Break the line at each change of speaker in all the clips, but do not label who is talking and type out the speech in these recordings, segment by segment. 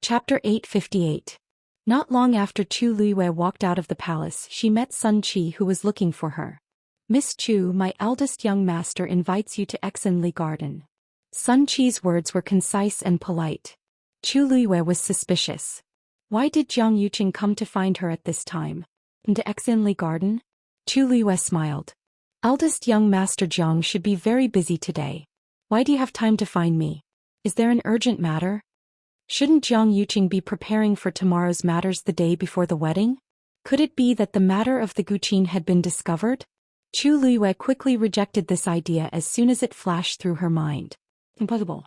Chapter 858. Not long after Chu Luiwei walked out of the palace, she met Sun Qi, who was looking for her. "Miss Chu, my eldest young master invites you to Exinli Garden." Sun Qi's words were concise and polite. Chu Luiwei was suspicious. Why did Jiang Yuqing come to find her at this time? Into Exinli Garden? Chu Luiwei smiled. "Eldest young master Jiang should be very busy today. Why do you have time to find me? Is there an urgent matter? Shouldn't Jiang Yuqing be preparing for tomorrow's matters the day before the wedding? Could it be that the matter of the guqin had been discovered?" Chu Luiwei quickly rejected this idea as soon as it flashed through her mind. Impossible.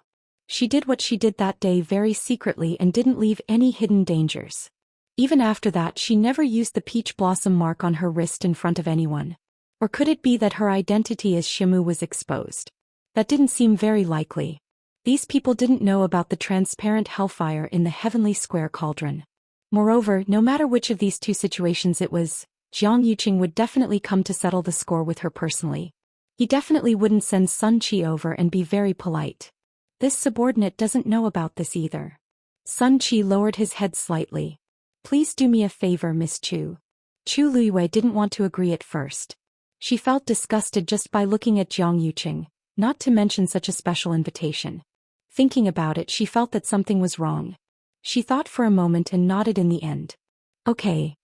She did what she did that day very secretly and didn't leave any hidden dangers. Even after that, she never used the peach blossom mark on her wrist in front of anyone. Or could it be that her identity as Shimu was exposed? That didn't seem very likely. These people didn't know about the transparent hellfire in the heavenly square cauldron. Moreover, no matter which of these two situations it was, Jiang Yuqing would definitely come to settle the score with her personally. He definitely wouldn't send Sun Qi over and be very polite. This subordinate doesn't know about this either. Sun Qi lowered his head slightly. "Please do me a favor, Miss Chu." Chu Luiwei didn't want to agree at first. She felt disgusted just by looking at Jiang Yuqing, not to mention such a special invitation. Thinking about it, she felt that something was wrong. She thought for a moment and nodded in the end. Okay.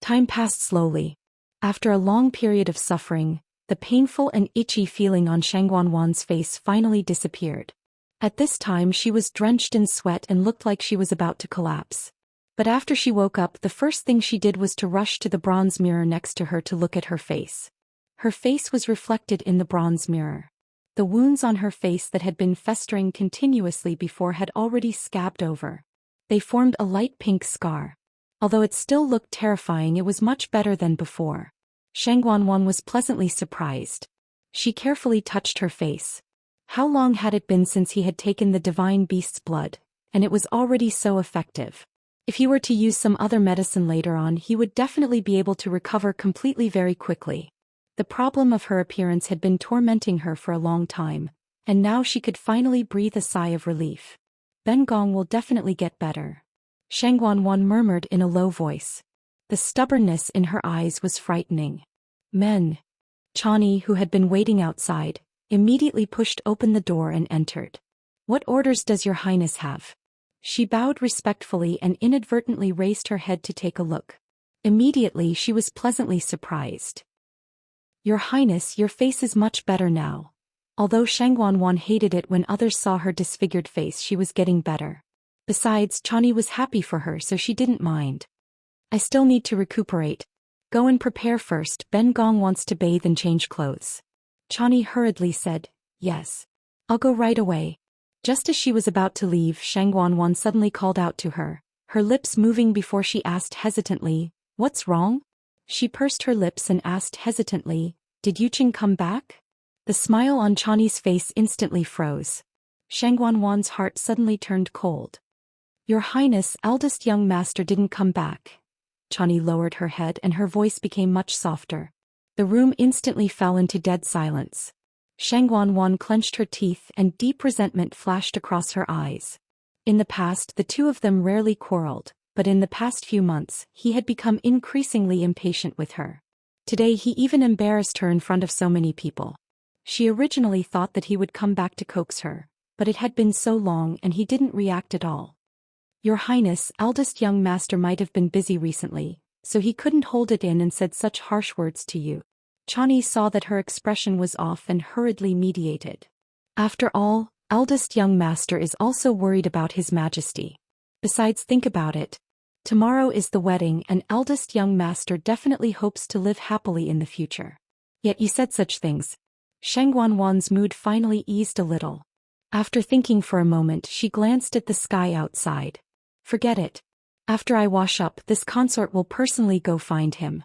Time passed slowly. After a long period of suffering, the painful and itchy feeling on Shangguanwan's face finally disappeared. At this time she was drenched in sweat and looked like she was about to collapse. But after she woke up, the first thing she did was to rush to the bronze mirror next to her to look at her face. Her face was reflected in the bronze mirror. The wounds on her face that had been festering continuously before had already scabbed over. They formed a light pink scar. Although it still looked terrifying, it was much better than before. Shangguanwan was pleasantly surprised. She carefully touched her face. How long had it been since he had taken the divine beast's blood, and it was already so effective. If he were to use some other medicine later on, he would definitely be able to recover completely very quickly. The problem of her appearance had been tormenting her for a long time, and now she could finally breathe a sigh of relief. "Ben Gong will definitely get better," Shangguanwan murmured in a low voice. The stubbornness in her eyes was frightening. "Men." Chani, who had been waiting outside, immediately pushed open the door and entered. "What orders does your highness have?" She bowed respectfully and inadvertently raised her head to take a look. Immediately she was pleasantly surprised. "Your highness, your face is much better now." Although Shangguanwan hated it when others saw her disfigured face, she was getting better. Besides, Chani was happy for her, so she didn't mind. "I still need to recuperate. Go and prepare first. Ben Gong wants to bathe and change clothes." Chani hurriedly said, "Yes. I'll go right away." Just as she was about to leave, Shangguanwan suddenly called out to her, her lips moving before she asked hesitantly, "What's wrong?" She pursed her lips and asked hesitantly, "Did Yuqing come back?" The smile on Chani's face instantly froze. Shangguanwan's heart suddenly turned cold. "Your highness, eldest young master didn't come back." Chani lowered her head and her voice became much softer. The room instantly fell into dead silence. Shangguanwan clenched her teeth and deep resentment flashed across her eyes. In the past, the two of them rarely quarreled, but in the past few months, he had become increasingly impatient with her. Today he even embarrassed her in front of so many people. She originally thought that he would come back to coax her, but it had been so long and he didn't react at all. "Your highness, eldest young master might have been busy recently, so he couldn't hold it in and said such harsh words to you." Chani saw that her expression was off and hurriedly mediated. "After all, eldest young master is also worried about his majesty. Besides, think about it. Tomorrow is the wedding and eldest young master definitely hopes to live happily in the future. Yet you said such things." Shangguanwan's mood finally eased a little. After thinking for a moment, she glanced at the sky outside. "Forget it. After I wash up, this consort will personally go find him."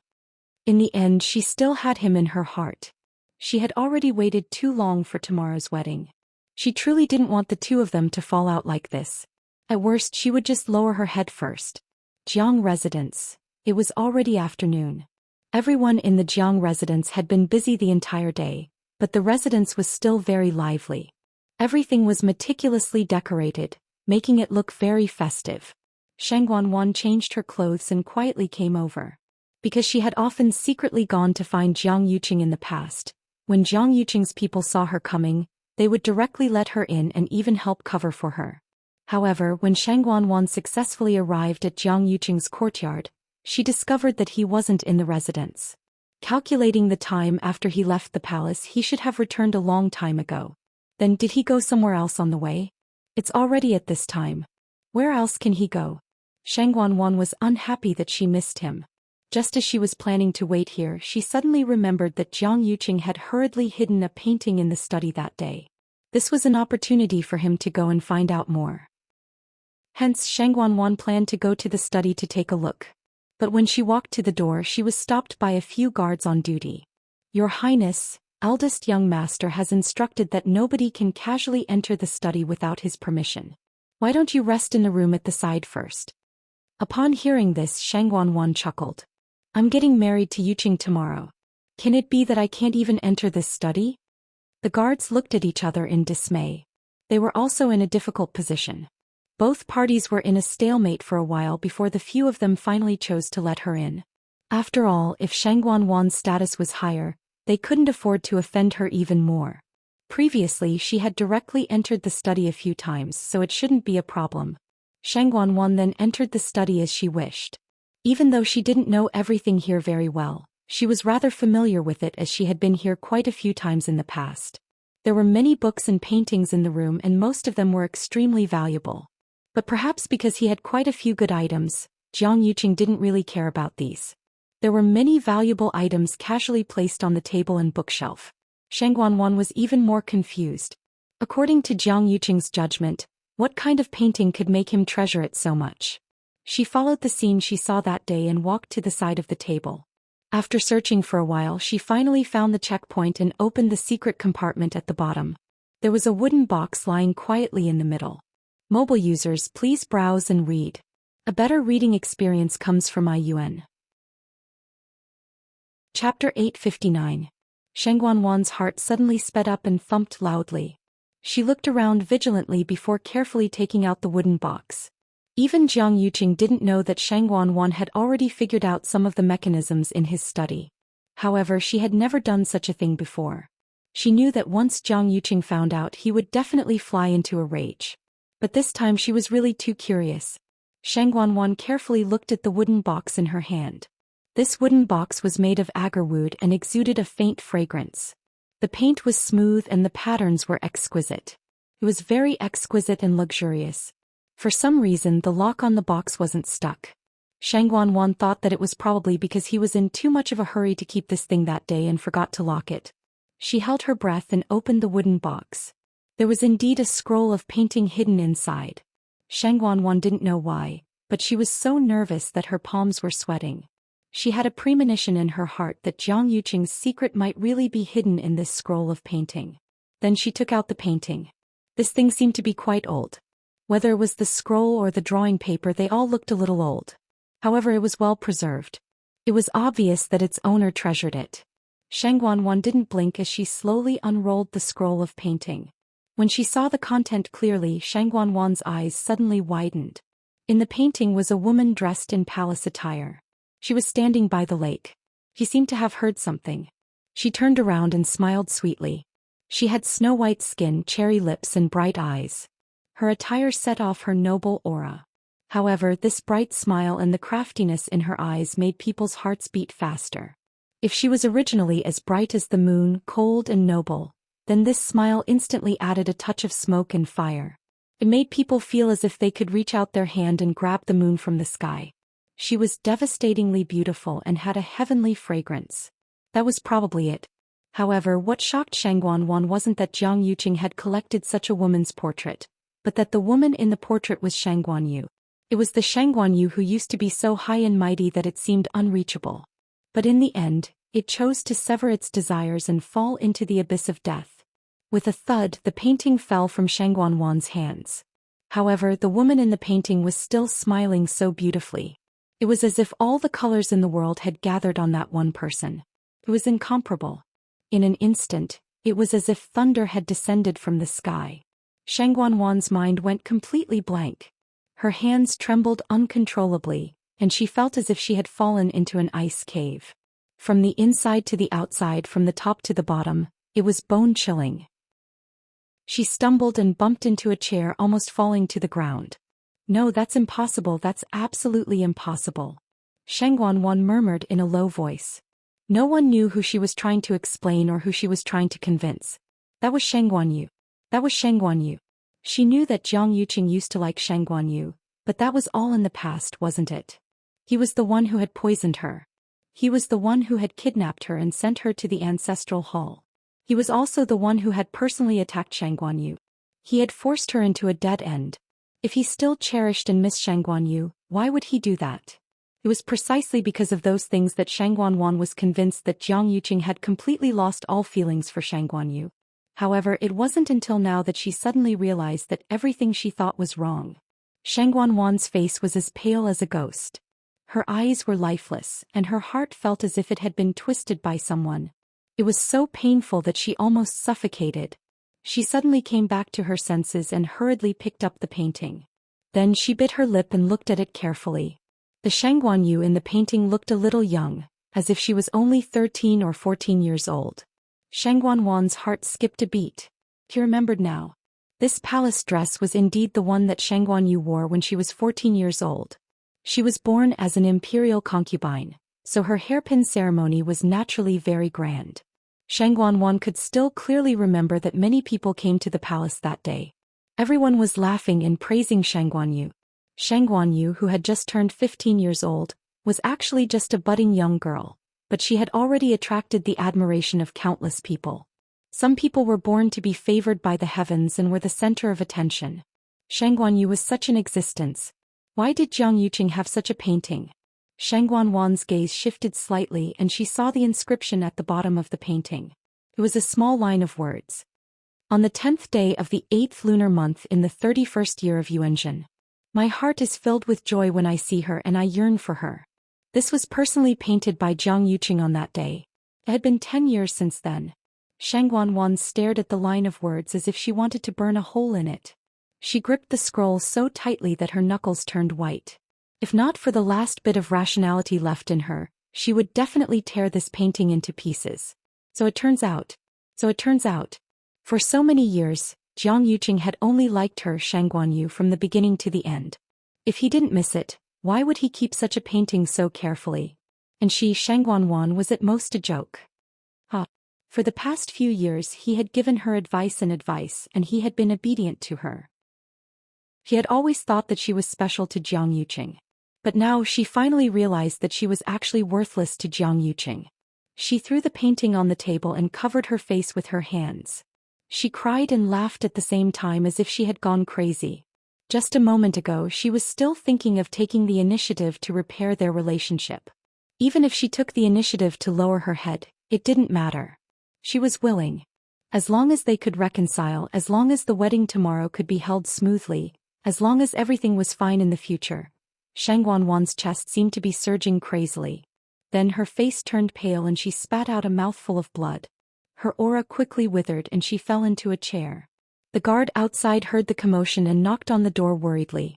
In the end, she still had him in her heart. She had already waited too long for tomorrow's wedding. She truly didn't want the two of them to fall out like this. At worst, she would just lower her head first. Jiang residence. It was already afternoon. Everyone in the Jiang residence had been busy the entire day, but the residence was still very lively. Everything was meticulously decorated, making it look very festive. Shang Guanwan changed her clothes and quietly came over. Because she had often secretly gone to find Jiang Yuqing in the past, when Jiang Yuqing's people saw her coming, they would directly let her in and even help cover for her. However, when Shang Guanwan successfully arrived at Jiang Yuqing's courtyard, she discovered that he wasn't in the residence. Calculating the time after he left the palace, he should have returned a long time ago. Then did he go somewhere else on the way? It's already at this time. Where else can he go? Shang Guanwan was unhappy that she missed him. Just as she was planning to wait here, she suddenly remembered that Jiang Yuqing had hurriedly hidden a painting in the study that day. This was an opportunity for him to go and find out more. Hence, Shang Guanwan planned to go to the study to take a look. But when she walked to the door, she was stopped by a few guards on duty. "Your Highness, eldest young master has instructed that nobody can casually enter the study without his permission. Why don't you rest in the room at the side first?" Upon hearing this, Shang Guanwan chuckled. "I'm getting married to Yuqing tomorrow. Can it be that I can't even enter this study?" The guards looked at each other in dismay. They were also in a difficult position. Both parties were in a stalemate for a while before the few of them finally chose to let her in. After all, if Shang Guanwan's status was higher, they couldn't afford to offend her even more. Previously, she had directly entered the study a few times, so it shouldn't be a problem. Shang Guanwan then entered the study as she wished. Even though she didn't know everything here very well, she was rather familiar with it as she had been here quite a few times in the past. There were many books and paintings in the room, and most of them were extremely valuable. But perhaps because he had quite a few good items, Jiang Yuqing didn't really care about these. There were many valuable items casually placed on the table and bookshelf. Shang Guanwan was even more confused. According to Jiang Yuqing's judgment, what kind of painting could make him treasure it so much? She followed the scene she saw that day and walked to the side of the table. After searching for a while, she finally found the checkpoint and opened the secret compartment at the bottom. There was a wooden box lying quietly in the middle. Mobile users, please browse and read. A better reading experience comes from IUN. Chapter 859. Shang Guanwan's heart suddenly sped up and thumped loudly. She looked around vigilantly before carefully taking out the wooden box. Even Jiang Yuqing didn't know that Shang Guanwan had already figured out some of the mechanisms in his study. However, she had never done such a thing before. She knew that once Jiang Yuqing found out, he would definitely fly into a rage. But this time she was really too curious. Shang Guanwan carefully looked at the wooden box in her hand. This wooden box was made of agarwood and exuded a faint fragrance. The paint was smooth and the patterns were exquisite. It was very exquisite and luxurious. For some reason, the lock on the box wasn't stuck. Shang Guanwan thought that it was probably because he was in too much of a hurry to keep this thing that day and forgot to lock it. She held her breath and opened the wooden box. There was indeed a scroll of painting hidden inside. Shang Guanwan didn't know why, but she was so nervous that her palms were sweating. She had a premonition in her heart that Jiang Yuqing's secret might really be hidden in this scroll of painting. Then she took out the painting. This thing seemed to be quite old. Whether it was the scroll or the drawing paper, they all looked a little old. However, it was well preserved. It was obvious that its owner treasured it. Shang Guanwan didn't blink as she slowly unrolled the scroll of painting. When she saw the content clearly, Shang Guanwan's eyes suddenly widened. In the painting was a woman dressed in palace attire. She was standing by the lake. She seemed to have heard something. She turned around and smiled sweetly. She had snow-white skin, cherry lips, and bright eyes. Her attire set off her noble aura. However, this bright smile and the craftiness in her eyes made people's hearts beat faster. If she was originally as bright as the moon, cold and noble, then this smile instantly added a touch of smoke and fire. It made people feel as if they could reach out their hand and grab the moon from the sky. She was devastatingly beautiful and had a heavenly fragrance. That was probably it. However, what shocked Shang Guanwan wasn't that Jiang Yuqing had collected such a woman's portrait, but that the woman in the portrait was Shang Guanyu. It was the Shang Guanyu who used to be so high and mighty that it seemed unreachable. But in the end, it chose to sever its desires and fall into the abyss of death. With a thud, the painting fell from Shang Guanwan's hands. However, the woman in the painting was still smiling so beautifully. It was as if all the colors in the world had gathered on that one person. It was incomparable. In an instant, it was as if thunder had descended from the sky. Shang Guanwan's mind went completely blank. Her hands trembled uncontrollably, and she felt as if she had fallen into an ice cave. From the inside to the outside, from the top to the bottom, it was bone-chilling. She stumbled and bumped into a chair, almost falling to the ground. "No, that's impossible, that's absolutely impossible," Shangguan murmured in a low voice. No one knew who she was trying to explain or who she was trying to convince. That was Shangguan. That was Shangguan. She knew that Jiang Yuqing used to like Shangguan, but that was all in the past, wasn't it? He was the one who had poisoned her. He was the one who had kidnapped her and sent her to the ancestral hall. He was also the one who had personally attacked Shangguan. He had forced her into a dead end. If he still cherished and missed Shangguan, why would he do that? It was precisely because of those things that Shangguan was convinced that Jiang Yuqing had completely lost all feelings for Shangguan. However, it wasn't until now that she suddenly realized that everything she thought was wrong. Shangguan's face was as pale as a ghost. Her eyes were lifeless, and her heart felt as if it had been twisted by someone. It was so painful that she almost suffocated. She suddenly came back to her senses and hurriedly picked up the painting. Then she bit her lip and looked at it carefully. The Shangguan in the painting looked a little young, as if she was only 13 or 14 years old. Shangguan's heart skipped a beat. He remembered now. This palace dress was indeed the one that Shangguan wore when she was 14 years old. She was born as an imperial concubine, so her hairpin ceremony was naturally very grand. Shangguan could still clearly remember that many people came to the palace that day. Everyone was laughing and praising Shangguan. Shangguan, who had just turned 15 years old, was actually just a budding young girl, but she had already attracted the admiration of countless people. Some people were born to be favored by the heavens and were the center of attention. Shangguan was such an existence. Why did Jiang Yuqing have such a painting? Shangguan's gaze shifted slightly and she saw the inscription at the bottom of the painting. It was a small line of words. On the 10th day of the 8th lunar month in the 31st year of Yuanzhen. My heart is filled with joy when I see her and I yearn for her. This was personally painted by Jiang Yuqing on that day. It had been 10 years since then. Shangguan stared at the line of words as if she wanted to burn a hole in it. She gripped the scroll so tightly that her knuckles turned white. If not for the last bit of rationality left in her, she would definitely tear this painting into pieces. So it turns out. For so many years, Jiang Yuqing had only liked her Shangguan from the beginning to the end. If he didn't miss it, why would he keep such a painting so carefully? And she, Shangguan, was at most a joke. For the past few years he had given her advice and he had been obedient to her. He had always thought that she was special to Jiang Yuqing. But now she finally realized that she was actually worthless to Jiang Yuqing. She threw the painting on the table and covered her face with her hands. She cried and laughed at the same time as if she had gone crazy. Just a moment ago she was still thinking of taking the initiative to repair their relationship. Even if she took the initiative to lower her head, it didn't matter. She was willing. As long as they could reconcile, as long as the wedding tomorrow could be held smoothly, as long as everything was fine in the future. Shangguan's chest seemed to be surging crazily. Then her face turned pale and she spat out a mouthful of blood. Her aura quickly withered and she fell into a chair. The guard outside heard the commotion and knocked on the door worriedly.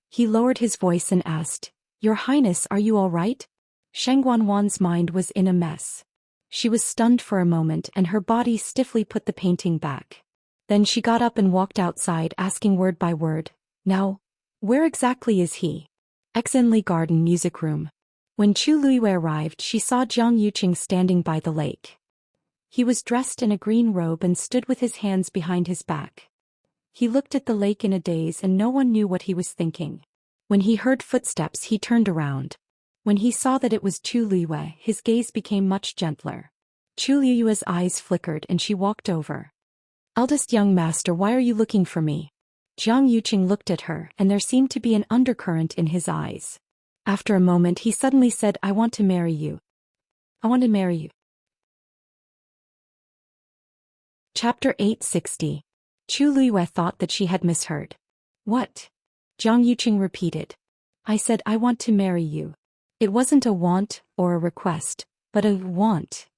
He lowered his voice and asked, "Your Highness, are you all right?" Shangguan's mind was in a mess. She was stunned for a moment and her body stiffly put the painting back. Then she got up and walked outside asking word by word, "Now, where exactly is he?" Exinli Garden Music Room. When Chu Luiyue arrived she saw Jiang Yuqing standing by the lake. He was dressed in a green robe and stood with his hands behind his back. He looked at the lake in a daze and no one knew what he was thinking. When he heard footsteps he turned around. When he saw that it was Chu Luiyue, his gaze became much gentler. Chu Luiyue's eyes flickered and she walked over. "Eldest young master, why are you looking for me?" Jiang Yuqing looked at her and there seemed to be an undercurrent in his eyes. After a moment he suddenly said, "I want to marry you. I want to marry you." Chapter 860. Chu Luiyue thought that she had misheard. "What?" Jiang Yuqing repeated. "I said I want to marry you." It wasn't a want or a request, but a want.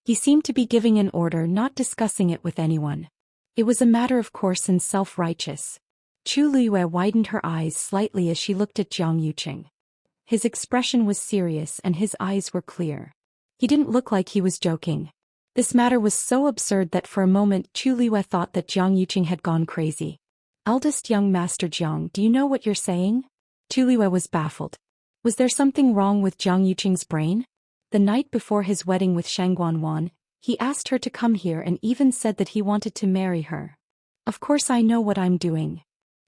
He seemed to be giving an order, not discussing it with anyone. It was a matter of course and self-righteous. Chu Liyue widened her eyes slightly as she looked at Jiang Yuqing. His expression was serious and his eyes were clear. He didn't look like he was joking. This matter was so absurd that for a moment Chu Liyue thought that Jiang Yuqing had gone crazy. Eldest young master Jiang, do you know what you're saying? Chu Liyue was baffled. Was there something wrong with Jiang Yuqing's brain? The night before his wedding with Shangguan, he asked her to come here and even said that he wanted to marry her. Of course I know what I'm doing.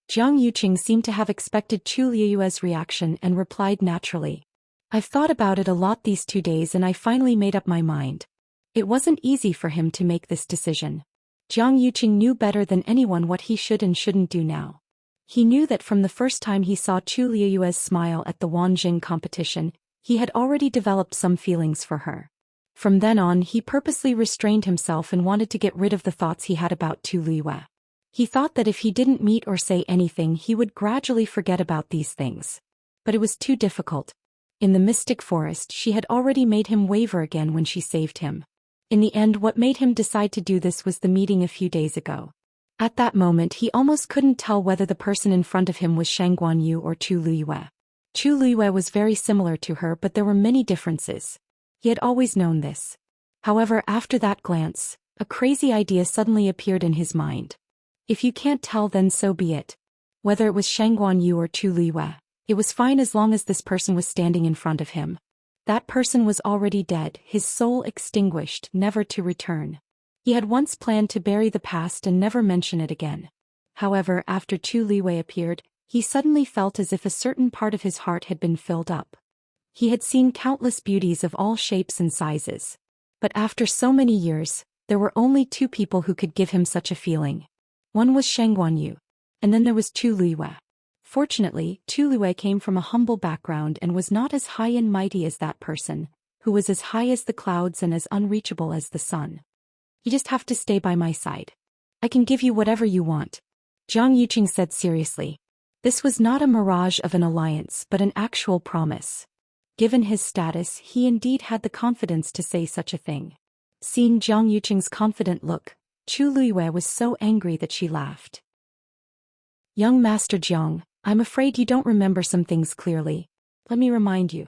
Jiang Yuqing seemed to have expected Chu Liyue's reaction and replied naturally. I've thought about it a lot these 2 days and I finally made up my mind. It wasn't easy for him to make this decision. Jiang Yuqing knew better than anyone what he should and shouldn't do now. He knew that from the first time he saw Chu Liyue's smile at the Wanjing competition, he had already developed some feelings for her. From then on he purposely restrained himself and wanted to get rid of the thoughts he had about Chu Liyue. He thought that if he didn't meet or say anything he would gradually forget about these things. But it was too difficult. In the mystic forest she had already made him waver again when she saved him. In the end what made him decide to do this was the meeting a few days ago. At that moment he almost couldn't tell whether the person in front of him was Shangguan Yu or Chu Liyue. Chu Liyue was very similar to her but there were many differences. He had always known this. However, after that glance, a crazy idea suddenly appeared in his mind. If you can't tell then so be it. Whether it was Shangguan Yu or Chu Liyue, it was fine as long as this person was standing in front of him. That person was already dead, his soul extinguished, never to return. He had once planned to bury the past and never mention it again. However, after Chu Liyue appeared, he suddenly felt as if a certain part of his heart had been filled up. He had seen countless beauties of all shapes and sizes. But after so many years, there were only 2 people who could give him such a feeling. One was Shangguan Yu, and then there was Chu Liyue. Fortunately, Chu Liyue came from a humble background and was not as high and mighty as that person, who was as high as the clouds and as unreachable as the sun. You just have to stay by my side. I can give you whatever you want. Jiang Yuqing said seriously. This was not a mirage of an alliance but an actual promise. Given his status, he indeed had the confidence to say such a thing. Seeing Jiang Yuqing's confident look, Chu Liyue was so angry that she laughed. Young Master Jiang, I'm afraid you don't remember some things clearly. Let me remind you.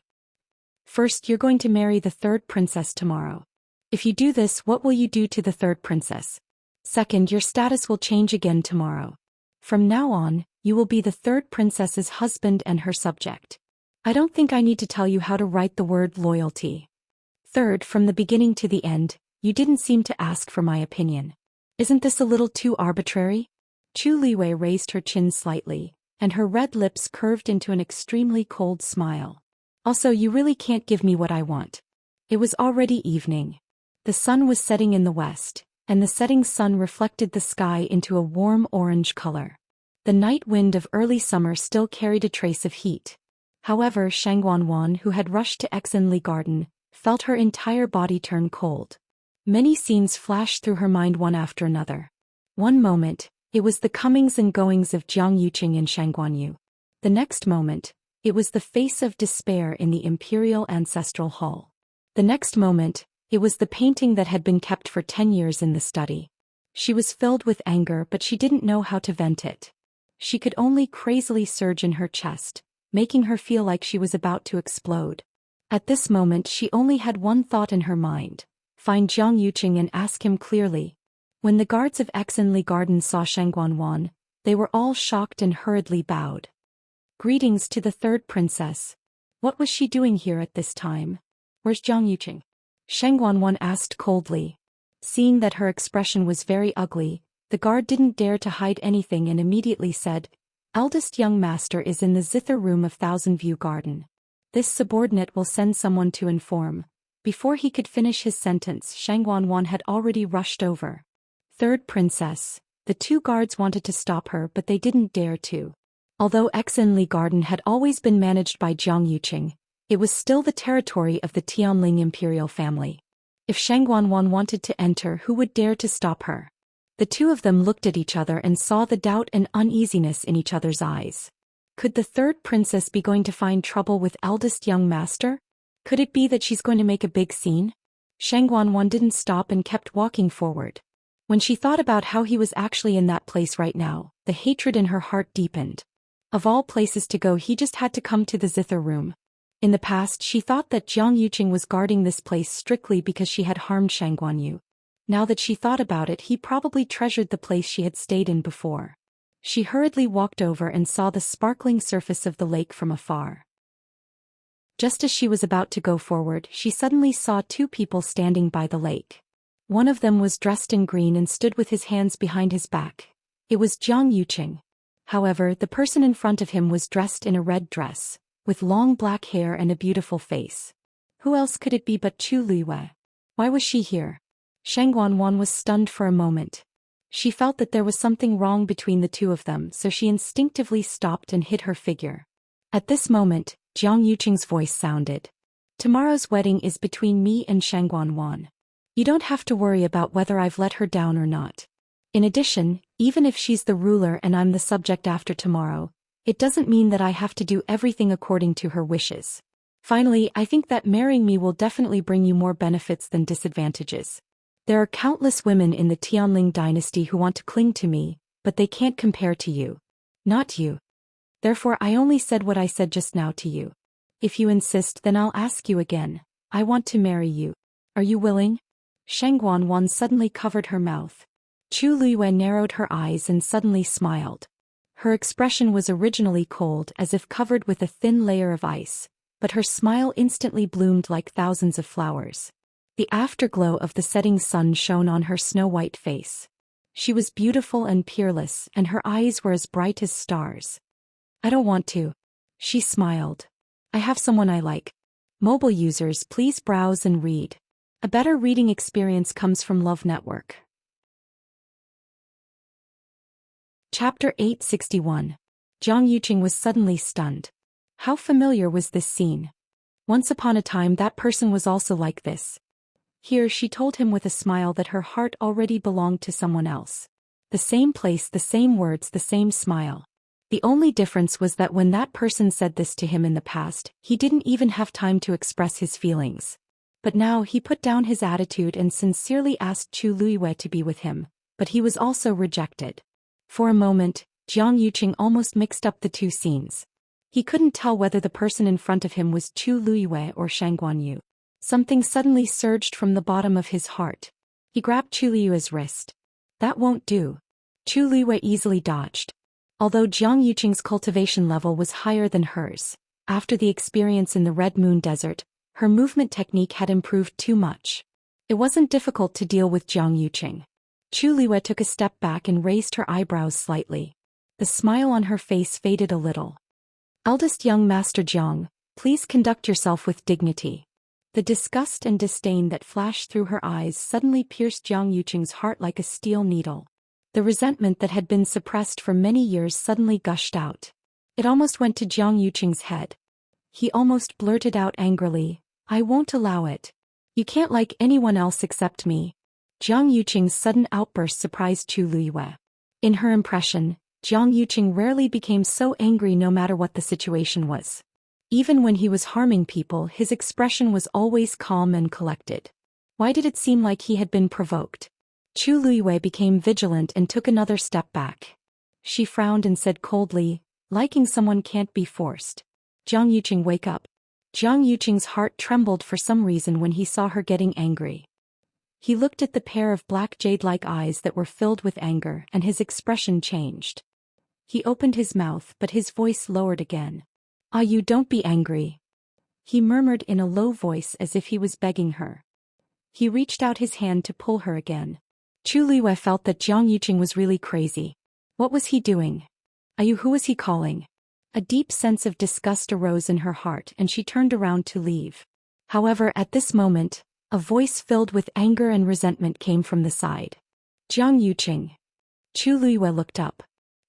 First, you're going to marry the 3rd princess tomorrow. If you do this, what will you do to the 3rd princess? Second, your status will change again tomorrow. From now on, you will be the 3rd princess's husband and her subject. I don't think I need to tell you how to write the word loyalty. Third, from the beginning to the end, you didn't seem to ask for my opinion. Isn't this a little too arbitrary? Chu Liyue raised her chin slightly, and her red lips curved into an extremely cold smile. Also, you really can't give me what I want. It was already evening. The sun was setting in the west, and the setting sun reflected the sky into a warm orange color. The night wind of early summer still carried a trace of heat. However, Shangguan, who had rushed to Exenli Garden, felt her entire body turn cold. Many scenes flashed through her mind one after another. One moment, it was the comings and goings of Jiang Yuqing and Shangguan Yu. The next moment, it was the face of despair in the imperial ancestral hall. The next moment, it was the painting that had been kept for 10 years in the study. She was filled with anger but she didn't know how to vent it. She could only crazily surge in her chest, making her feel like she was about to explode. At this moment she only had one thought in her mind. Find Jiang Yuqing and ask him clearly. When the guards of Exenli Garden saw Shangguan, they were all shocked and hurriedly bowed. Greetings to the 3rd princess. What was she doing here at this time? Where's Jiang Yuqing? Shangguan asked coldly. Seeing that her expression was very ugly, the guard didn't dare to hide anything and immediately said, Eldest young master is in the zither room of Thousand View Garden. This subordinate will send someone to inform. Before he could finish his sentence, Shangguan had already rushed over. 3rd princess. The 2 guards wanted to stop her but they didn't dare to. Although Exenli Garden had always been managed by Jiang Yuqing, it was still the territory of the Tianling imperial family. If Shangguan wanted to enter, who would dare to stop her? The 2 of them looked at each other and saw the doubt and uneasiness in each other's eyes. Could the 3rd princess be going to find trouble with eldest young master? Could it be that she's going to make a big scene? Shangguan didn't stop and kept walking forward. When she thought about how he was actually in that place right now, the hatred in her heart deepened. Of all places to go, he just had to come to the zither room. In the past, she thought that Jiang Yuqing was guarding this place strictly because she had harmed Shangguanyu. Now that she thought about it, he probably treasured the place she had stayed in before. She hurriedly walked over and saw the sparkling surface of the lake from afar. Just as she was about to go forward, she suddenly saw two people standing by the lake. One of them was dressed in green and stood with his hands behind his back. It was Jiang Yuqing. However, the person in front of him was dressed in a red dress, with long black hair and a beautiful face. Who else could it be but Chu Luiwei? Why was she here? Shangguanwan was stunned for a moment. She felt that there was something wrong between the two of them, so she instinctively stopped and hid her figure. At this moment, Jiang Yuqing's voice sounded. Tomorrow's wedding is between me and Shangguanwan. You don't have to worry about whether I've let her down or not. In addition, even if she's the ruler and I'm the subject after tomorrow, it doesn't mean that I have to do everything according to her wishes. Finally, I think that marrying me will definitely bring you more benefits than disadvantages. There are countless women in the Tianling dynasty who want to cling to me, but they can't compare to you. Not you. Therefore, I only said what I said just now to you. If you insist, then I'll ask you again. I want to marry you. Are you willing? Shangguanwan suddenly covered her mouth. Chu Luiwei narrowed her eyes and suddenly smiled. Her expression was originally cold, as if covered with a thin layer of ice, but her smile instantly bloomed like thousands of flowers. The afterglow of the setting sun shone on her snow-white face. She was beautiful and peerless, and her eyes were as bright as stars. I don't want to. She smiled. I have someone I like. Mobile users, please browse and read. A better reading experience comes from Love Network. Chapter 861. Jiang Yuqing was suddenly stunned. How familiar was this scene? Once upon a time that person was also like this. Here she told him with a smile that her heart already belonged to someone else. The same place, the same words, the same smile. The only difference was that when that person said this to him in the past, he didn't even have time to express his feelings. But now he put down his attitude and sincerely asked Chu Luiwei to be with him, but he was also rejected. For a moment, Jiang Yuqing almost mixed up the two scenes. He couldn't tell whether the person in front of him was Chu Luiwei or Shangguanyu. Something suddenly surged from the bottom of his heart. He grabbed Chu Luiwei's wrist. That won't do. Chu Luiwei easily dodged. Although Jiang Yuqing's cultivation level was higher than hers, after the experience in the Red Moon Desert, her movement technique had improved too much. It wasn't difficult to deal with Jiang Yuqing. Chu Luiwei took a step back and raised her eyebrows slightly. The smile on her face faded a little. Eldest young Master Jiang, please conduct yourself with dignity. The disgust and disdain that flashed through her eyes suddenly pierced Jiang Yuqing's heart like a steel needle. The resentment that had been suppressed for many years suddenly gushed out. It almost went to Jiang Yuqing's head. He almost blurted out angrily, I won't allow it. You can't like anyone else except me. Jiang Yuqing's sudden outburst surprised Chu Luiwei. In her impression, Jiang Yuqing rarely became so angry no matter what the situation was. Even when he was harming people, his expression was always calm and collected. Why did it seem like he had been provoked? Chu Luiwei became vigilant and took another step back. She frowned and said coldly, liking someone can't be forced. Jiang Yuqing, wake up. Jiang Yuqing's heart trembled for some reason when he saw her getting angry. He looked at the pair of black jade-like eyes that were filled with anger, and his expression changed. He opened his mouth, but his voice lowered again. Ah, you don't be angry. He murmured in a low voice as if he was begging her. He reached out his hand to pull her again. Chu Luiwei felt that Jiang Yuqing was really crazy. What was he doing? Ayu, who was he calling? A deep sense of disgust arose in her heart and she turned around to leave. However, at this moment, a voice filled with anger and resentment came from the side. Jiang Yuqing. Chu Luiwei looked up.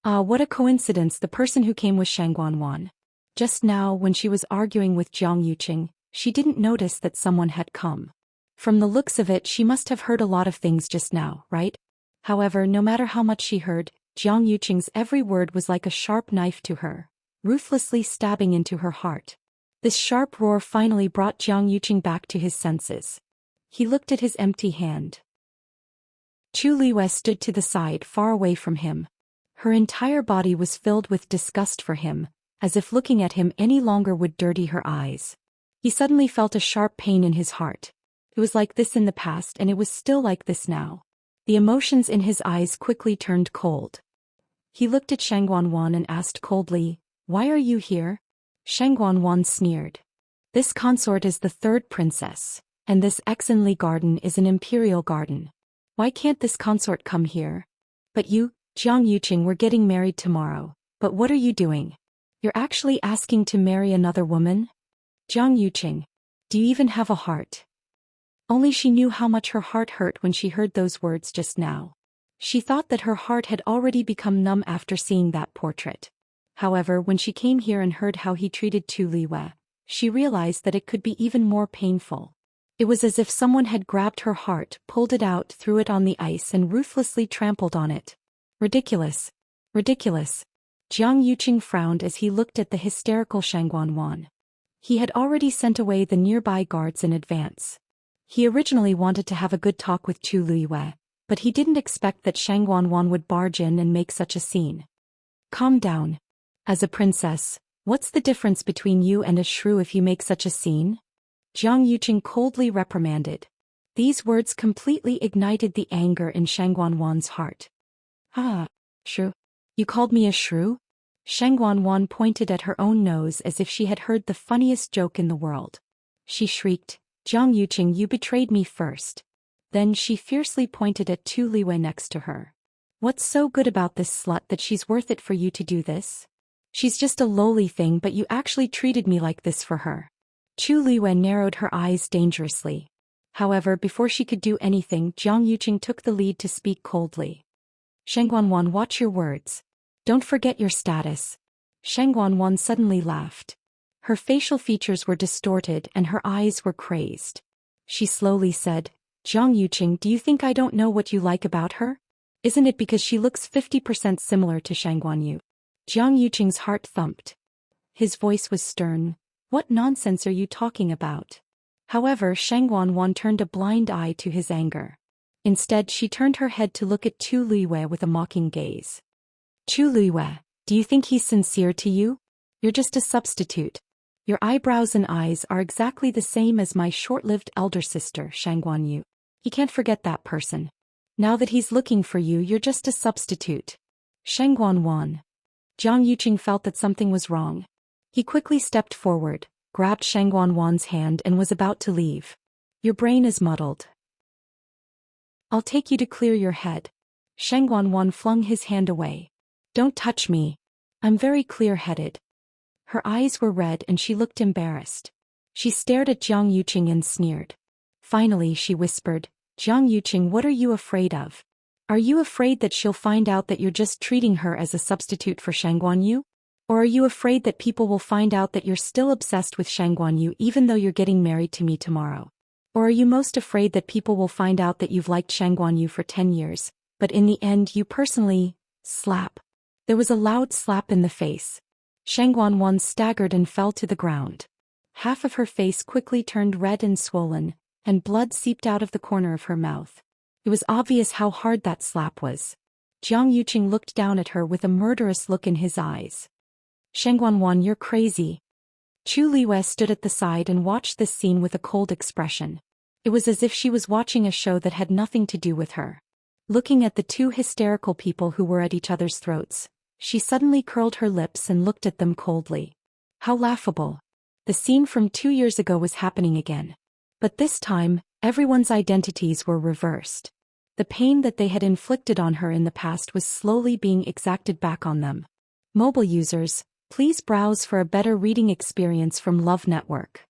Ah, what a coincidence, the person who came was Shangguanwan. Just now, when she was arguing with Jiang Yuqing, she didn't notice that someone had come. From the looks of it, she must have heard a lot of things just now, right? However, no matter how much she heard, Jiang Yuqing's every word was like a sharp knife to her, ruthlessly stabbing into her heart. This sharp roar finally brought Jiang Yuqing back to his senses. He looked at his empty hand. Chu Luiwei stood to the side, far away from him. Her entire body was filled with disgust for him, as if looking at him any longer would dirty her eyes. He suddenly felt a sharp pain in his heart. It was like this in the past and it was still like this now. The emotions in his eyes quickly turned cold. He looked at Shang Guanwan and asked coldly, "Why are you here?" Shang Guanwan sneered. "This consort is the third princess, and this Exenli garden is an imperial garden. Why can't this consort come here? But you, Jiang Yuqing, we're getting married tomorrow. But what are you doing? You're actually asking to marry another woman? Jiang Yuqing, do you even have a heart?" Only she knew how much her heart hurt when she heard those words just now. She thought that her heart had already become numb after seeing that portrait. However, when she came here and heard how he treated Tu Liwei, she realized that it could be even more painful. It was as if someone had grabbed her heart, pulled it out, threw it on the ice and ruthlessly trampled on it. Ridiculous. Ridiculous. Jiang Yuqing frowned as he looked at the hysterical Shang Guanwan. He had already sent away the nearby guards in advance. He originally wanted to have a good talk with Tu Liwei, but he didn't expect that Shang Guanwan would barge in and make such a scene. Calm down. As a princess, what's the difference between you and a shrew if you make such a scene? Jiang Yuqing coldly reprimanded. These words completely ignited the anger in Shang Guanwan's heart. "Ah, shrew? You called me a shrew?" Shang Guanwan pointed at her own nose as if she had heard the funniest joke in the world. She shrieked, "Jiang Yuqing, you betrayed me first." Then she fiercely pointed at Tu Liwei next to her. "What's so good about this slut that she's worth it for you to do this? She's just a lowly thing, but you actually treated me like this for her." Tu Liwei narrowed her eyes dangerously. However, before she could do anything, Jiang Yuqing took the lead to speak coldly. "Shang Guanwan, watch your words. Don't forget your status." Shang Guanwan suddenly laughed. Her facial features were distorted and her eyes were crazed. She slowly said, "Jiang Yuqing, do you think I don't know what you like about her? Isn't it because she looks 50% similar to Shang Guanyu?" Jiang Yuqing's heart thumped. His voice was stern. "What nonsense are you talking about?" However, Shang Guanwan turned a blind eye to his anger. Instead, she turned her head to look at Tu Liwei with a mocking gaze. "Tu Liwei, do you think he's sincere to you? You're just a substitute. Your eyebrows and eyes are exactly the same as my short-lived elder sister, Shang Guanyu. He can't forget that person. Now that he's looking for you, you're just a substitute." Shang Guanwan. Jiang Yuqing felt that something was wrong. He quickly stepped forward, grabbed Shang Guanwan's hand and was about to leave. "Your brain is muddled. I'll take you to clear your head." Shang Guanwan flung his hand away. "Don't touch me. I'm very clear-headed." Her eyes were red and she looked embarrassed. She stared at Jiang Yuqing and sneered. Finally, she whispered, "Jiang Yuqing, what are you afraid of? Are you afraid that she'll find out that you're just treating her as a substitute for Shang Guanyu? Or are you afraid that people will find out that you're still obsessed with Shang Guanyu even though you're getting married to me tomorrow? Or are you most afraid that people will find out that you've liked Shang Guanyu for 10 years, but in the end you personally..." Slap. There was a loud slap in the face. Shang Guanwan staggered and fell to the ground. Half of her face quickly turned red and swollen, and blood seeped out of the corner of her mouth. It was obvious how hard that slap was. Jiang Yuqing looked down at her with a murderous look in his eyes. "Shang Guanwan, you're crazy." Tu Liwei stood at the side and watched this scene with a cold expression. It was as if she was watching a show that had nothing to do with her. Looking at the two hysterical people who were at each other's throats, she suddenly curled her lips and looked at them coldly. How laughable. The scene from 2 years ago was happening again. But this time, everyone's identities were reversed. The pain that they had inflicted on her in the past was slowly being exacted back on them. Mobile users, please browse for a better reading experience from Love Network.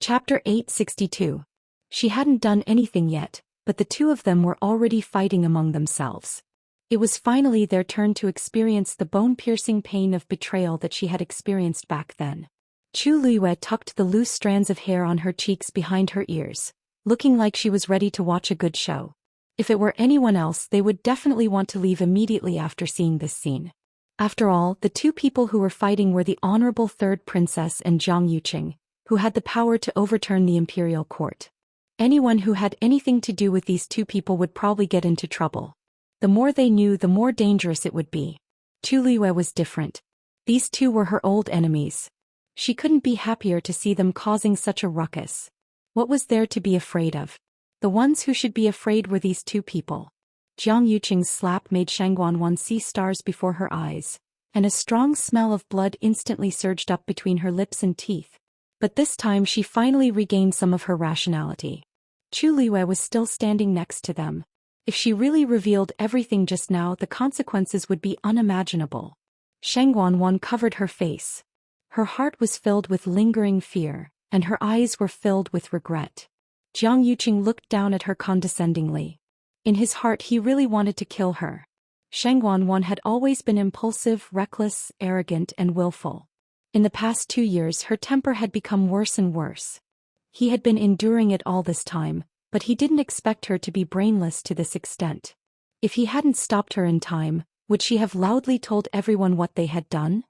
Chapter 862. She hadn't done anything yet, but the two of them were already fighting among themselves. It was finally their turn to experience the bone-piercing pain of betrayal that she had experienced back then. Tu Liwei tucked the loose strands of hair on her cheeks behind her ears, looking like she was ready to watch a good show. If it were anyone else, they would definitely want to leave immediately after seeing this scene. After all, the two people who were fighting were the Honorable Third Princess and Jiang Yuqing, who had the power to overturn the imperial court. Anyone who had anything to do with these two people would probably get into trouble. The more they knew, the more dangerous it would be. Tu Liyue was different. These two were her old enemies. She couldn't be happier to see them causing such a ruckus. What was there to be afraid of? The ones who should be afraid were these two people. Jiang Yuqing's slap made Shang Guanwan see stars before her eyes, and a strong smell of blood instantly surged up between her lips and teeth. But this time she finally regained some of her rationality. Chu Liyue was still standing next to them. If she really revealed everything just now, the consequences would be unimaginable. Shang Guanwan covered her face. Her heart was filled with lingering fear, and her eyes were filled with regret. Jiang Yuqing looked down at her condescendingly. In his heart he really wanted to kill her. Shang Guanwan had always been impulsive, reckless, arrogant, and willful. In the past 2 years her temper had become worse and worse. He had been enduring it all this time, but he didn't expect her to be brainless to this extent. If he hadn't stopped her in time, would she have loudly told everyone what they had done?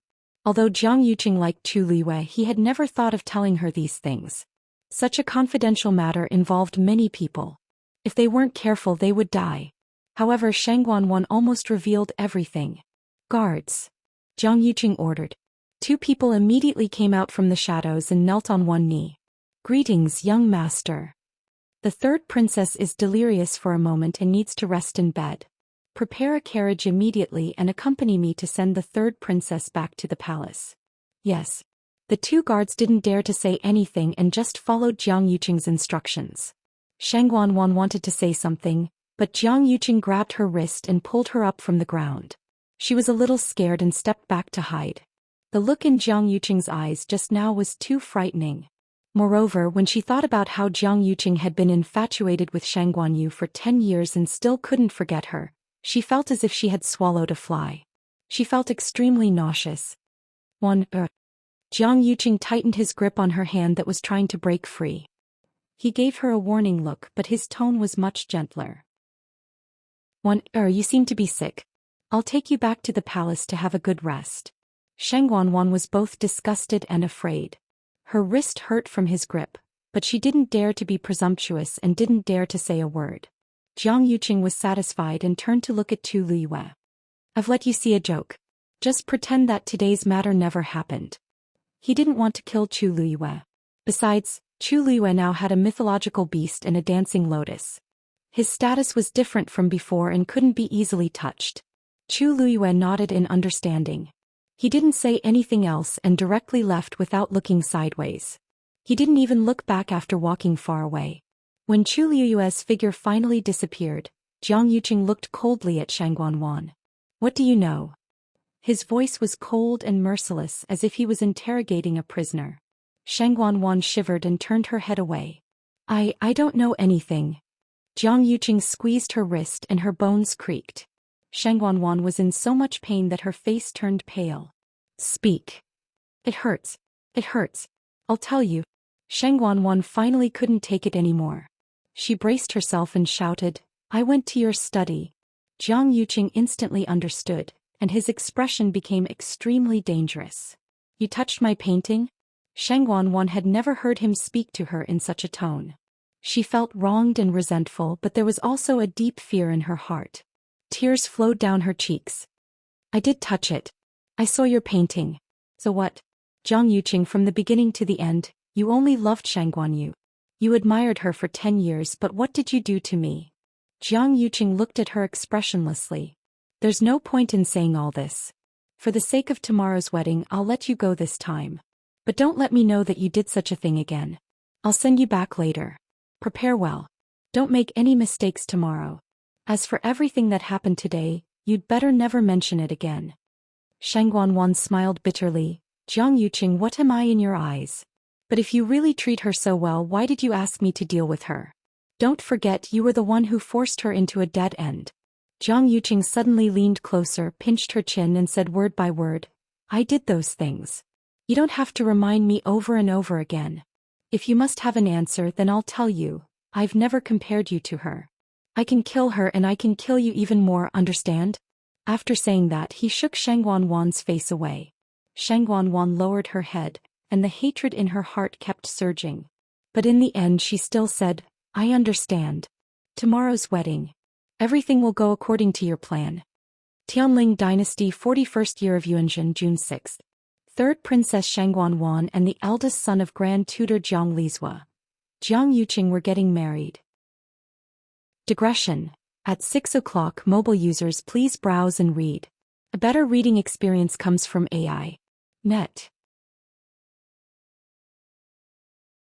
Although Jiang Yuqing liked Chu Liyue, he had never thought of telling her these things. Such a confidential matter involved many people. If they weren't careful, they would die. However, Shang Guanwan almost revealed everything. "Guards!" Jiang Yuqing ordered. 2 people immediately came out from the shadows and knelt on one knee. "Greetings, young master. The third princess is delirious for a moment and needs to rest in bed. Prepare a carriage immediately and accompany me to send the third princess back to the palace." "Yes." The 2 guards didn't dare to say anything and just followed Jiang Yuqing's instructions. Shang Guanwan wanted to say something, but Jiang Yuqing grabbed her wrist and pulled her up from the ground. She was a little scared and stepped back to hide. The look in Jiang Yuqing's eyes just now was too frightening. Moreover, when she thought about how Jiang Yuqing had been infatuated with Shang Guanyu for 10 years and still couldn't forget her, she felt as if she had swallowed a fly. She felt extremely nauseous. Jiang Yuqing tightened his grip on her hand that was trying to break free. He gave her a warning look, but his tone was much gentler. You seem to be sick. I'll take you back to the palace to have a good rest." Shang Guanwan was both disgusted and afraid. Her wrist hurt from his grip, but she didn't dare to be presumptuous and didn't dare to say a word. Jiang Yuqing was satisfied and turned to look at Tu Liyue. "I've let you see a joke. Just pretend that today's matter never happened." He didn't want to kill Chu Liyue. Besides, Chu Liyue now had a mythological beast and a dancing lotus. His status was different from before and couldn't be easily touched. Chu Liyue nodded in understanding. He didn't say anything else and directly left without looking sideways. He didn't even look back after walking far away. When Chu Liyue's figure finally disappeared, Jiang Yuqing looked coldly at Shang Guanwan. "What do you know?" His voice was cold and merciless, as if he was interrogating a prisoner. Shang Guanwan shivered and turned her head away. I don't know anything." Jiang Yuqing squeezed her wrist and her bones creaked. Shang Guanwan was in so much pain that her face turned pale. "Speak." It hurts. I'll tell you." Shang Guanwan finally couldn't take it anymore. She braced herself and shouted, "I went to your study." Jiang Yuqing instantly understood, and his expression became extremely dangerous. "You touched my painting?" Shang Guanwan had never heard him speak to her in such a tone. She felt wronged and resentful, but there was also a deep fear in her heart. Tears flowed down her cheeks. "I did touch it. I saw your painting." "So what?" "Jiang Yuqing, from the beginning to the end, you only loved Shang Guanyu. You admired her for 10 years, but what did you do to me?" Jiang Yuqing looked at her expressionlessly. "There's no point in saying all this. For the sake of tomorrow's wedding, I'll let you go this time. But don't let me know that you did such a thing again. I'll send you back later. Prepare well. Don't make any mistakes tomorrow. As for everything that happened today, you'd better never mention it again." Shang Guanwan smiled bitterly. "Jiang Yuqing, what am I in your eyes? But if you really treat her so well, why did you ask me to deal with her? Don't forget you were the one who forced her into a dead end." Jiang Yuqing suddenly leaned closer, pinched her chin and said word by word, "I did those things. You don't have to remind me over and over again. If you must have an answer, then I'll tell you. I've never compared you to her. I can kill her and I can kill you even more, understand?" After saying that, he shook Shang Guanwan's face away. Shang Guanwan lowered her head, and the hatred in her heart kept surging. But in the end she still said, "I understand. Tomorrow's wedding. Everything will go according to your plan. Tianling Dynasty 41st year of Yuanzhen June 6. Third Princess Shangguanwan and the eldest son of Grand Tutor Jiang Lizhua, Jiang Yuqing, were getting married. Digression. At 6 o'clock, mobile users please browse and read. A better reading experience comes from AI. Net.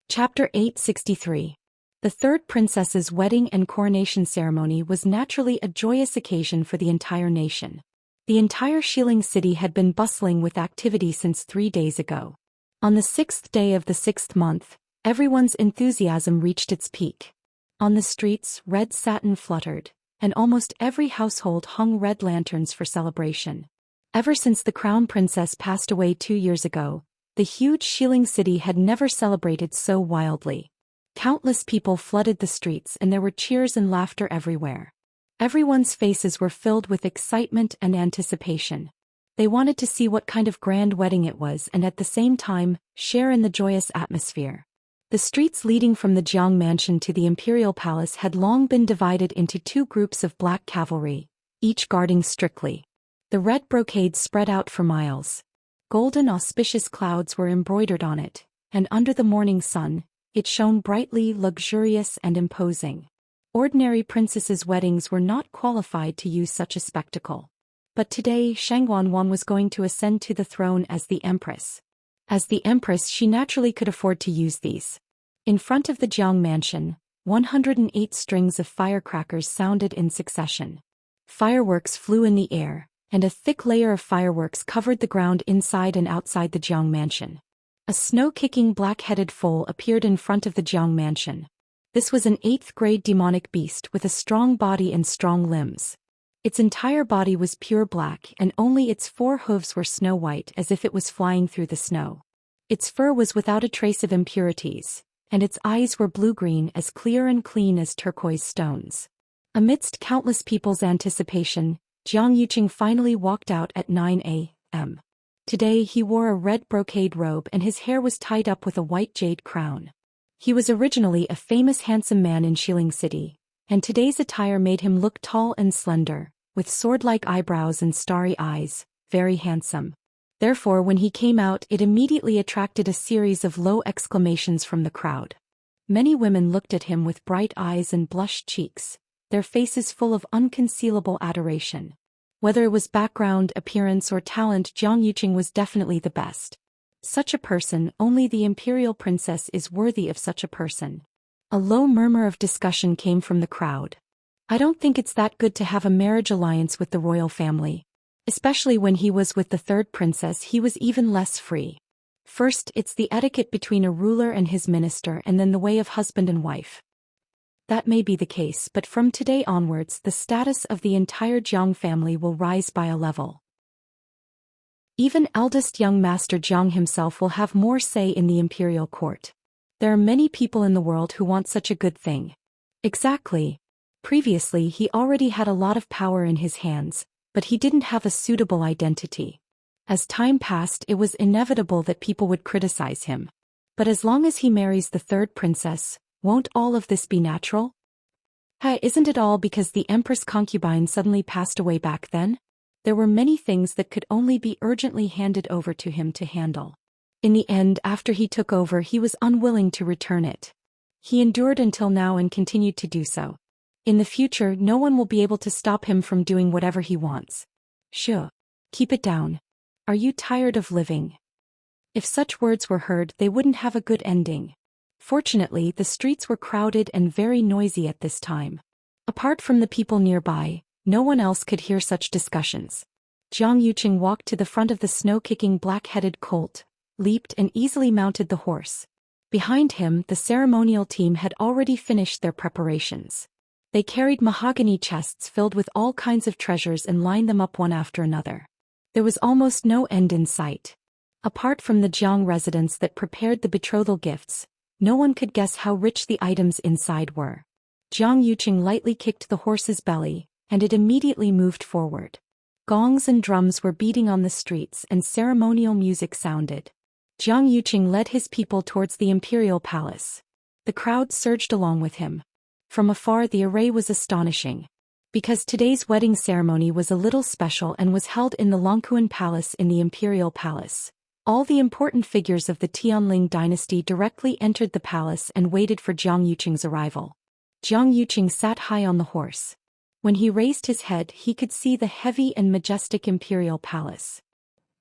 Chapter 863. The third princess's wedding and coronation ceremony was naturally a joyous occasion for the entire nation. The entire Xiling city had been bustling with activity since 3 days ago. On the 6th day of the 6th month, everyone's enthusiasm reached its peak. On the streets, red satin fluttered, and almost every household hung red lanterns for celebration. Ever since the crown princess passed away 2 years ago, the huge Xiling city had never celebrated so wildly. Countless people flooded the streets and there were cheers and laughter everywhere. Everyone's faces were filled with excitement and anticipation. They wanted to see what kind of grand wedding it was and at the same time, share in the joyous atmosphere. The streets leading from the Jiang mansion to the imperial palace had long been divided into 2 groups of black cavalry, each guarding strictly. The red brocade spread out for miles. Golden auspicious clouds were embroidered on it, and under the morning sun, it shone brightly, luxurious and imposing. Ordinary princesses' weddings were not qualified to use such a spectacle. But today Shangguanwan was going to ascend to the throne as the empress. As the empress, she naturally could afford to use these. In front of the Jiang mansion, 108 strings of firecrackers sounded in succession. Fireworks flew in the air, and a thick layer of fireworks covered the ground inside and outside the Jiang mansion. A snow-kicking black-headed foal appeared in front of the Jiang mansion. This was an 8th-grade demonic beast with a strong body and strong limbs. Its entire body was pure black and only its 4 hooves were snow-white as if it was flying through the snow. Its fur was without a trace of impurities, and its eyes were blue-green, as clear and clean as turquoise stones. Amidst countless people's anticipation, Jiang Yuqing finally walked out at 9 a.m. Today he wore a red brocade robe and his hair was tied up with a white jade crown. He was originally a famous handsome man in Xiling City, and today's attire made him look tall and slender, with sword-like eyebrows and starry eyes, very handsome. Therefore when he came out it immediately attracted a series of low exclamations from the crowd. Many women looked at him with bright eyes and blushed cheeks, their faces full of unconcealable adoration. Whether it was background, appearance or talent, Jiang Yuqing was definitely the best. Such a person, only the imperial princess is worthy of such a person. A low murmur of discussion came from the crowd. I don't think it's that good to have a marriage alliance with the royal family. Especially when he was with the third princess, he was even less free. First, it's the etiquette between a ruler and his minister, and then the way of husband and wife. That may be the case, but from today onwards the status of the entire Jiang family will rise by a level. Even eldest young master Jiang himself will have more say in the imperial court. There are many people in the world who want such a good thing. Exactly. Previously he already had a lot of power in his hands, but he didn't have a suitable identity. As time passed it was inevitable that people would criticize him. But as long as he marries the third princess, won't all of this be natural? Hey, isn't it all because the empress concubine suddenly passed away back then? There were many things that could only be urgently handed over to him to handle. In the end, after he took over, he was unwilling to return it. He endured until now and continued to do so. In the future, no one will be able to stop him from doing whatever he wants. Sure. Keep it down. Are you tired of living? If such words were heard, they wouldn't have a good ending. Fortunately, the streets were crowded and very noisy at this time. Apart from the people nearby, no one else could hear such discussions. Jiang Yuqing walked to the front of the snow-kicking black-headed colt, leaped and easily mounted the horse. Behind him, the ceremonial team had already finished their preparations. They carried mahogany chests filled with all kinds of treasures and lined them up one after another. There was almost no end in sight. Apart from the Jiang residents that prepared the betrothal gifts, no one could guess how rich the items inside were. Jiang Yuqing lightly kicked the horse's belly, and it immediately moved forward. Gongs and drums were beating on the streets and ceremonial music sounded. Jiang Yuqing led his people towards the imperial palace. The crowd surged along with him. From afar the array was astonishing. Because today's wedding ceremony was a little special and was held in the Longquan Palace in the Imperial Palace. All the important figures of the Tianling dynasty directly entered the palace and waited for Jiang Yuqing's arrival. Jiang Yuqing sat high on the horse. When he raised his head, he could see the heavy and majestic imperial palace.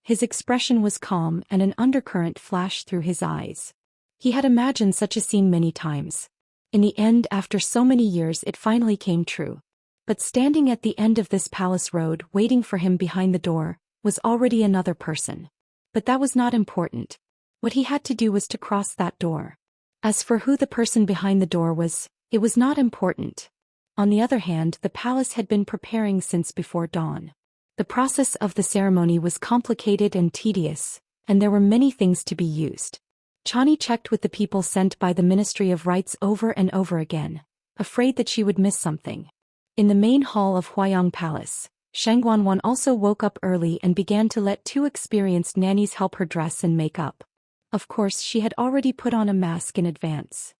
His expression was calm and an undercurrent flashed through his eyes. He had imagined such a scene many times. In the end, after so many years, it finally came true. But standing at the end of this palace road, waiting for him behind the door, was already another person. But that was not important. What he had to do was to cross that door. As for who the person behind the door was, it was not important. On the other hand, the palace had been preparing since before dawn. The process of the ceremony was complicated and tedious, and there were many things to be used. Chani checked with the people sent by the Ministry of Rites over and over again, afraid that she would miss something. In the main hall of Huayang Palace, Shang Guanwan also woke up early and began to let two experienced nannies help her dress and make up. Of course, she had already put on a mask in advance.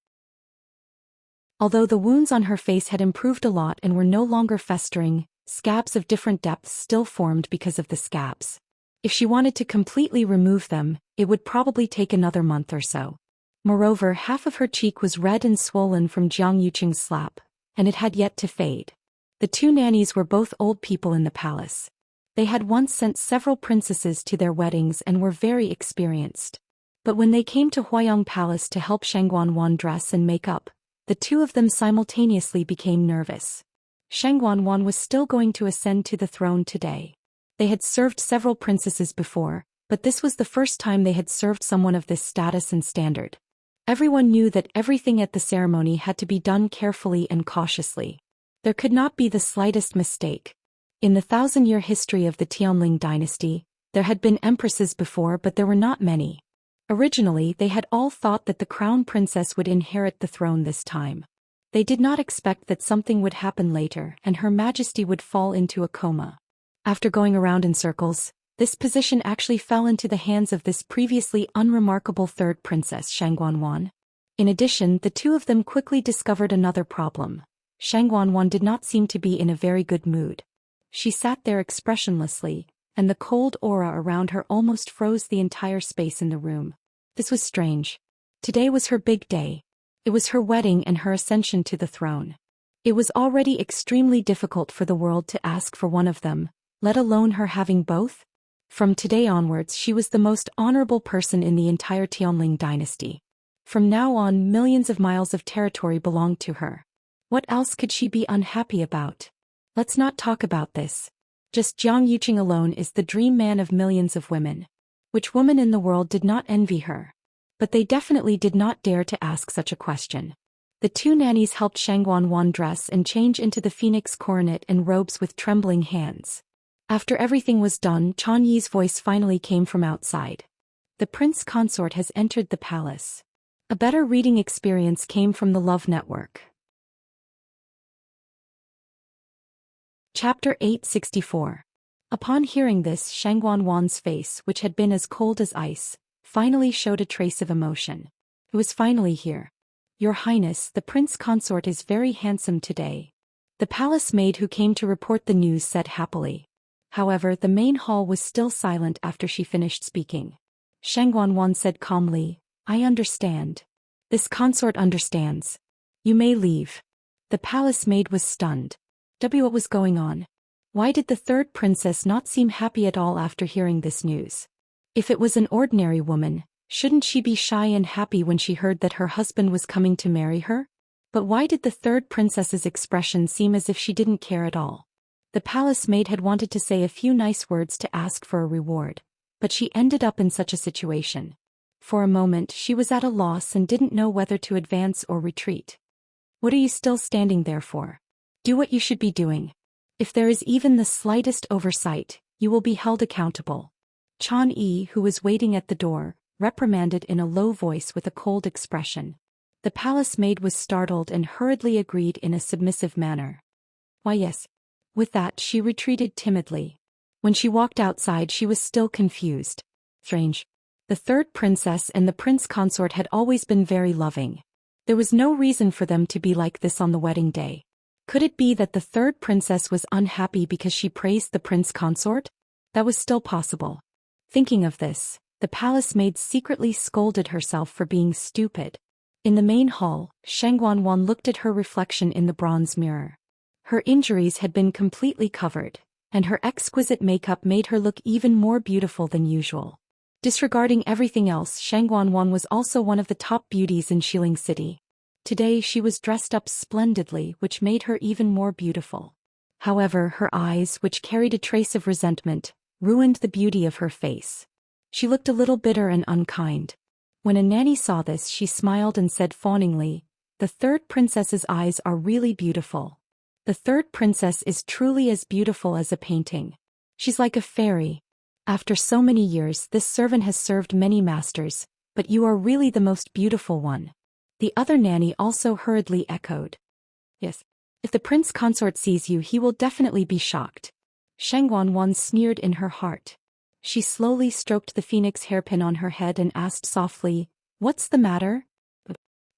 Although the wounds on her face had improved a lot and were no longer festering, scabs of different depths still formed because of the scabs. If she wanted to completely remove them, it would probably take another month or so. Moreover, half of her cheek was red and swollen from Jiang Yuqing's slap, and it had yet to fade. The two nannies were both old people in the palace. They had once sent several princesses to their weddings and were very experienced. But when they came to Huayang Palace to help Shang Guanwan dress and make up, the two of them simultaneously became nervous. Shang Guanwan was still going to ascend to the throne today. They had served several princesses before, but this was the first time they had served someone of this status and standard. Everyone knew that everything at the ceremony had to be done carefully and cautiously. There could not be the slightest mistake. In the 1,000-year history of the Tianling dynasty, there had been empresses before, but there were not many. Originally, they had all thought that the crown princess would inherit the throne this time. They did not expect that something would happen later and Her Majesty would fall into a coma. After going around in circles, this position actually fell into the hands of this previously unremarkable third princess, Shang Guanwan. In addition, the two of them quickly discovered another problem. Shang Guanwan did not seem to be in a very good mood. She sat there expressionlessly, and the cold aura around her almost froze the entire space in the room. This was strange. Today was her big day. It was her wedding and her ascension to the throne. It was already extremely difficult for the world to ask for one of them, let alone her having both. From today onwards, she was the most honorable person in the entire Tianling dynasty. From now on, millions of miles of territory belonged to her. What else could she be unhappy about? Let's not talk about this. Just Jiang Yuqing alone is the dream man of millions of women. Which woman in the world did not envy her? But they definitely did not dare to ask such a question. The two nannies helped Shang Guanwan dress and change into the phoenix coronet and robes with trembling hands. After everything was done, Chan Yi's voice finally came from outside. The prince consort has entered the palace. A better reading experience came from the Love Network. Chapter 864. Upon hearing this, Shang Guanwan's face, which had been as cold as ice, finally showed a trace of emotion. It was finally here. Your Highness, the prince consort is very handsome today. The palace maid who came to report the news said happily. However, the main hall was still silent after she finished speaking. Shang Guanwan said calmly, I understand. This consort understands. You may leave. The palace maid was stunned. What was going on? Why did the third princess not seem happy at all after hearing this news? If it was an ordinary woman, shouldn't she be shy and happy when she heard that her husband was coming to marry her? But why did the third princess's expression seem as if she didn't care at all? The palace maid had wanted to say a few nice words to ask for a reward, but she ended up in such a situation. For a moment she was at a loss and didn't know whether to advance or retreat. What are you still standing there for? Do what you should be doing. If there is even the slightest oversight, you will be held accountable. Chan Yi, who was waiting at the door, reprimanded in a low voice with a cold expression. The palace maid was startled and hurriedly agreed in a submissive manner. Why yes. With that she retreated timidly. When she walked outside she was still confused. Strange. The third princess and the prince consort had always been very loving. There was no reason for them to be like this on the wedding day. Could it be that the third princess was unhappy because she praised the prince consort? That was still possible. Thinking of this, the palace maid secretly scolded herself for being stupid. In the main hall, Shangguan looked at her reflection in the bronze mirror. Her injuries had been completely covered, and her exquisite makeup made her look even more beautiful than usual. Disregarding everything else, Shangguan was also one of the top beauties in Xiling City. Today she was dressed up splendidly, which made her even more beautiful. However, her eyes, which carried a trace of resentment, ruined the beauty of her face. She looked a little bitter and unkind. When a nanny saw this, she smiled and said fawningly, "The third princess's eyes are really beautiful. The third princess is truly as beautiful as a painting. She's like a fairy. After so many years, this servant has served many masters, but you are really the most beautiful one." The other nanny also hurriedly echoed, "Yes. If the prince consort sees you, he will definitely be shocked." Shangguan sneered in her heart. She slowly stroked the phoenix hairpin on her head and asked softly, "What's the matter?"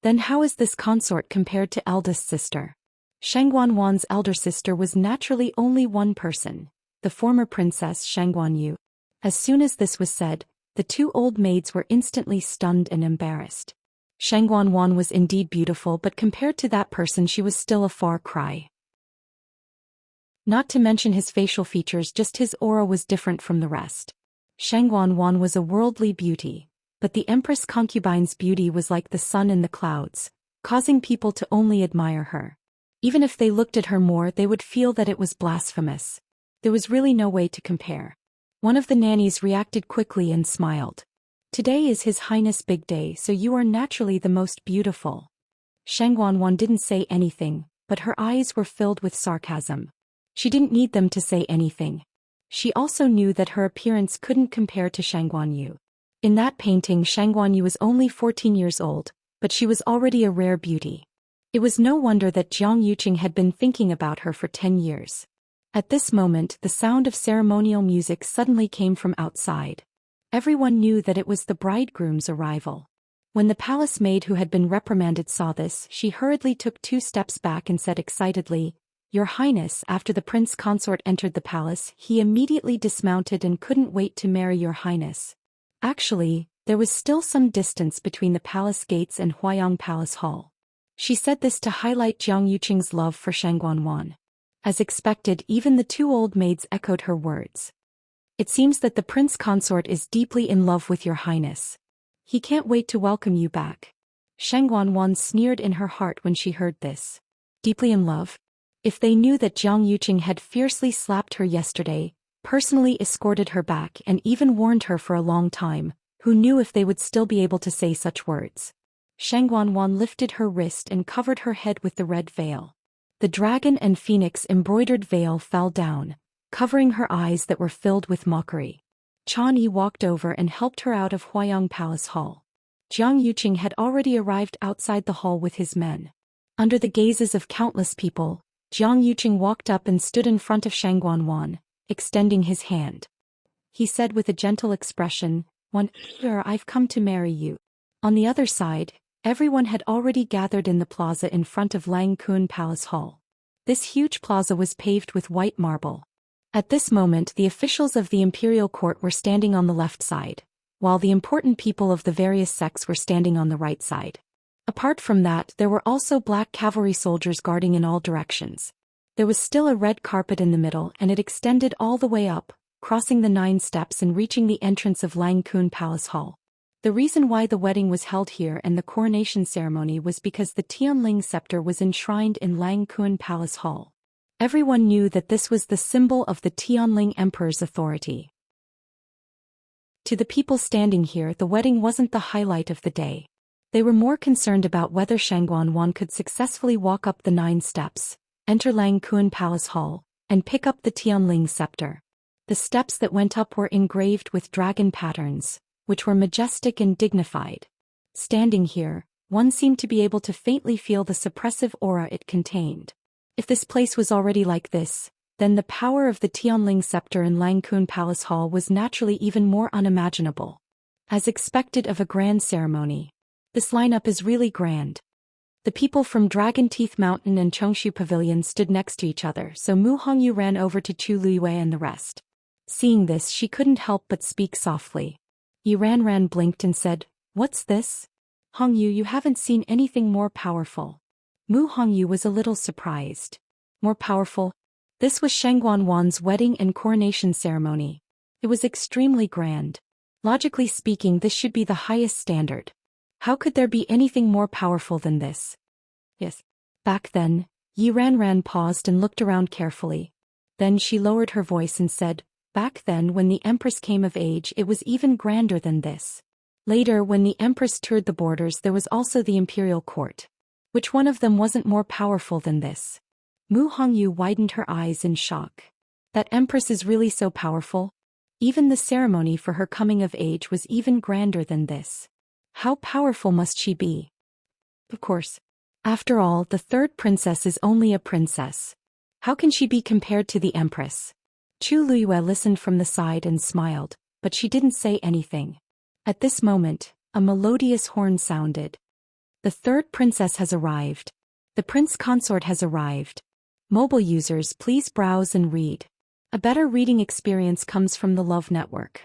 "Then how is this consort compared to eldest sister?" Shangguan's elder sister was naturally only one person, the former princess Shangguanyu. As soon as this was said, the two old maids were instantly stunned and embarrassed. Shangguan was indeed beautiful, but compared to that person she was still a far cry. Not to mention his facial features, just his aura was different from the rest. Shangguan was a worldly beauty, but the empress concubine's beauty was like the sun in the clouds, causing people to only admire her. Even if they looked at her more, they would feel that it was blasphemous. There was really no way to compare. One of the nannies reacted quickly and smiled. "Today is His Highness' big day, so you are naturally the most beautiful." Shangguan didn't say anything, but her eyes were filled with sarcasm. She didn't need them to say anything. She also knew that her appearance couldn't compare to Shangguanyu. In that painting, Shangguanyu was only 14 years old, but she was already a rare beauty. It was no wonder that Jiang Yuqing had been thinking about her for 10 years. At this moment, the sound of ceremonial music suddenly came from outside. Everyone knew that it was the bridegroom's arrival. When the palace maid who had been reprimanded saw this, she hurriedly took 2 steps back and said excitedly, "Your Highness." After the prince consort entered the palace, he immediately dismounted and couldn't wait to marry your Highness. Actually, there was still some distance between the palace gates and Huayang Palace Hall. She said this to highlight Jiang Yuqing's love for Shangguan. As expected, even the 2 old maids echoed her words. "It seems that the prince consort is deeply in love with your Highness. He can't wait to welcome you back." Shangguan sneered in her heart when she heard this. Deeply in love? If they knew that Jiang Yuqing had fiercely slapped her yesterday, personally escorted her back and even warned her for a long time, who knew if they would still be able to say such words? Shangguan lifted her wrist and covered her head with the red veil. The dragon and phoenix embroidered veil fell down, covering her eyes that were filled with mockery. Chan Yi walked over and helped her out of Huayang Palace Hall. Jiang Yuqing had already arrived outside the hall with his men. Under the gazes of countless people, Jiang Yuqing walked up and stood in front of Shangguan, extending his hand. He said with a gentle expression, "Sir, I've come to marry you." On the other side, everyone had already gathered in the plaza in front of Langkun Palace Hall. This huge plaza was paved with white marble. At this moment, the officials of the imperial court were standing on the left side, while the important people of the various sects were standing on the right side. Apart from that, there were also black cavalry soldiers guarding in all directions. There was still a red carpet in the middle, and it extended all the way up, crossing the 9 steps and reaching the entrance of Langkun Palace Hall. The reason why the wedding was held here and the coronation ceremony was because the Tianling scepter was enshrined in Langkun Palace Hall. Everyone knew that this was the symbol of the Tianling Emperor's authority. To the people standing here, the wedding wasn't the highlight of the day. They were more concerned about whether Shangguan could successfully walk up the 9 steps, enter Langkun Palace Hall, and pick up the Tianling scepter. The steps that went up were engraved with dragon patterns, which were majestic and dignified. Standing here, one seemed to be able to faintly feel the suppressive aura it contained. If this place was already like this, then the power of the Tianling scepter in Langkun Palace Hall was naturally even more unimaginable. As expected of a grand ceremony, this lineup is really grand. The people from Dragon Teeth Mountain and Chongshu Pavilion stood next to each other, so Mu Hongyu ran over to Chu Luiyue and the rest. Seeing this, she couldn't help but speak softly. Ran blinked and said, "What's this? Hongyu, you haven't seen anything more powerful." Mu Hongyu was a little surprised. More powerful? This was Shengguan Wan's wedding and coronation ceremony. It was extremely grand. Logically speaking, this should be the highest standard. How could there be anything more powerful than this? Yes. Back then, Ran paused and looked around carefully. Then she lowered her voice and said, "Back then when the Empress came of age it was even grander than this. Later when the Empress toured the borders there was also the imperial court. Which one of them wasn't more powerful than this?" Mu Hongyu widened her eyes in shock. That Empress is really so powerful? Even the ceremony for her coming of age was even grander than this. How powerful must she be? Of course. After all, the third princess is only a princess. How can she be compared to the Empress? Chu Luiyue listened from the side and smiled, but she didn't say anything. At this moment, a melodious horn sounded. The third princess has arrived. The prince consort has arrived. Mobile users, please browse and read. A better reading experience comes from the Love Network.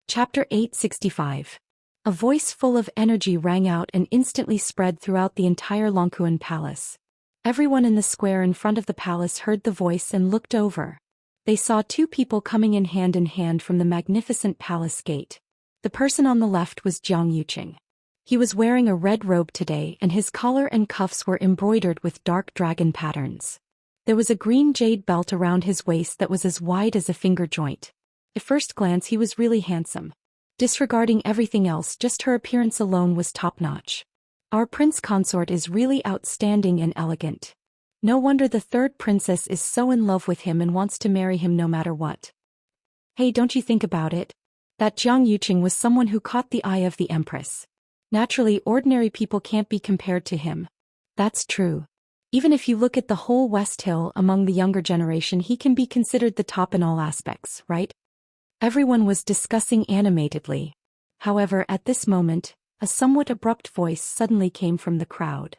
Chapter 865. A voice full of energy rang out and instantly spread throughout the entire Longkuan Palace. Everyone in the square in front of the palace heard the voice and looked over. They saw two people coming in hand from the magnificent palace gate. The person on the left was Jiang Yuqing. He was wearing a red robe today and his collar and cuffs were embroidered with dark dragon patterns. There was a green jade belt around his waist that was as wide as a finger joint. At first glance he was really handsome. Disregarding everything else, just her appearance alone was top-notch. Our prince consort is really outstanding and elegant. No wonder the third princess is so in love with him and wants to marry him no matter what. Hey, don't you think about it? That Jiang Yuqing was someone who caught the eye of the Empress. Naturally, ordinary people can't be compared to him. That's true. Even if you look at the whole West Hill among the younger generation, he can be considered the top in all aspects, right? Everyone was discussing animatedly. However, at this moment, a somewhat abrupt voice suddenly came from the crowd.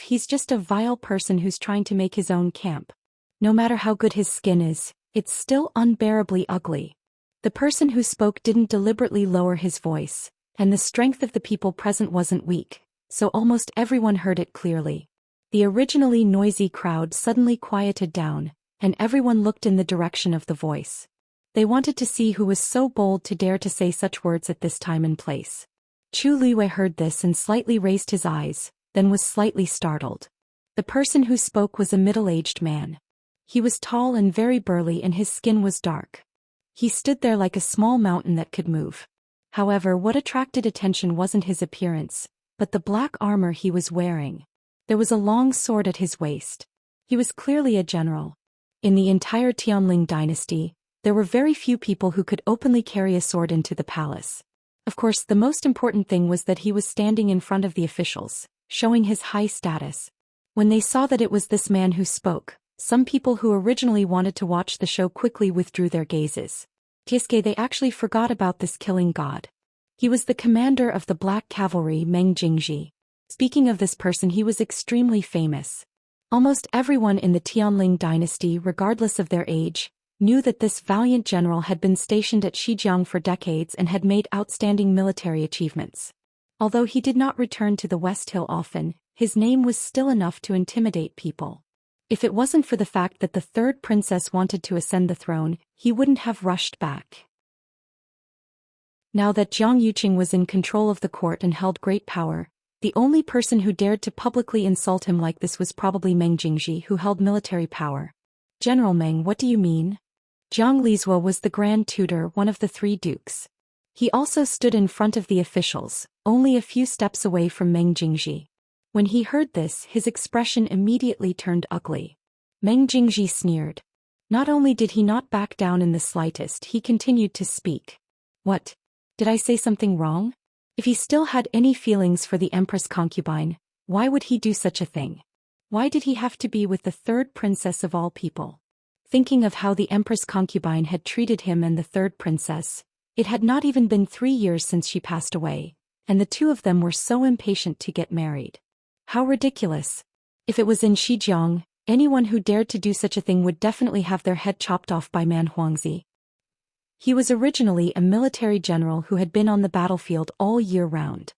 He's just a vile person who's trying to make his own camp. No matter how good his skin is, it's still unbearably ugly. The person who spoke didn't deliberately lower his voice, and the strength of the people present wasn't weak, so almost everyone heard it clearly. The originally noisy crowd suddenly quieted down, and everyone looked in the direction of the voice. They wanted to see who was so bold to dare to say such words at this time and place. Chu Luiyue heard this and slightly raised his eyes, then was slightly startled. The person who spoke was a middle-aged man. He was tall and very burly and his skin was dark. He stood there like a small mountain that could move. However, what attracted attention wasn't his appearance, but the black armor he was wearing. There was a long sword at his waist. He was clearly a general. In the entire Tianling dynasty, there were very few people who could openly carry a sword into the palace. Of course, the most important thing was that he was standing in front of the officials, showing his high status. When they saw that it was this man who spoke, some people who originally wanted to watch the show quickly withdrew their gazes. They actually forgot about this killing god. He was the commander of the Black Cavalry, Meng Jingji. Speaking of this person, he was extremely famous. Almost everyone in the Tianling dynasty, regardless of their age, knew that this valiant general had been stationed at Shijiang for decades and had made outstanding military achievements. Although he did not return to the West Hill often, his name was still enough to intimidate people. If it wasn't for the fact that the third princess wanted to ascend the throne, he wouldn't have rushed back. Now that Jiang Yuqing was in control of the court and held great power, the only person who dared to publicly insult him like this was probably Meng Jingji, who held military power. "General Meng, what do you mean?" Jiang Lizhua was the Grand Tutor, one of the three dukes. He also stood in front of the officials, only a few steps away from Meng Jingji. When he heard this, his expression immediately turned ugly. Meng Jingji sneered. Not only did he not back down in the slightest, he continued to speak. "What? Did I say something wrong? If he still had any feelings for the Empress concubine, why would he do such a thing? Why did he have to be with the third princess of all people?" Thinking of how the Empress concubine had treated him and the third princess, it had not even been 3 years since she passed away, and the two of them were so impatient to get married. How ridiculous. If it was in Shijiang, anyone who dared to do such a thing would definitely have their head chopped off by Man Huangzi. He was originally a military general who had been on the battlefield all year round.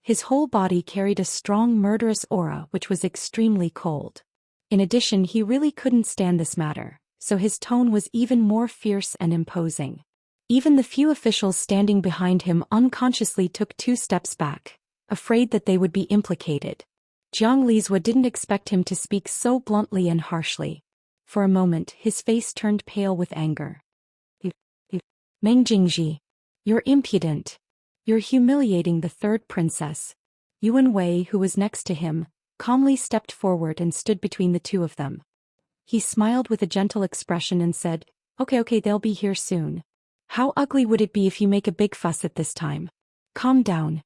His whole body carried a strong murderous aura which was extremely cold. In addition, he really couldn't stand this matter, so his tone was even more fierce and imposing. Even the few officials standing behind him unconsciously took 2 steps back, afraid that they would be implicated. Jiang Lizhua didn't expect him to speak so bluntly and harshly. For a moment, his face turned pale with anger. Meng Jingji, you're impudent. You're humiliating the third princess. Yuan Wei, who was next to him, calmly stepped forward and stood between the two of them. He smiled with a gentle expression and said, Okay, they'll be here soon. How ugly would it be if you make a big fuss at this time? Calm down.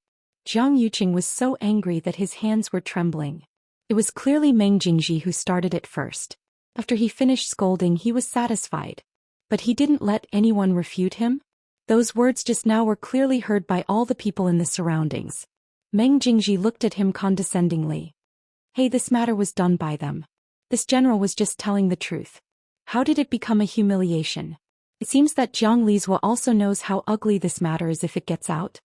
Jiang Yuqing was so angry that his hands were trembling. It was clearly Meng Jingji who started it first. After he finished scolding, he was satisfied. But he didn't let anyone refute him. Those words just now were clearly heard by all the people in the surroundings. Meng Jingji looked at him condescendingly. Hey, this matter was done by them. This general was just telling the truth. How did it become a humiliation? It seems that Jiang Lizhua also knows how ugly this matter is if it gets out.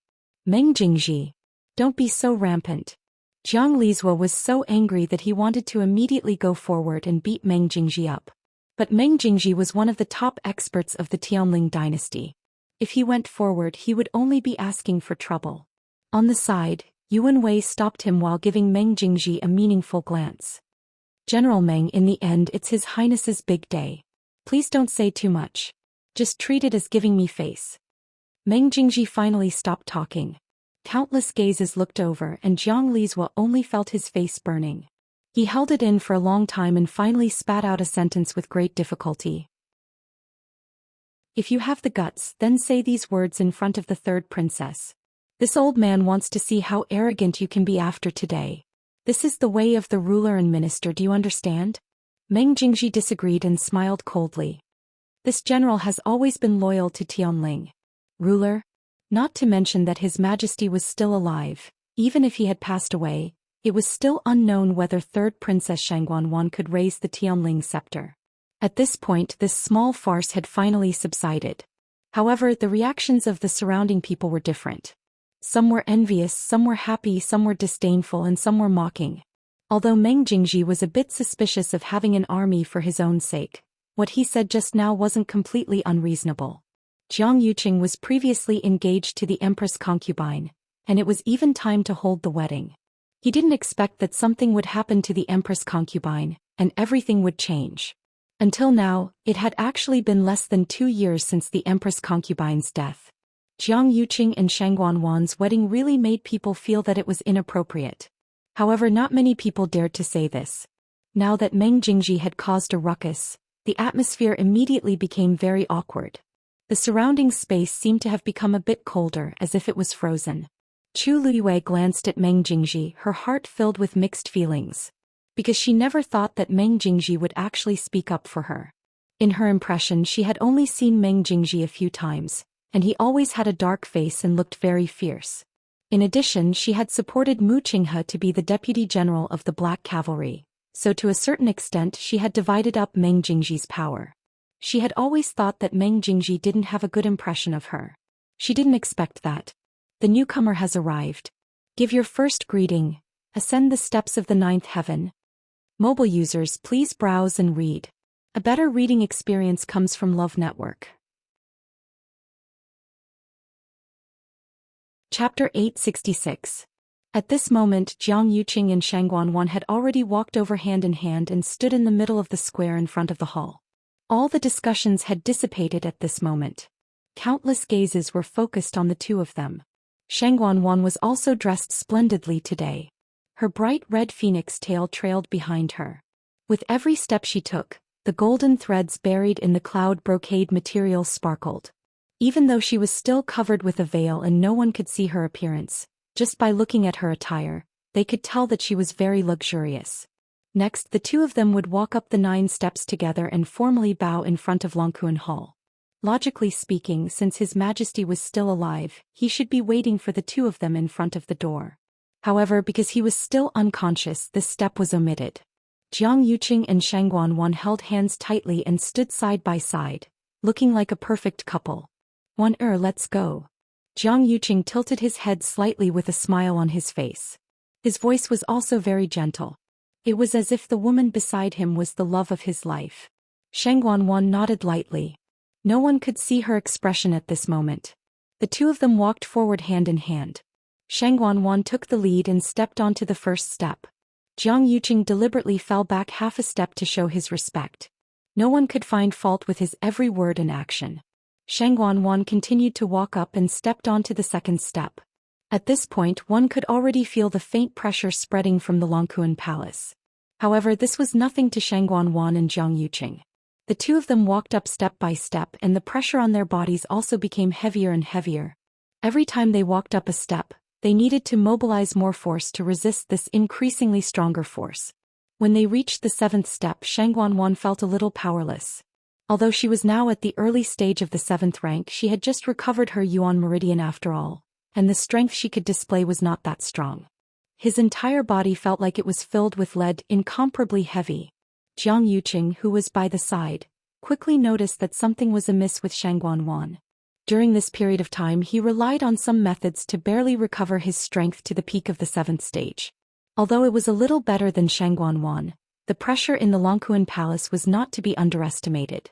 Meng Jingji, don't be so rampant. Jiang Lizhua was so angry that he wanted to immediately go forward and beat Meng Jingji up. But Meng Jingji was one of the top experts of the Tianling dynasty. If he went forward, he would only be asking for trouble. On the side, Yuan Wei stopped him while giving Meng Jingji a meaningful glance. General Meng, in the end it's His Highness's big day. Please don't say too much. Just treat it as giving me face. Meng Jingji finally stopped talking. Countless gazes looked over and Jiang Lizhua only felt his face burning. He held it in for a long time and finally spat out a sentence with great difficulty. If you have the guts, then say these words in front of the third princess. This old man wants to see how arrogant you can be after today. This is the way of the ruler and minister, do you understand? Meng Jingji disagreed and smiled coldly. This general has always been loyal to Tianling. Ruler? Not to mention that His Majesty was still alive. Even if he had passed away, it was still unknown whether third Princess Shangguanwan could raise the Tianling scepter. At this point, this small farce had finally subsided. However, the reactions of the surrounding people were different. Some were envious, some were happy, some were disdainful, and some were mocking. Although Meng Jingji was a bit suspicious of having an army for his own sake, what he said just now wasn't completely unreasonable. Jiang Yuqing was previously engaged to the Empress concubine, and it was even time to hold the wedding. He didn't expect that something would happen to the Empress concubine, and everything would change. Until now, it had actually been less than 2 years since the Empress concubine's death. Jiang Yuqing and Shangguanwan's wedding really made people feel that it was inappropriate. However, not many people dared to say this. Now that Meng Jingji had caused a ruckus, the atmosphere immediately became very awkward. The surrounding space seemed to have become a bit colder, as if it was frozen. Chu Luiyue glanced at Meng Jingji, her heart filled with mixed feelings. Because she never thought that Meng Jingji would actually speak up for her. In her impression, she had only seen Meng Jingji a few times, and he always had a dark face and looked very fierce. In addition, she had supported Mu Qinghe to be the deputy general of the Black Cavalry, so to a certain extent she had divided up Meng Jingji's power. She had always thought that Meng Jingji didn't have a good impression of her. She didn't expect that. The newcomer has arrived. Give your first greeting. Ascend the steps of the 9th heaven. Mobile users, please browse and read. A better reading experience comes from Love Network. Chapter 866. At this moment, Jiang Yuqing and Shangguanwan had already walked over hand in hand and stood in the middle of the square in front of the hall. All the discussions had dissipated at this moment. Countless gazes were focused on the two of them. Shangguanwan was also dressed splendidly today. Her bright red phoenix tail trailed behind her. With every step she took, the golden threads buried in the cloud brocade material sparkled. Even though she was still covered with a veil and no one could see her appearance, just by looking at her attire, they could tell that she was very luxurious. Next, the two of them would walk up the 9 steps together and formally bow in front of Longkuan Hall. Logically speaking, since His Majesty was still alive, he should be waiting for the two of them in front of the door. However, because he was still unconscious, this step was omitted. Jiang Yuqing and Shang Guanwan held hands tightly and stood side by side, looking like a perfect couple. Let's go. Jiang Yuqing tilted his head slightly with a smile on his face. His voice was also very gentle. It was as if the woman beside him was the love of his life. Shang Guanwan nodded lightly. No one could see her expression at this moment. The two of them walked forward hand in hand. Shang Guanwan took the lead and stepped onto the first step. Jiang Yuqing deliberately fell back half a step to show his respect. No one could find fault with his every word and action. Shang Guanwan continued to walk up and stepped onto the second step. At this point, one could already feel the faint pressure spreading from the Longkuan Palace. However, this was nothing to Shang Guanwan and Jiang Yuqing. The two of them walked up step by step, and the pressure on their bodies also became heavier and heavier. Every time they walked up a step, they needed to mobilize more force to resist this increasingly stronger force. When they reached the seventh step, Shang Guanwan felt a little powerless. Although she was now at the early stage of the 7th rank, she had just recovered her Yuan meridian after all, and the strength she could display was not that strong. His entire body felt like it was filled with lead, incomparably heavy. Jiang Yuqing, who was by the side, quickly noticed that something was amiss with Shang Guanwan. During this period of time, he relied on some methods to barely recover his strength to the peak of the 7th stage. Although it was a little better than Shang Guanwan, the pressure in the Longkuan Palace was not to be underestimated.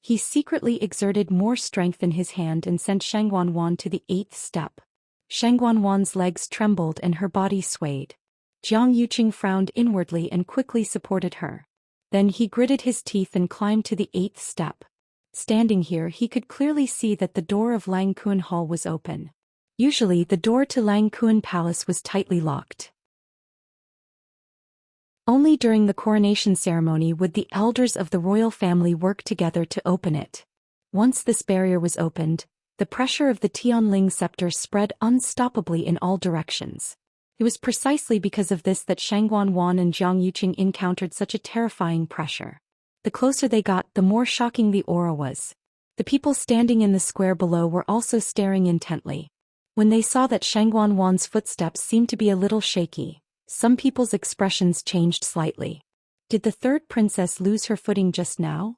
He secretly exerted more strength in his hand and sent Shang Guanwan to the 8th step. Shang Guanwan's legs trembled and her body swayed. Jiang Yuqing frowned inwardly and quickly supported her. Then he gritted his teeth and climbed to the 8th step. Standing here, he could clearly see that the door of Lang Kuan Hall was open. Usually, the door to Lang Kuan Palace was tightly locked. Only during the coronation ceremony would the elders of the royal family work together to open it. Once this barrier was opened, the pressure of the Tianling scepter spread unstoppably in all directions. It was precisely because of this that Shang Guanwan and Jiang Yuqing encountered such a terrifying pressure. The closer they got, the more shocking the aura was. The people standing in the square below were also staring intently. When they saw that Shang Guanwan's footsteps seemed to be a little shaky, some people's expressions changed slightly. Did the third princess lose her footing just now?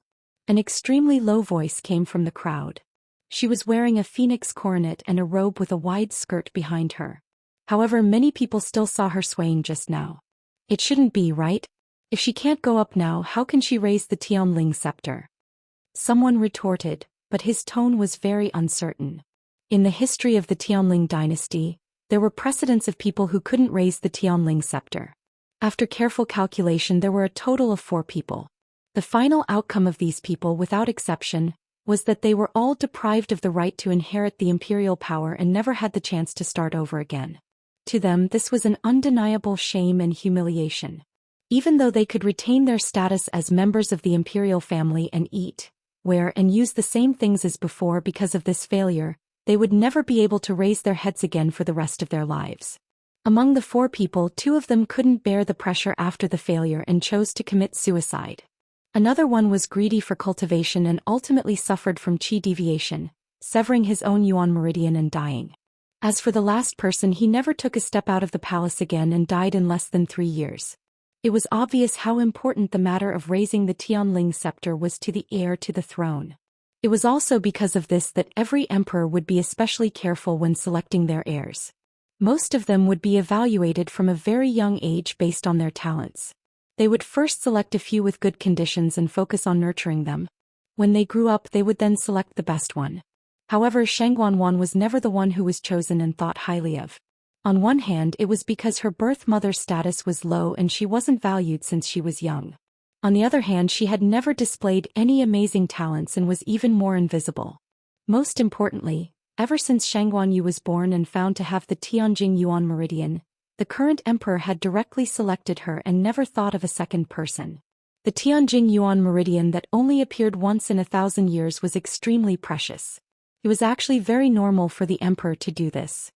An extremely low voice came from the crowd. She was wearing a phoenix coronet and a robe with a wide skirt behind her. However, many people still saw her swaying just now. It shouldn't be, right? If she can't go up now, how can she raise the Tianling scepter? Someone retorted, but his tone was very uncertain. In the history of the Tianling dynasty, there were precedents of people who couldn't raise the Tianling scepter. After careful calculation, there were a total of 4 people. The final outcome of these people, without exception, was that they were all deprived of the right to inherit the imperial power and never had the chance to start over again. To them, this was an undeniable shame and humiliation. Even though they could retain their status as members of the imperial family and eat, wear and use the same things as before, because of this failure, they would never be able to raise their heads again for the rest of their lives. Among the 4 people, 2 of them couldn't bear the pressure after the failure and chose to commit suicide. Another one was greedy for cultivation and ultimately suffered from qi deviation, severing his own Yuan meridian and dying. As for the last person, he never took a step out of the palace again and died in less than 3 years. It was obvious how important the matter of raising the Tianling scepter was to the heir to the throne. It was also because of this that every emperor would be especially careful when selecting their heirs. Most of them would be evaluated from a very young age based on their talents. They would first select a few with good conditions and focus on nurturing them. When they grew up, they would then select the best one. However, Shang Guanwan was never the one who was chosen and thought highly of. On one hand, it was because her birth mother's status was low and she wasn't valued since she was young. On the other hand, she had never displayed any amazing talents and was even more invisible. Most importantly, ever since Shang Guanyu was born and found to have the Tianjing Yuan meridian, the current emperor had directly selected her and never thought of a second person. The Tianjing Yuan meridian that only appeared once in 1,000 years was extremely precious. It was actually very normal for the emperor to do this.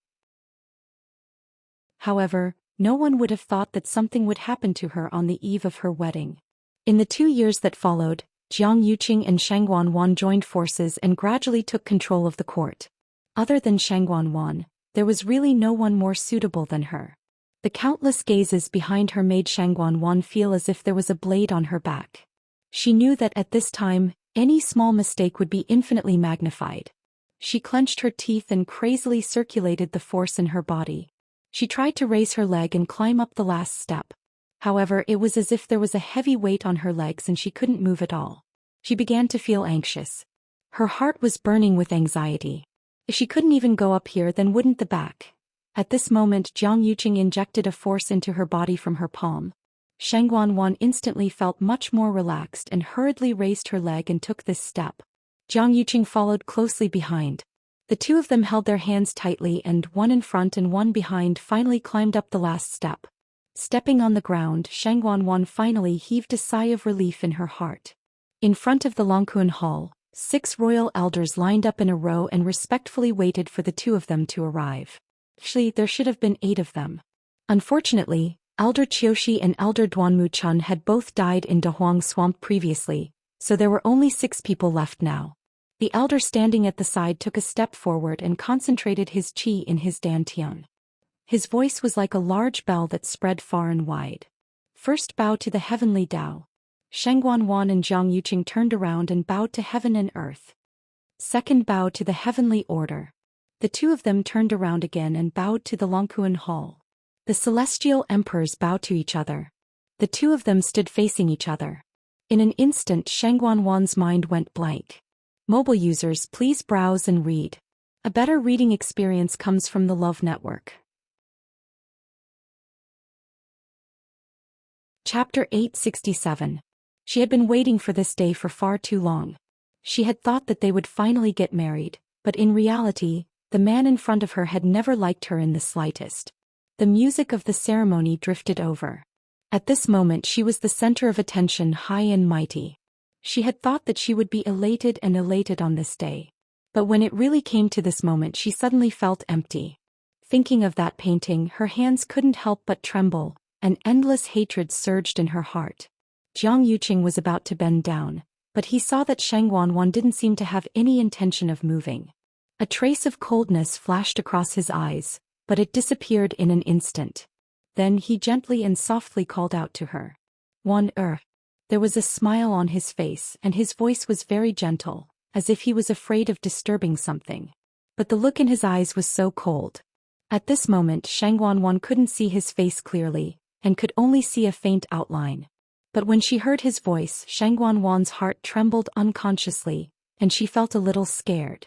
However, no one would have thought that something would happen to her on the eve of her wedding. In the 2 years that followed, Jiang Yuqing and Shangguan Wan joined forces and gradually took control of the court. Other than Shangguan Wan, there was really no one more suitable than her. The countless gazes behind her made Shangguan Wan feel as if there was a blade on her back. She knew that at this time, any small mistake would be infinitely magnified. She clenched her teeth and crazily circulated the force in her body. She tried to raise her leg and climb up the last step. However, it was as if there was a heavy weight on her legs and she couldn't move at all. She began to feel anxious. Her heart was burning with anxiety. If she couldn't even go up here, then wouldn't the back? At this moment, Jiang Yuqing injected a force into her body from her palm. Shangguan Wan instantly felt much more relaxed and hurriedly raised her leg and took this step. Jiang Yuqing followed closely behind. The two of them held their hands tightly and, one in front and one behind, finally climbed up the last step. Stepping on the ground, Shangguan Wan finally heaved a sigh of relief in her heart. In front of the Longkuan Hall, 6 royal elders lined up in a row and respectfully waited for the two of them to arrive. Actually, there should have been 8 of them. Unfortunately, Elder Qiushi and Elder Duanmu Chun had both died in Dahuang Swamp previously, so there were only 6 people left now. The elder standing at the side took a step forward and concentrated his qi in his dantian. His voice was like a large bell that spread far and wide. First bow to the heavenly Tao. Shangguan Wan and Jiang Yuqing turned around and bowed to heaven and earth. Second bow to the heavenly order. The two of them turned around again and bowed to the Longkuan Hall. The celestial emperors bowed to each other. The two of them stood facing each other. In an instant, Shangguan Wan's mind went blank. Mobile users, please browse and read. A better reading experience comes from the Love Network. Chapter 867. She had been waiting for this day for far too long. She had thought that they would finally get married, but in reality, the man in front of her had never liked her in the slightest. The music of the ceremony drifted over. At this moment she was the center of attention, high and mighty. She had thought that she would be elated on this day. But when it really came to this moment, she suddenly felt empty. Thinking of that painting, her hands couldn't help but tremble, and endless hatred surged in her heart. Jiang Yuqing was about to bend down, but he saw that Shangguan Wan didn't seem to have any intention of moving. A trace of coldness flashed across his eyes, but it disappeared in an instant. Then he gently and softly called out to her. Wan Er. There was a smile on his face and his voice was very gentle, as if he was afraid of disturbing something. But the look in his eyes was so cold. At this moment Shangguan Wan couldn't see his face clearly, and could only see a faint outline. But when she heard his voice, Shangguan Wan's heart trembled unconsciously, and she felt a little scared.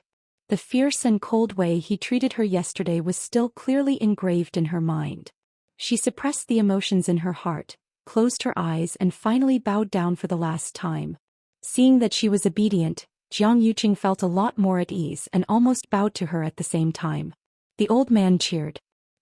The fierce and cold way he treated her yesterday was still clearly engraved in her mind. She suppressed the emotions in her heart, closed her eyes and finally bowed down for the last time. Seeing that she was obedient, Jiang Yuqing felt a lot more at ease and almost bowed to her at the same time. The old man cheered.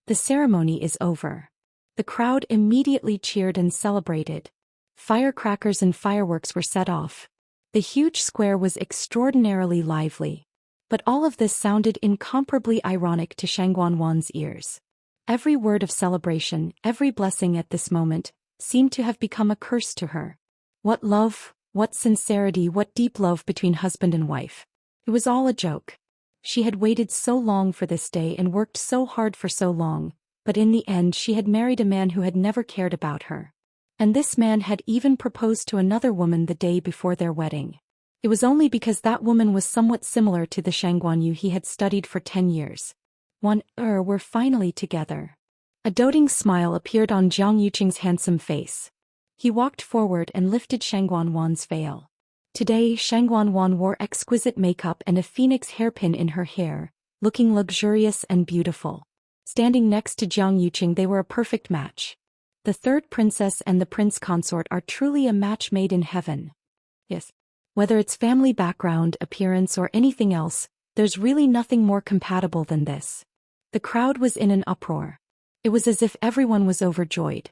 The ceremony is over. The crowd immediately cheered and celebrated. Firecrackers and fireworks were set off. The huge square was extraordinarily lively. But all of this sounded incomparably ironic to Shangguan Wan's ears. Every word of celebration, every blessing at this moment, seemed to have become a curse to her. What love, what sincerity, what deep love between husband and wife. It was all a joke. She had waited so long for this day and worked so hard for so long, but in the end she had married a man who had never cared about her. And this man had even proposed to another woman the day before their wedding. It was only because that woman was somewhat similar to the Shangguan Yu he had studied for 10 years. Wan Er were finally together. A doting smile appeared on Jiang Yuqing's handsome face. He walked forward and lifted Shangguan Wan's veil. Today Shangguan Wan wore exquisite makeup and a phoenix hairpin in her hair, looking luxurious and beautiful. Standing next to Jiang Yuqing, they were a perfect match. The third princess and the prince consort are truly a match made in heaven. Yes. Whether it's family background, appearance or anything else, there's really nothing more compatible than this. The crowd was in an uproar. It was as if everyone was overjoyed.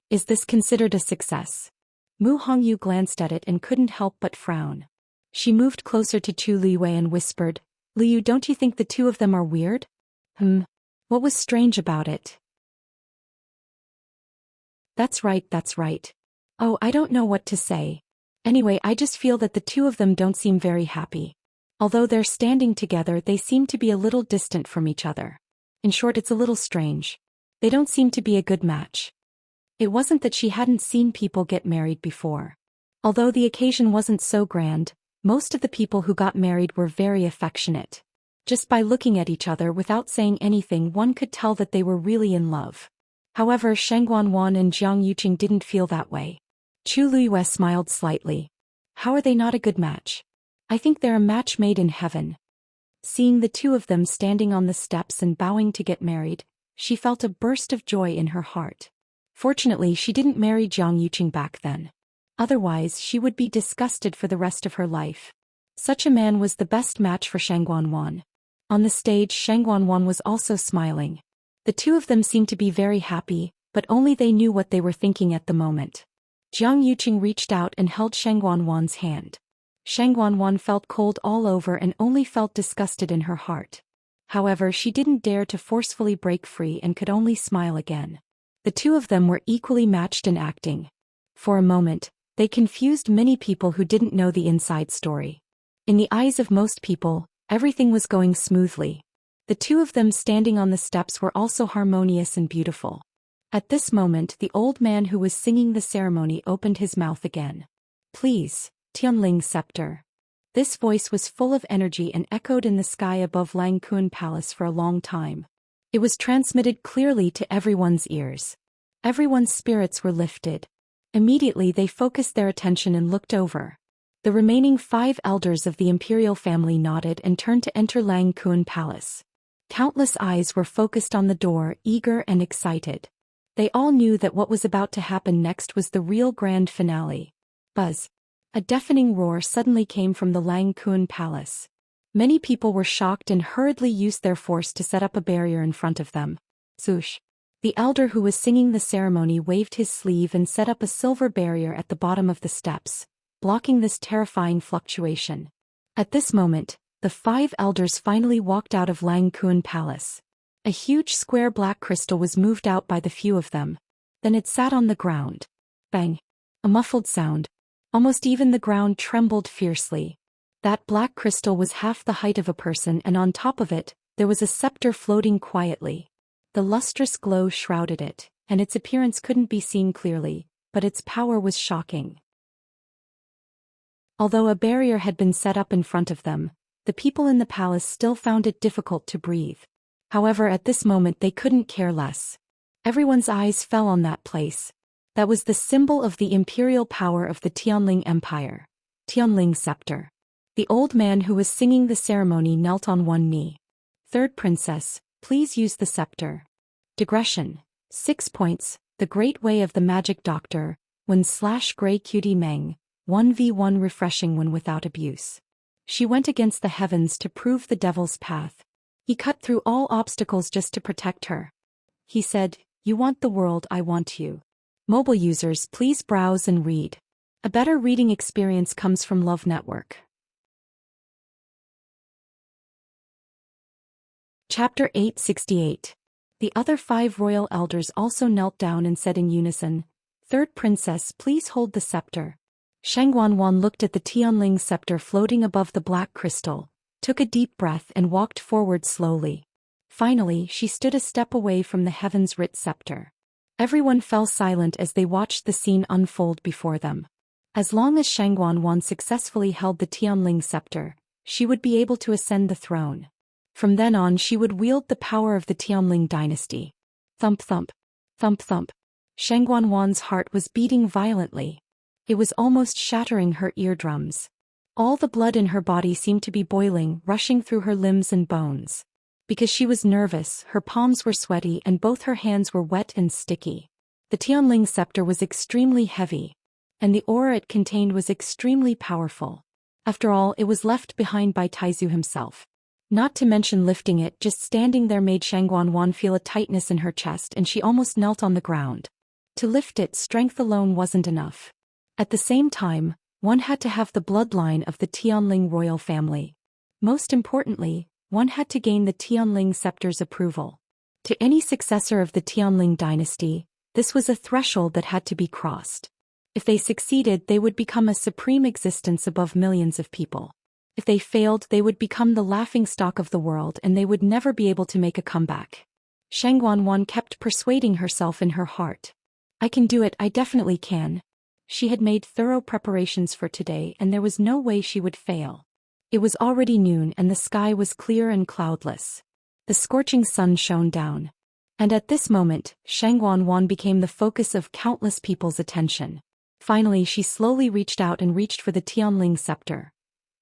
Is this considered a success? Mu Hongyu glanced at it and couldn't help but frown. She moved closer to Chu Liwei and whispered, Liu, don't you think the two of them are weird? What was strange about it? That's right. Oh, I don't know what to say. Anyway, I just feel that the two of them don't seem very happy. Although they're standing together, they seem to be a little distant from each other. In short, it's a little strange. They don't seem to be a good match. It wasn't that she hadn't seen people get married before. Although the occasion wasn't so grand, most of the people who got married were very affectionate. Just by looking at each other without saying anything, one could tell that they were really in love. However, Shang Guanwan and Jiang Yuqing didn't feel that way. Chu Luiyue smiled slightly. How are they not a good match? I think they're a match made in heaven. Seeing the two of them standing on the steps and bowing to get married, she felt a burst of joy in her heart. Fortunately, she didn't marry Jiang Yuqing back then. Otherwise, she would be disgusted for the rest of her life. Such a man was the best match for Shang Guanwan. On the stage, Shang Guanwan was also smiling. The two of them seemed to be very happy, but only they knew what they were thinking at the moment. Jiang Yuqing reached out and held Shang Guanwan's hand. Shang Guanwan felt cold all over and only felt disgusted in her heart. However, she didn't dare to forcefully break free and could only smile again. The two of them were equally matched in acting. For a moment, they confused many people who didn't know the inside story. In the eyes of most people, everything was going smoothly. The two of them standing on the steps were also harmonious and beautiful. At this moment, the old man who was singing the ceremony opened his mouth again. Please, Tianling scepter. This voice was full of energy and echoed in the sky above Langkuan Palace for a long time. It was transmitted clearly to everyone's ears. Everyone's spirits were lifted. Immediately they focused their attention and looked over. The remaining 5 elders of the imperial family nodded and turned to enter Langkuan Palace. Countless eyes were focused on the door, eager and excited. They all knew that what was about to happen next was the real grand finale. Buzz. A deafening roar suddenly came from the Langkuan Palace. Many people were shocked and hurriedly used their force to set up a barrier in front of them. Zhou. The elder who was singing the ceremony waved his sleeve and set up a silver barrier at the bottom of the steps, blocking this terrifying fluctuation. At this moment, the 5 elders finally walked out of Langkuan Palace. A huge square black crystal was moved out by the few of them. Then it sat on the ground. Bang! A muffled sound. Almost even the ground trembled fiercely. That black crystal was half the height of a person, and on top of it, there was a scepter floating quietly. The lustrous glow shrouded it, and its appearance couldn't be seen clearly, but its power was shocking. Although a barrier had been set up in front of them, the people in the palace still found it difficult to breathe. However, at this moment they couldn't care less. Everyone's eyes fell on that place. That was the symbol of the imperial power of the Tianling Empire. Tianling scepter. The old man who was singing the ceremony knelt on one knee. Third princess, please use the scepter. Digression. 6 points. The Great Way of the Magic Doctor, when/Grey Cutie Meng, 1v1 refreshing when without abuse. She went against the heavens to prove the devil's path. He cut through all obstacles just to protect her. He said, "You want the world, I want you." Mobile users, please browse and read. A better reading experience comes from Love Network. Chapter 868. The other 5 royal elders also knelt down and said in unison, "Third princess, please hold the scepter." Shang Guanwan looked at the Tianling scepter floating above the black crystal, took a deep breath and walked forward slowly. Finally, she stood a step away from the heavens-writ scepter. Everyone fell silent as they watched the scene unfold before them. As long as Shang Guanwan successfully held the Tianling scepter, she would be able to ascend the throne. From then on, she would wield the power of the Tianling dynasty. Thump thump. Thump thump. Shang Guanwan's heart was beating violently. It was almost shattering her eardrums. All the blood in her body seemed to be boiling, rushing through her limbs and bones. Because she was nervous, her palms were sweaty and both her hands were wet and sticky. The Tianling scepter was extremely heavy, and the aura it contained was extremely powerful. After all, it was left behind by Taizu himself. Not to mention lifting it, just standing there made Shang Guanwan feel a tightness in her chest and she almost knelt on the ground. To lift it, strength alone wasn't enough. At the same time, one had to have the bloodline of the Tianling royal family. Most importantly, one had to gain the Tianling scepter's approval. To any successor of the Tianling dynasty, this was a threshold that had to be crossed. If they succeeded, they would become a supreme existence above millions of people. If they failed, they would become the laughingstock of the world and they would never be able to make a comeback. Shang Wanwan kept persuading herself in her heart. I can do it, I definitely can. She had made thorough preparations for today and there was no way she would fail. It was already noon and the sky was clear and cloudless. The scorching sun shone down. And at this moment, Shang Wanwan became the focus of countless people's attention. Finally, she slowly reached out and reached for the Tianling scepter.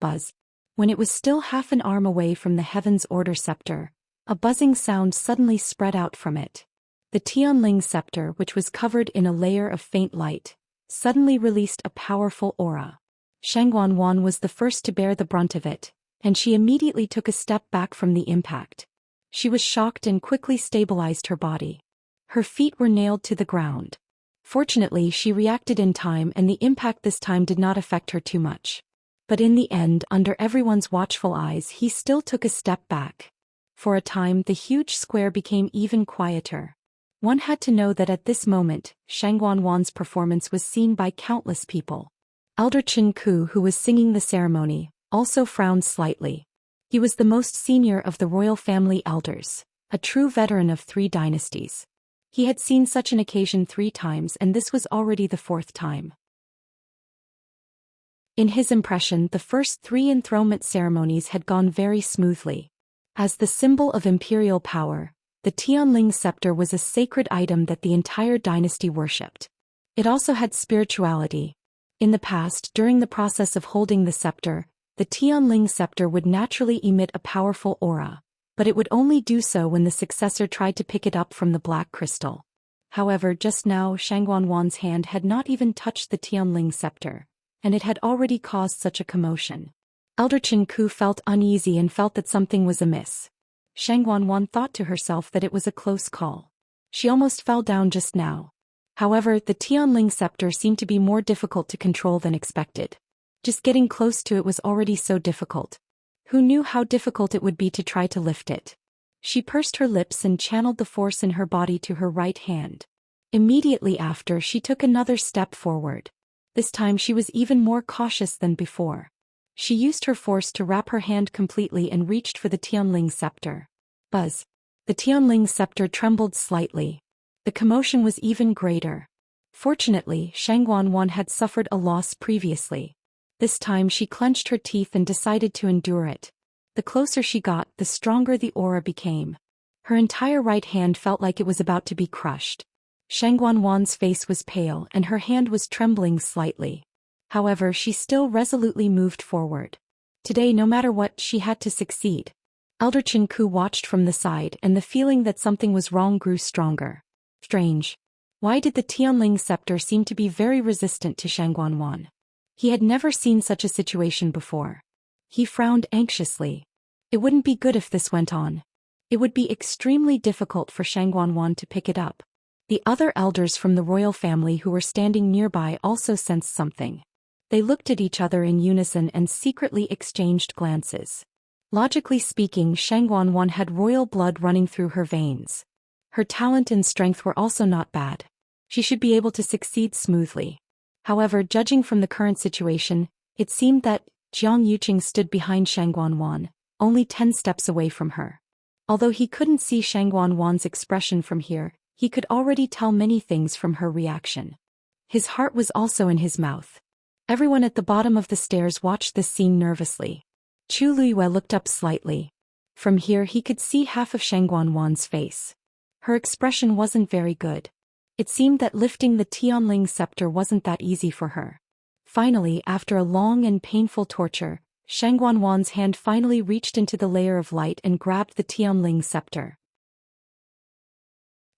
Buzz. When it was still half an arm away from the Heaven's Order scepter, a buzzing sound suddenly spread out from it. The Tianling scepter, which was covered in a layer of faint light, suddenly released a powerful aura. Shang Wanwan was the first to bear the brunt of it, and she immediately took a step back from the impact. She was shocked and quickly stabilized her body. Her feet were nailed to the ground. Fortunately, she reacted in time and the impact this time did not affect her too much. But in the end, under everyone's watchful eyes, he still took a step back. For a time, the huge square became even quieter. One had to know that at this moment, Shang Wanwan's performance was seen by countless people. Elder Chen Ku, who was singing the ceremony, also frowned slightly. He was the most senior of the royal family elders, a true veteran of 3 dynasties. He had seen such an occasion 3 times and this was already the 4th time. In his impression, the first 3 enthronement ceremonies had gone very smoothly. As the symbol of imperial power, the Tianling scepter was a sacred item that the entire dynasty worshipped. It also had spirituality. In the past, during the process of holding the scepter, the Tianling scepter would naturally emit a powerful aura, but it would only do so when the successor tried to pick it up from the black crystal. However, just now Shang Wanwan's hand had not even touched the Tianling scepter, and it had already caused such a commotion. Elder Chen Ku felt uneasy and felt that something was amiss. Shang Wanwan thought to herself that it was a close call. She almost fell down just now. However, the Tianling scepter seemed to be more difficult to control than expected. Just getting close to it was already so difficult. Who knew how difficult it would be to try to lift it? She pursed her lips and channeled the force in her body to her right hand. Immediately after, she took another step forward. This time she was even more cautious than before. She used her force to wrap her hand completely and reached for the Tianling scepter. Buzz. The Tianling scepter trembled slightly. The commotion was even greater. Fortunately, Shang Wanwan had suffered a loss previously. This time she clenched her teeth and decided to endure it. The closer she got, the stronger the aura became. Her entire right hand felt like it was about to be crushed. Shang Wanwan's face was pale and her hand was trembling slightly. However, she still resolutely moved forward. Today, no matter what, she had to succeed. Elder Chen Ku watched from the side and the feeling that something was wrong grew stronger. Strange. Why did the Tianling scepter seem to be very resistant to Shang Wanwan? He had never seen such a situation before. He frowned anxiously. It wouldn't be good if this went on. It would be extremely difficult for Shang Wanwan to pick it up. The other elders from the royal family who were standing nearby also sensed something. They looked at each other in unison and secretly exchanged glances. Logically speaking, Shang Wanwan had royal blood running through her veins. Her talent and strength were also not bad. She should be able to succeed smoothly. However, judging from the current situation, it seemed that Jiang Yuqing stood behind Shang Wanwan, only 10 steps away from her. Although he couldn't see Shang Wanwan's expression from here, he could already tell many things from her reaction. His heart was also in his mouth. Everyone at the bottom of the stairs watched this scene nervously. Chu Luiyue looked up slightly. From here he could see half of Shang Wanwan's face. Her expression wasn't very good. It seemed that lifting the Tianling scepter wasn't that easy for her. Finally, after a long and painful torture, Shang Wanwan's hand finally reached into the layer of light and grabbed the Tianling scepter.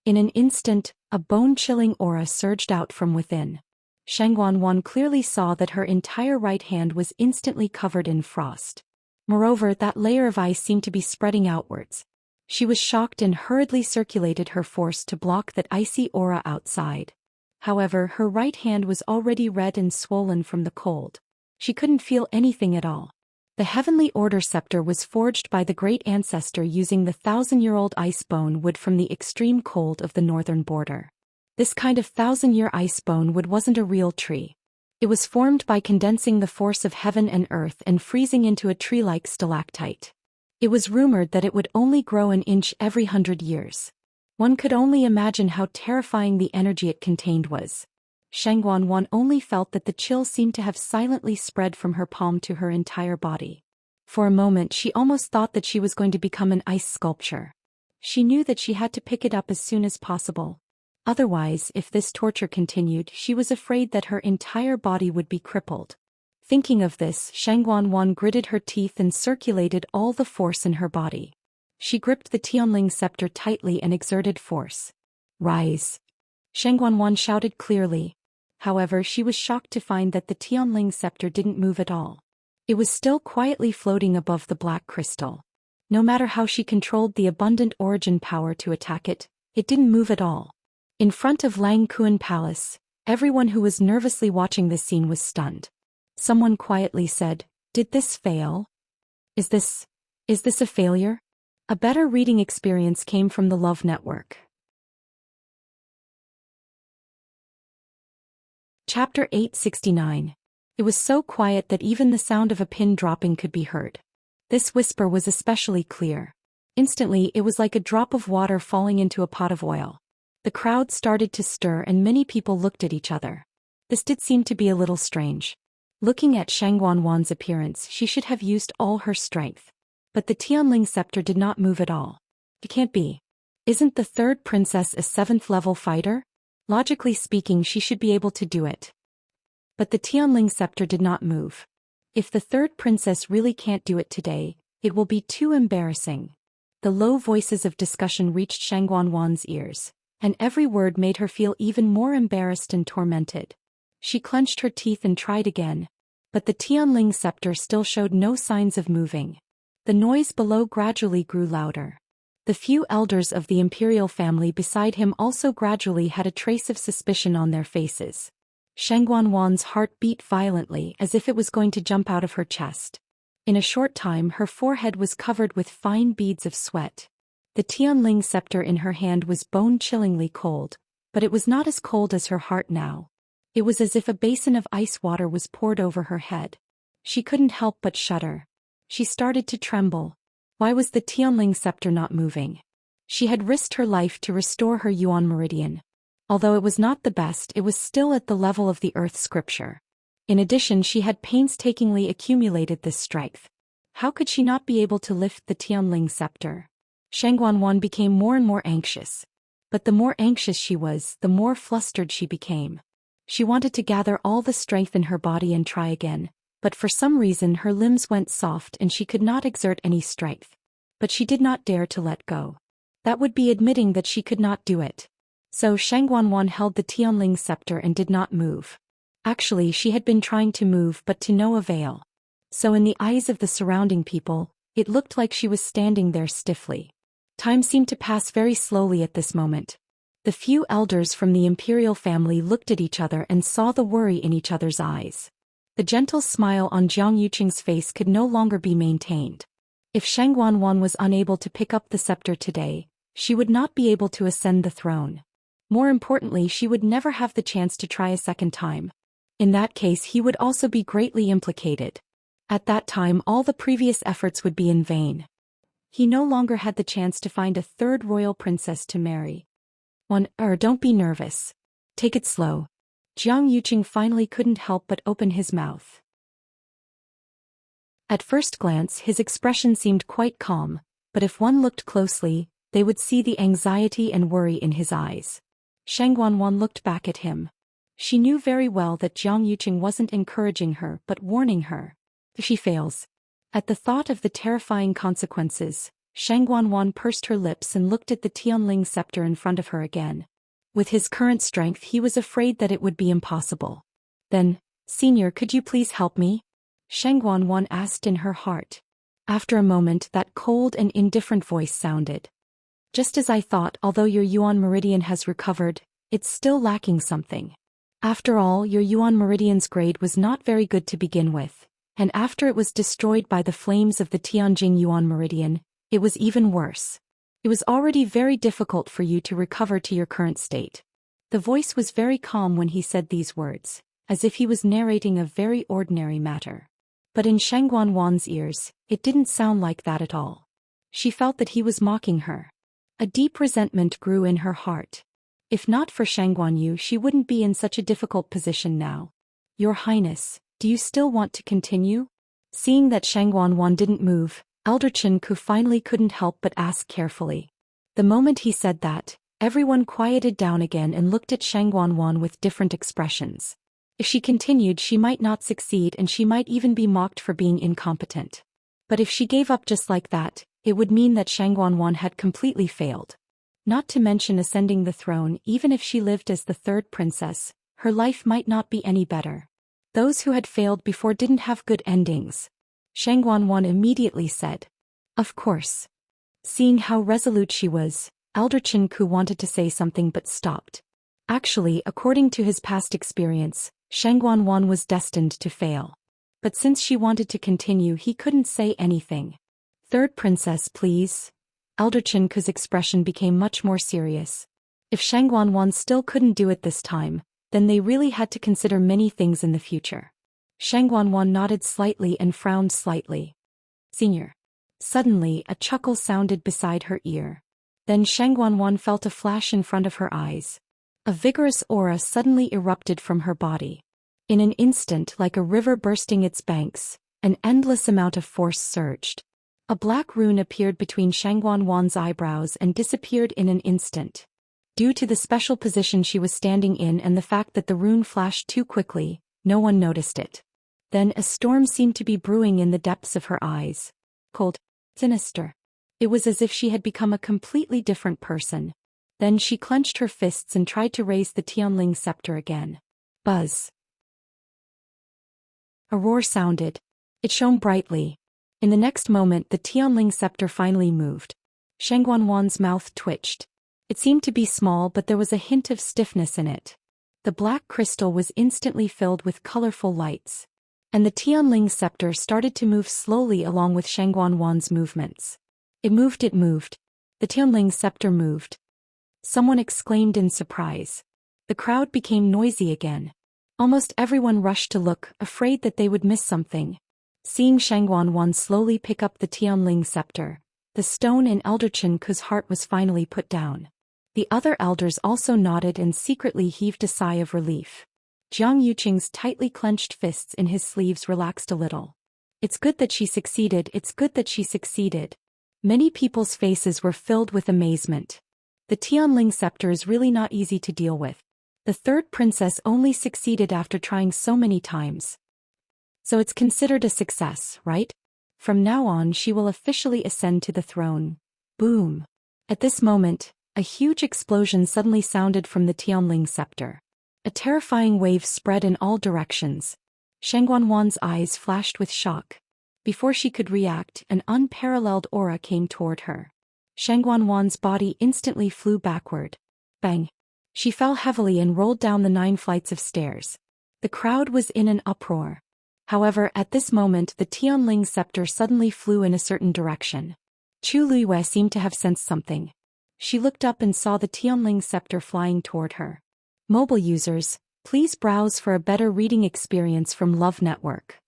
In an instant, a bone-chilling aura surged out from within. Shang Wanwan clearly saw that her entire right hand was instantly covered in frost. Moreover, that layer of ice seemed to be spreading outwards. She was shocked and hurriedly circulated her force to block that icy aura outside. However, her right hand was already red and swollen from the cold. She couldn't feel anything at all. The Heavenly Order scepter was forged by the great ancestor using the 1,000-year-old ice bone wood from the extreme cold of the northern border. This kind of thousand-year ice bone wood wasn't a real tree. It was formed by condensing the force of heaven and earth and freezing into a tree-like stalactite. It was rumored that it would only grow an inch every 100 years. One could only imagine how terrifying the energy it contained was. Shangguan only felt that the chill seemed to have silently spread from her palm to her entire body. For a moment she almost thought that she was going to become an ice sculpture. She knew that she had to pick it up as soon as possible. Otherwise, if this torture continued, she was afraid that her entire body would be crippled. Thinking of this, Shangguan gritted her teeth and circulated all the force in her body. She gripped the Tianling scepter tightly and exerted force. "Rise!" Shangguan shouted clearly. However, she was shocked to find that the Tianling scepter didn't move at all. It was still quietly floating above the black crystal. No matter how she controlled the abundant origin power to attack it, it didn't move at all. In front of Lang Kuan Palace, everyone who was nervously watching this scene was stunned. Someone quietly said, "Did this fail? Is this a failure?" A better reading experience came from the Love Network. Chapter 869. It was so quiet that even the sound of a pin dropping could be heard. This whisper was especially clear. Instantly, it was like a drop of water falling into a pot of oil. The crowd started to stir and many people looked at each other. This did seem to be a little strange. Looking at Shangguan's appearance, she should have used all her strength. But the Tianling scepter did not move at all. It can't be. Isn't the third princess a 7th-level fighter? Logically speaking, she should be able to do it. But the Tianling scepter did not move. If the third princess really can't do it today, it will be too embarrassing. The low voices of discussion reached Shangguan's ears, and every word made her feel even more embarrassed and tormented. She clenched her teeth and tried again, but the Tianling scepter still showed no signs of moving. The noise below gradually grew louder. The few elders of the imperial family beside him also gradually had a trace of suspicion on their faces. Shangguan's heart beat violently as if it was going to jump out of her chest. In a short time her forehead was covered with fine beads of sweat. The Tianling scepter in her hand was bone-chillingly cold, but it was not as cold as her heart now. It was as if a basin of ice water was poured over her head. She couldn't help but shudder. She started to tremble. Why was the Tianling scepter not moving? She had risked her life to restore her Yuan meridian. Although it was not the best, it was still at the level of the earth scripture. In addition, she had painstakingly accumulated this strength. How could she not be able to lift the Tianling scepter? Shangguan became more and more anxious. But the more anxious she was, the more flustered she became. She wanted to gather all the strength in her body and try again, but for some reason her limbs went soft and she could not exert any strength. But she did not dare to let go. That would be admitting that she could not do it. So Shangguan held the Tianling scepter and did not move. Actually, she had been trying to move but to no avail. So in the eyes of the surrounding people, it looked like she was standing there stiffly. Time seemed to pass very slowly at this moment. The few elders from the imperial family looked at each other and saw the worry in each other's eyes. The gentle smile on Jiang Yuqing's face could no longer be maintained. If Shangguan was unable to pick up the scepter today, she would not be able to ascend the throne. More importantly, she would never have the chance to try a second time. In that case, he would also be greatly implicated. At that time, all the previous efforts would be in vain. He no longer had the chance to find a third royal princess to marry. Don't be nervous. Take it slow. Jiang Yuqing finally couldn't help but open his mouth. At first glance, his expression seemed quite calm, but if one looked closely, they would see the anxiety and worry in his eyes. Shangguan looked back at him. She knew very well that Jiang Yuqing wasn't encouraging her but warning her. If she fails. At the thought of the terrifying consequences, Shangguan pursed her lips and looked at the Tianling scepter in front of her again. With his current strength, he was afraid that it would be impossible. Then, "Senior, could you please help me?" Shangguan asked in her heart. After a moment, that cold and indifferent voice sounded. "Just as I thought, although your Yuan meridian has recovered, it's still lacking something. After all, your Yuan meridian's grade was not very good to begin with, and after it was destroyed by the flames of the Tianjing Yuan meridian, it was even worse. It was already very difficult for you to recover to your current state. The voice was very calm when he said these words, as if he was narrating a very ordinary matter. But in Shangguanwan's ears, it didn't sound like that at all. She felt that he was mocking her. A deep resentment grew in her heart. If not for Shangguanyu, she wouldn't be in such a difficult position now. Your Highness, do you still want to continue? Seeing that Shangguanwan didn't move, Elder Chen-ku finally couldn't help but ask carefully. The moment he said that, everyone quieted down again and looked at Shangguanwan with different expressions. If she continued, she might not succeed and she might even be mocked for being incompetent. But if she gave up just like that, it would mean that Shangguanwan had completely failed. Not to mention ascending the throne. Even if she lived as the third princess, her life might not be any better. Those who had failed before didn't have good endings. Shangguanwan immediately said. Of course. Seeing how resolute she was, Elder Chen-ku wanted to say something but stopped. Actually, according to his past experience, Shangguanwan was destined to fail. But since she wanted to continue, he couldn't say anything. Third princess, please. Elder Chen-ku's expression became much more serious. If Shangguanwan still couldn't do it this time, then they really had to consider many things in the future. Shangguanwan nodded slightly and frowned slightly. Senior. Suddenly, a chuckle sounded beside her ear. Then Shangguanwan felt a flash in front of her eyes. A vigorous aura suddenly erupted from her body. In an instant, like a river bursting its banks, an endless amount of force surged. A black rune appeared between Shangguanwan's eyebrows and disappeared in an instant. Due to the special position she was standing in and the fact that the rune flashed too quickly, no one noticed it. Then a storm seemed to be brewing in the depths of her eyes. Cold, sinister. It was as if she had become a completely different person. Then she clenched her fists and tried to raise the Tianling scepter again. Buzz. A roar sounded. It shone brightly. In the next moment, the Tianling scepter finally moved. Shangguanwan's mouth twitched. It seemed to be small, but there was a hint of stiffness in it. The black crystal was instantly filled with colorful lights. And the Tianling scepter started to move slowly along with Shangguanwan's movements. It moved. The Tianling scepter moved. Someone exclaimed in surprise. The crowd became noisy again. Almost everyone rushed to look, afraid that they would miss something. Seeing Shangguanwan slowly pick up the Tianling scepter, the stone in Elder Chen-ku's heart was finally put down. The other elders also nodded and secretly heaved a sigh of relief. Jiang Yuqing's tightly clenched fists in his sleeves relaxed a little. It's good that she succeeded. Many people's faces were filled with amazement. The Tianling scepter is really not easy to deal with. The third princess only succeeded after trying so many times. So it's considered a success, right? From now on she will officially ascend to the throne. Boom. At this moment, a huge explosion suddenly sounded from the Tianling scepter. A terrifying wave spread in all directions. Shangguanwan's eyes flashed with shock. Before she could react, an unparalleled aura came toward her. Shangguanwan's body instantly flew backward. Bang! She fell heavily and rolled down the 9 flights of stairs. The crowd was in an uproar. However, at this moment the Tianling scepter suddenly flew in a certain direction. Chu Luiyue seemed to have sensed something. She looked up and saw the Tianling scepter flying toward her. Mobile users, please browse for a better reading experience from Love Network.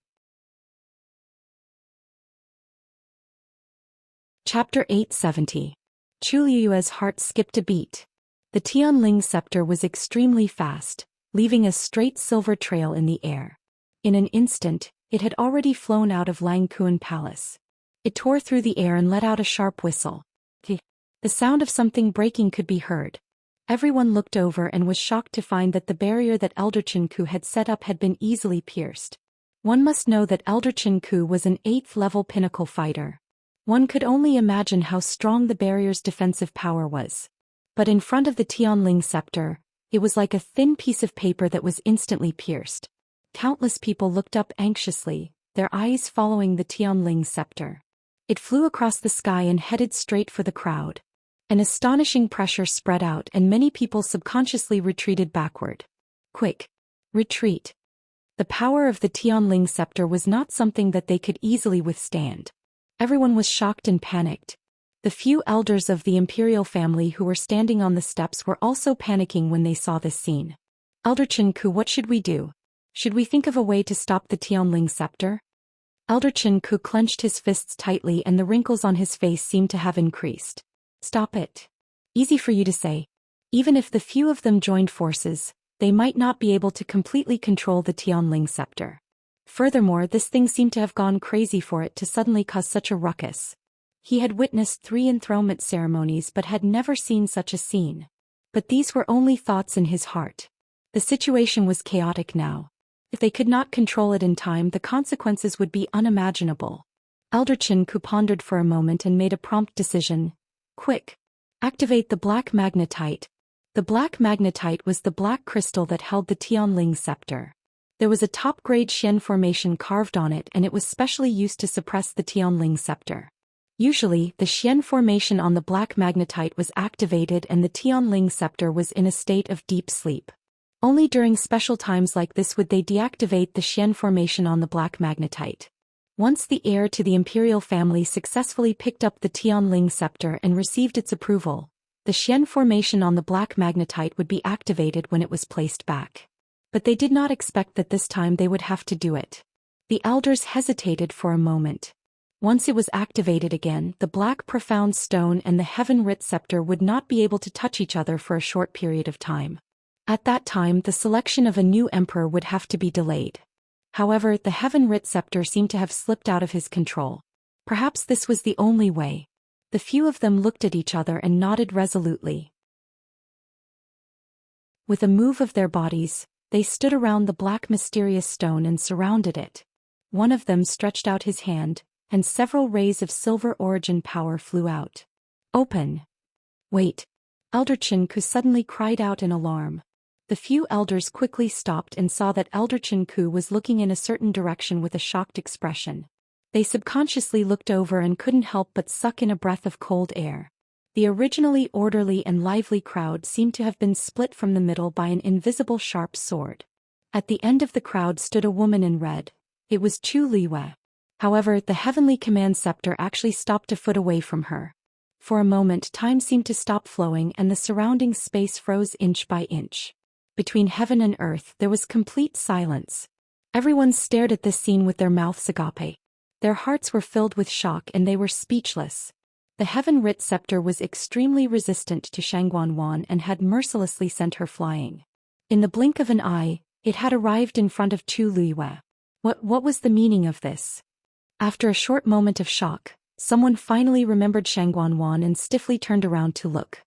Chapter 870. Chu Luiyue's heart skipped a beat. The Tianling scepter was extremely fast, leaving a straight silver trail in the air. In an instant, it had already flown out of Langkuan Palace. It tore through the air and let out a sharp whistle. The sound of something breaking could be heard. Everyone looked over and was shocked to find that the barrier that Elder Chen-ku had set up had been easily pierced. One must know that Elder Chen-ku was an 8th-level pinnacle fighter. One could only imagine how strong the barrier's defensive power was. But in front of the Tianling scepter, it was like a thin piece of paper that was instantly pierced. Countless people looked up anxiously, their eyes following the Tianling scepter. It flew across the sky and headed straight for the crowd. An astonishing pressure spread out and many people subconsciously retreated backward. Quick! Retreat! The power of the Tianling scepter was not something that they could easily withstand. Everyone was shocked and panicked. The few elders of the imperial family who were standing on the steps were also panicking when they saw this scene. Elder Chen Ku, what should we do? Should we think of a way to stop the Tianling scepter? Elder Chen Ku clenched his fists tightly and the wrinkles on his face seemed to have increased. Stop it. Easy for you to say. Even if the few of them joined forces, they might not be able to completely control the Tianling scepter. Furthermore, this thing seemed to have gone crazy for it to suddenly cause such a ruckus. He had witnessed 3 enthronement ceremonies but had never seen such a scene. But these were only thoughts in his heart. The situation was chaotic now. If they could not control it in time, the consequences would be unimaginable. Elder Chen Ku pondered for a moment and made a prompt decision. Quick! Activate the black magnetite. The black magnetite was the black crystal that held the Tianling scepter. There was a top-grade Xian formation carved on it and it was specially used to suppress the Tianling scepter. Usually, the Xian formation on the black magnetite was activated and the Tianling scepter was in a state of deep sleep. Only during special times like this would they deactivate the Xian formation on the black magnetite. Once the heir to the imperial family successfully picked up the Tianling scepter and received its approval, the Xian formation on the black magnetite would be activated when it was placed back. But they did not expect that this time they would have to do it. The elders hesitated for a moment. Once it was activated again, the black profound stone and the heaven-writ scepter would not be able to touch each other for a short period of time. At that time, the selection of a new emperor would have to be delayed. However, the heaven-writ scepter seemed to have slipped out of his control. Perhaps this was the only way. The few of them looked at each other and nodded resolutely. With a move of their bodies, they stood around the black mysterious stone and surrounded it. One of them stretched out his hand, and several rays of silver origin power flew out. Open! Wait! Elder Chen Ku suddenly cried out in alarm. The few elders quickly stopped and saw that Elder Chen Ku was looking in a certain direction with a shocked expression. They subconsciously looked over and couldn't help but suck in a breath of cold air. The originally orderly and lively crowd seemed to have been split from the middle by an invisible sharp sword. At the end of the crowd stood a woman in red. It was Chu Liwei. However, the heavenly command scepter actually stopped a foot away from her. For a moment, time seemed to stop flowing and the surrounding space froze inch by inch. Between heaven and earth, there was complete silence. Everyone stared at this scene with their mouths agape. Their hearts were filled with shock and they were speechless. The heaven-writ scepter was extremely resistant to Shangguan and had mercilessly sent her flying. In the blink of an eye, it had arrived in front of Chu Liwei. What was the meaning of this? After a short moment of shock, someone finally remembered Shangguan and stiffly turned around to look.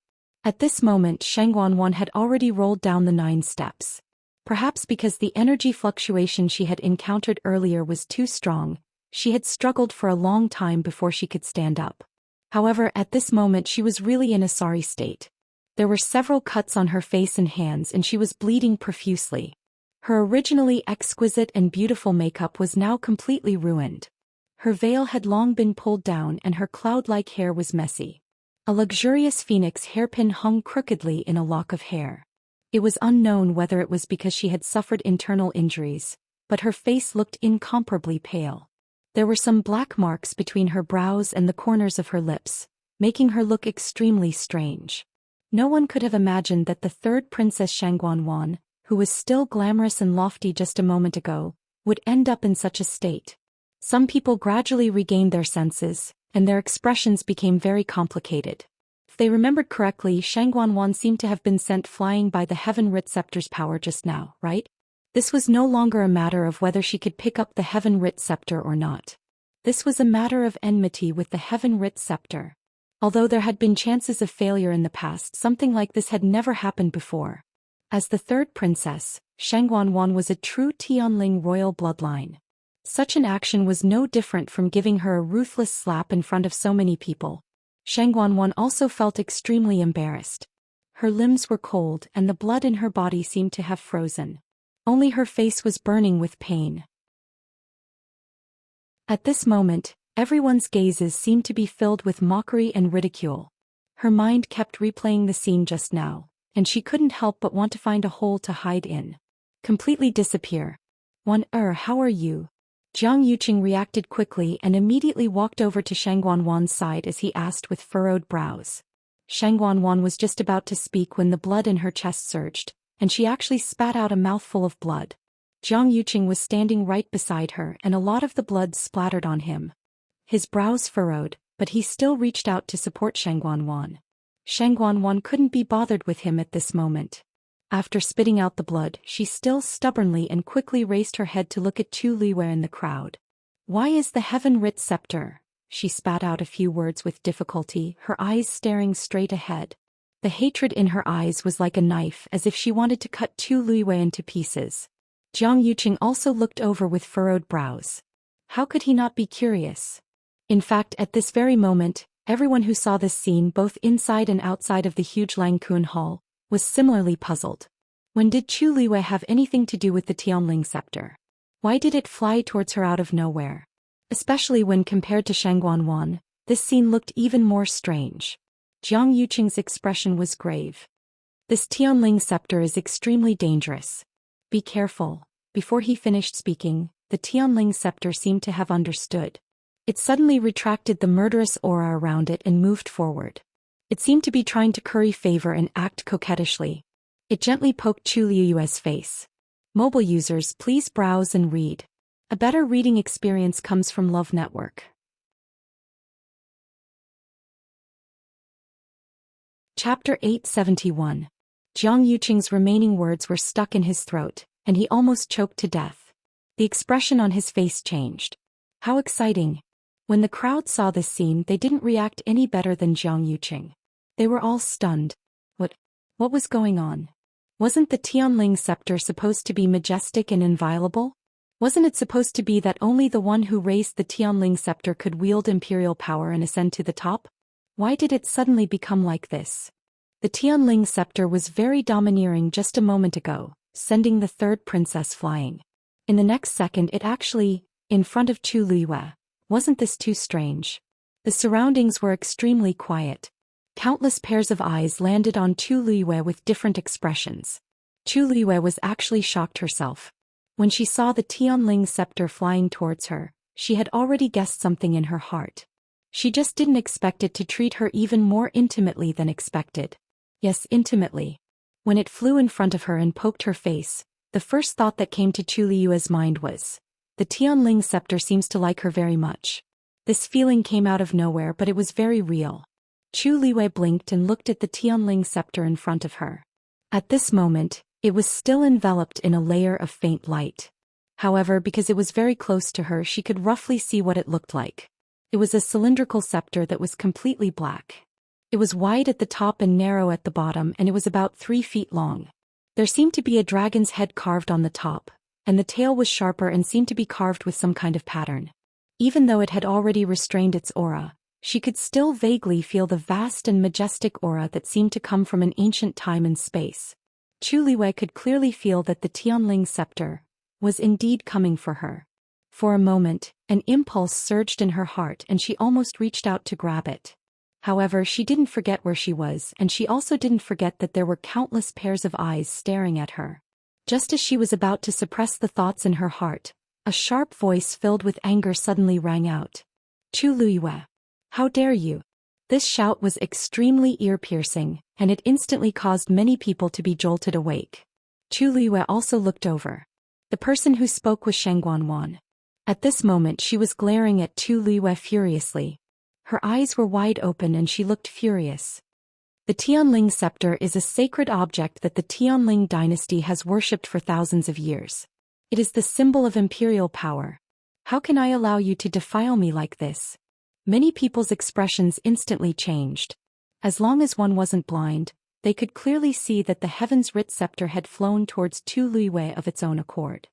At this moment, Shangguan had already rolled down the 9 steps. Perhaps because the energy fluctuation she had encountered earlier was too strong, she had struggled for a long time before she could stand up. However, at this moment she was really in a sorry state. There were several cuts on her face and hands and she was bleeding profusely. Her originally exquisite and beautiful makeup was now completely ruined. Her veil had long been pulled down and her cloud-like hair was messy. A luxurious phoenix hairpin hung crookedly in a lock of hair. It was unknown whether it was because she had suffered internal injuries, but her face looked incomparably pale. There were some black marks between her brows and the corners of her lips, making her look extremely strange. No one could have imagined that the third Princess Shangguan, who was still glamorous and lofty just a moment ago, would end up in such a state. Some people gradually regained their senses, and their expressions became very complicated. If they remembered correctly, Shangguan seemed to have been sent flying by the heaven-writ scepter's power just now, right? This was no longer a matter of whether she could pick up the heaven-writ scepter or not. This was a matter of enmity with the heaven-writ scepter. Although there had been chances of failure in the past, something like this had never happened before. As the third princess, Shangguan was a true Tianling royal bloodline. Such an action was no different from giving her a ruthless slap in front of so many people. Shangguan also felt extremely embarrassed. Her limbs were cold and the blood in her body seemed to have frozen. Only her face was burning with pain. At this moment, everyone's gazes seemed to be filled with mockery and ridicule. Her mind kept replaying the scene just now, and she couldn't help but want to find a hole to hide in. Completely disappear. How are you? Jiang Yuqing reacted quickly and immediately walked over to Shang Guanwan's side as he asked with furrowed brows. Shang Guanwan was just about to speak when the blood in her chest surged, and she actually spat out a mouthful of blood. Jiang Yuqing was standing right beside her and a lot of the blood splattered on him. His brows furrowed, but he still reached out to support Shang Guanwan. Shang Guanwan couldn't be bothered with him at this moment. After spitting out the blood, she still stubbornly and quickly raised her head to look at Chu Liwei in the crowd. "Why is the heaven-writ scepter?" She spat out a few words with difficulty, her eyes staring straight ahead. The hatred in her eyes was like a knife, as if she wanted to cut Chu Liwei into pieces. Jiang Yuqing also looked over with furrowed brows. How could he not be curious? In fact, at this very moment, everyone who saw this scene both inside and outside of the huge Langkun Hall was similarly puzzled. When did Chu Liwei have anything to do with the Tianling scepter? Why did it fly towards her out of nowhere? Especially when compared to Shang Guanwan, this scene looked even more strange. Jiang Yuqing's expression was grave. "This Tianling scepter is extremely dangerous. Be careful." Before he finished speaking, the Tianling scepter seemed to have understood. It suddenly retracted the murderous aura around it and moved forward. It seemed to be trying to curry favor and act coquettishly. It gently poked Chu Liu's face. Mobile users, please browse and read. A better reading experience comes from Love Network. Chapter 871. Jiang Yuqing's remaining words were stuck in his throat, and he almost choked to death. The expression on his face changed. How exciting! When the crowd saw this scene, they didn't react any better than Jiang Yuqing. They were all stunned. What was going on? Wasn't the Tianling scepter supposed to be majestic and inviolable? Wasn't it supposed to be that only the one who raised the Tianling scepter could wield imperial power and ascend to the top? Why did it suddenly become like this? The Tianling scepter was very domineering just a moment ago, sending the third princess flying. In the next second it actually, in front of Chu Liwei. Wasn't this too strange? The surroundings were extremely quiet. Countless pairs of eyes landed on Chu Liwei with different expressions. Chu Liwei was actually shocked herself. When she saw the Tianling scepter flying towards her, she had already guessed something in her heart. She just didn't expect it to treat her even more intimately than expected. Yes, intimately. When it flew in front of her and poked her face, the first thought that came to Chu Liu's mind was, "The Tianling scepter seems to like her very much." This feeling came out of nowhere, but it was very real. Chu Liwei blinked and looked at the Tianling scepter in front of her. At this moment, it was still enveloped in a layer of faint light. However, because it was very close to her, she could roughly see what it looked like. It was a cylindrical scepter that was completely black. It was wide at the top and narrow at the bottom, and it was about 3 feet long. There seemed to be a dragon's head carved on the top, and the tail was sharper and seemed to be carved with some kind of pattern. Even though it had already restrained its aura, she could still vaguely feel the vast and majestic aura that seemed to come from an ancient time and space. Chu Liwei could clearly feel that the Tianling scepter was indeed coming for her. For a moment, an impulse surged in her heart and she almost reached out to grab it. However, she didn't forget where she was, and she also didn't forget that there were countless pairs of eyes staring at her. Just as she was about to suppress the thoughts in her heart, a sharp voice filled with anger suddenly rang out. "Chu Liwei! How dare you!" This shout was extremely ear-piercing, and it instantly caused many people to be jolted awake. Chu Liwei also looked over. The person who spoke was Shang Guanwan. At this moment she was glaring at Chu Liwei furiously. Her eyes were wide open and she looked furious. The Tianling scepter is a sacred object that the Tianling dynasty has worshipped for thousands of years. It is the symbol of imperial power. How can I allow you to defile me like this? Many people's expressions instantly changed. As long as one wasn't blind, they could clearly see that the heavens-writ scepter had flown towards Chu Liwei of its own accord.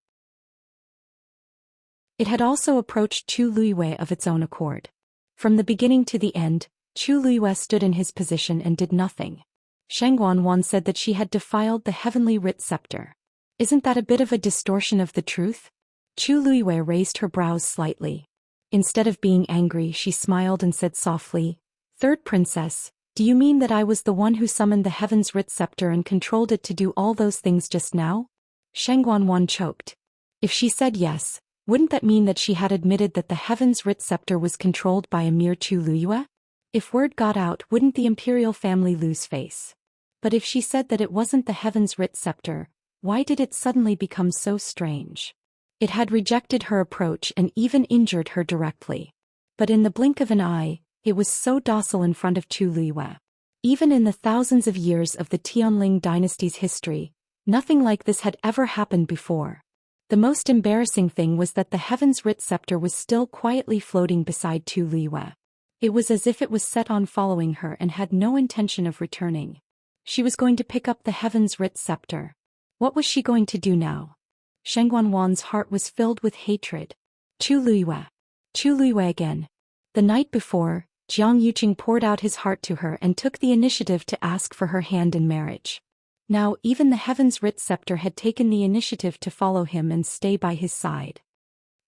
It had also approached Chu Liwei of its own accord. From the beginning to the end, Chu Liwei stood in his position and did nothing. Shang Guanwan said that she had defiled the heavenly writ scepter. Isn't that a bit of a distortion of the truth? Chu Liwei raised her brows slightly. Instead of being angry, she smiled and said softly, "Third princess, do you mean that I was the one who summoned the heaven's writ scepter and controlled it to do all those things just now?" Shang Guanwan choked. If she said yes, Wouldn't that mean that she had admitted that the Heaven's Writ Scepter was controlled by a mere Chu Liyue? If word got out, wouldn't the imperial family lose face? But if she said that it wasn't the Heaven's Writ Scepter, why did it suddenly become so strange? It had rejected her approach and even injured her directly. But in the blink of an eye, it was so docile in front of Chu Liyue. Even in the thousands of years of the Tianling dynasty's history, nothing like this had ever happened before. The most embarrassing thing was that the Heaven's Writ Scepter was still quietly floating beside Chu Liyue. It was as if it was set on following her and had no intention of returning. She was going to pick up the Heaven's Writ Scepter. What was she going to do now? Sheng Wanwan's heart was filled with hatred. Chu Liyue. Chu Liyue again. The night before, Jiang Yuqing poured out his heart to her and took the initiative to ask for her hand in marriage. Now even the Heaven's Writ Scepter had taken the initiative to follow him and stay by his side.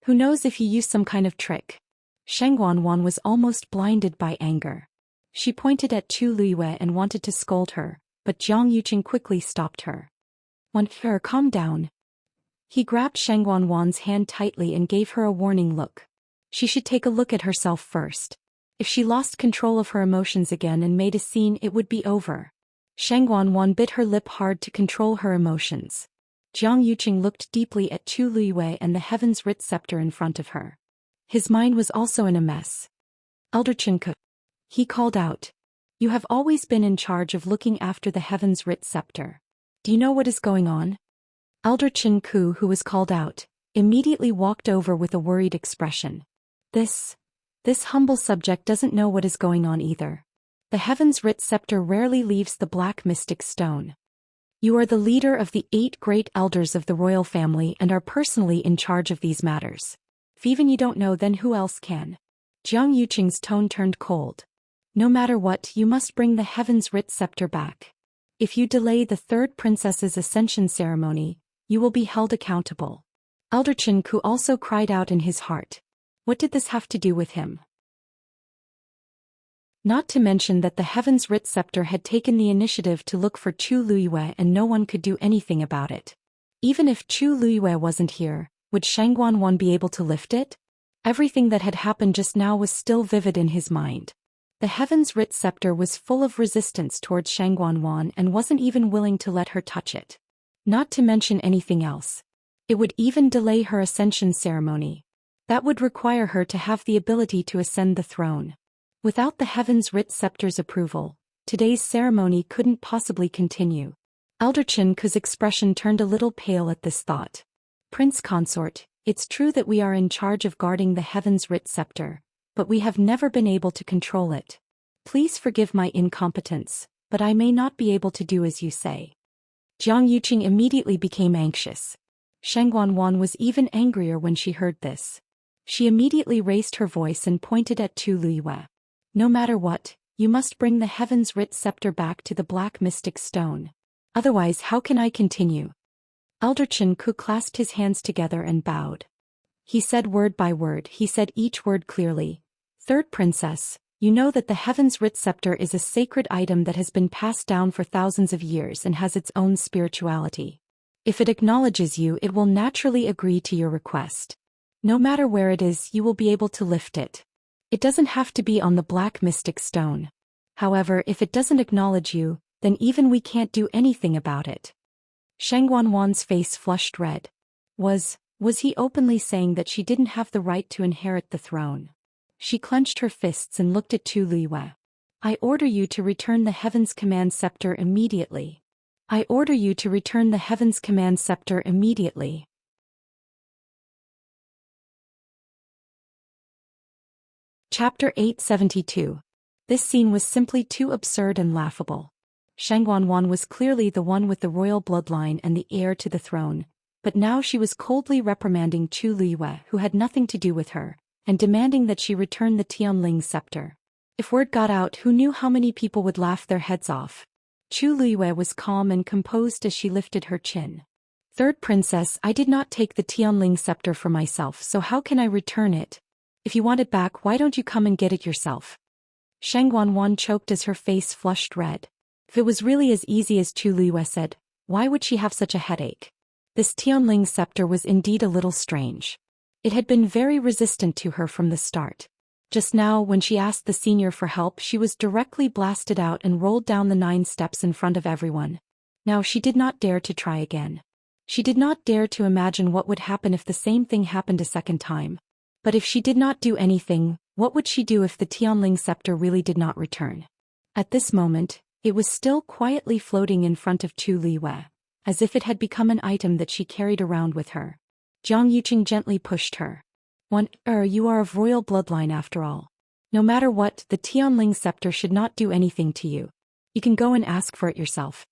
Who knows if he used some kind of trick? Sheng Wanwan was almost blinded by anger. She pointed at Chu Liyue and wanted to scold her, but Jiang Yuqing quickly stopped her. Calm down. He grabbed Sheng Wanwan's hand tightly and gave her a warning look. She should take a look at herself first. If she lost control of her emotions again and made a scene, it would be over. Sheng Wanwan bit her lip hard to control her emotions. Jiang Yuqing looked deeply at Chu Liyue and the Heaven's Writ Scepter in front of her. His mind was also in a mess. Elder Chenke. He called out. You have always been in charge of looking after the Heaven's Writ Scepter. Do you know what is going on? Elder Chen Ku, who was called out, immediately walked over with a worried expression. This humble subject doesn't know what is going on either. The Heaven's Writ Scepter rarely leaves the Black Mystic Stone. You are the leader of the 8 great elders of the royal family and are personally in charge of these matters. If even you don't know, then who else can? Jiang Yuqing's tone turned cold. No matter what, you must bring the Heaven's Writ Scepter back. If you delay the 3rd princess's ascension ceremony, you will be held accountable. Elder Chen Ku also cried out in his heart. What did this have to do with him? Not to mention that the Heaven's Writ Scepter had taken the initiative to look for Chu Liyue and no one could do anything about it. Even if Chu Liyue wasn't here, would Sheng Wanwan be able to lift it? Everything that had happened just now was still vivid in his mind. The Heaven's Writ Scepter was full of resistance towards Sheng Wanwan and wasn't even willing to let her touch it. Not to mention anything else. It would even delay her ascension ceremony. That would require her to have the ability to ascend the throne. Without the Heaven's Writ Scepter's approval, today's ceremony couldn't possibly continue. Elder Chen Ku's expression turned a little pale at this thought. Prince Consort, it's true that we are in charge of guarding the Heaven's Writ Scepter, but we have never been able to control it. Please forgive my incompetence, but I may not be able to do as you say. Jiang Yuqing immediately became anxious. Sheng Wanwan was even angrier when she heard this. She immediately raised her voice and pointed at Chu Liyue. No matter what, you must bring the Heaven's Writ Scepter back to the Black Mystic Stone. Otherwise, how can I continue? Elder Chen Ku clasped his hands together and bowed. He said word by word, he said each word clearly. 3rd Princess, you know that the Heaven's Writ Scepter is a sacred item that has been passed down for thousands of years and has its own spirituality. If it acknowledges you, it will naturally agree to your request. No matter where it is, you will be able to lift it. It doesn't have to be on the Black Mystic Stone. However, if it doesn't acknowledge you, then even we can't do anything about it. Sheng Wanwan's face flushed red. Was he openly saying that she didn't have the right to inherit the throne? She clenched her fists and looked at Chu Liyue. I order you to return the Heaven's Command Scepter immediately. I order you to return the Heaven's Command Scepter immediately. Chapter 872. This scene was simply too absurd and laughable. Sheng Wanwan was clearly the one with the royal bloodline and the heir to the throne, but now she was coldly reprimanding Chu Liyue, who had nothing to do with her, and demanding that she return the Tianling scepter. If word got out, who knew how many people would laugh their heads off? Chu Liyue was calm and composed as she lifted her chin. 3rd Princess, I did not take the Tianling scepter for myself, so how can I return it? If you want it back, why don't you come and get it yourself? Sheng Wanwan choked as her face flushed red. If it was really as easy as Chu Liyue said, why would she have such a headache? This Tianling scepter was indeed a little strange. It had been very resistant to her from the start. Just now, when she asked the senior for help, she was directly blasted out and rolled down the 9 steps in front of everyone. Now she did not dare to try again. She did not dare to imagine what would happen if the same thing happened a second time. But if she did not do anything, what would she do if the Tianling scepter really did not return? At this moment, it was still quietly floating in front of Chu Liyue, as if it had become an item that she carried around with her. Jiang Yuqing gently pushed her. You are of royal bloodline after all. No matter what, the Tianling scepter should not do anything to you. You can go and ask for it yourself.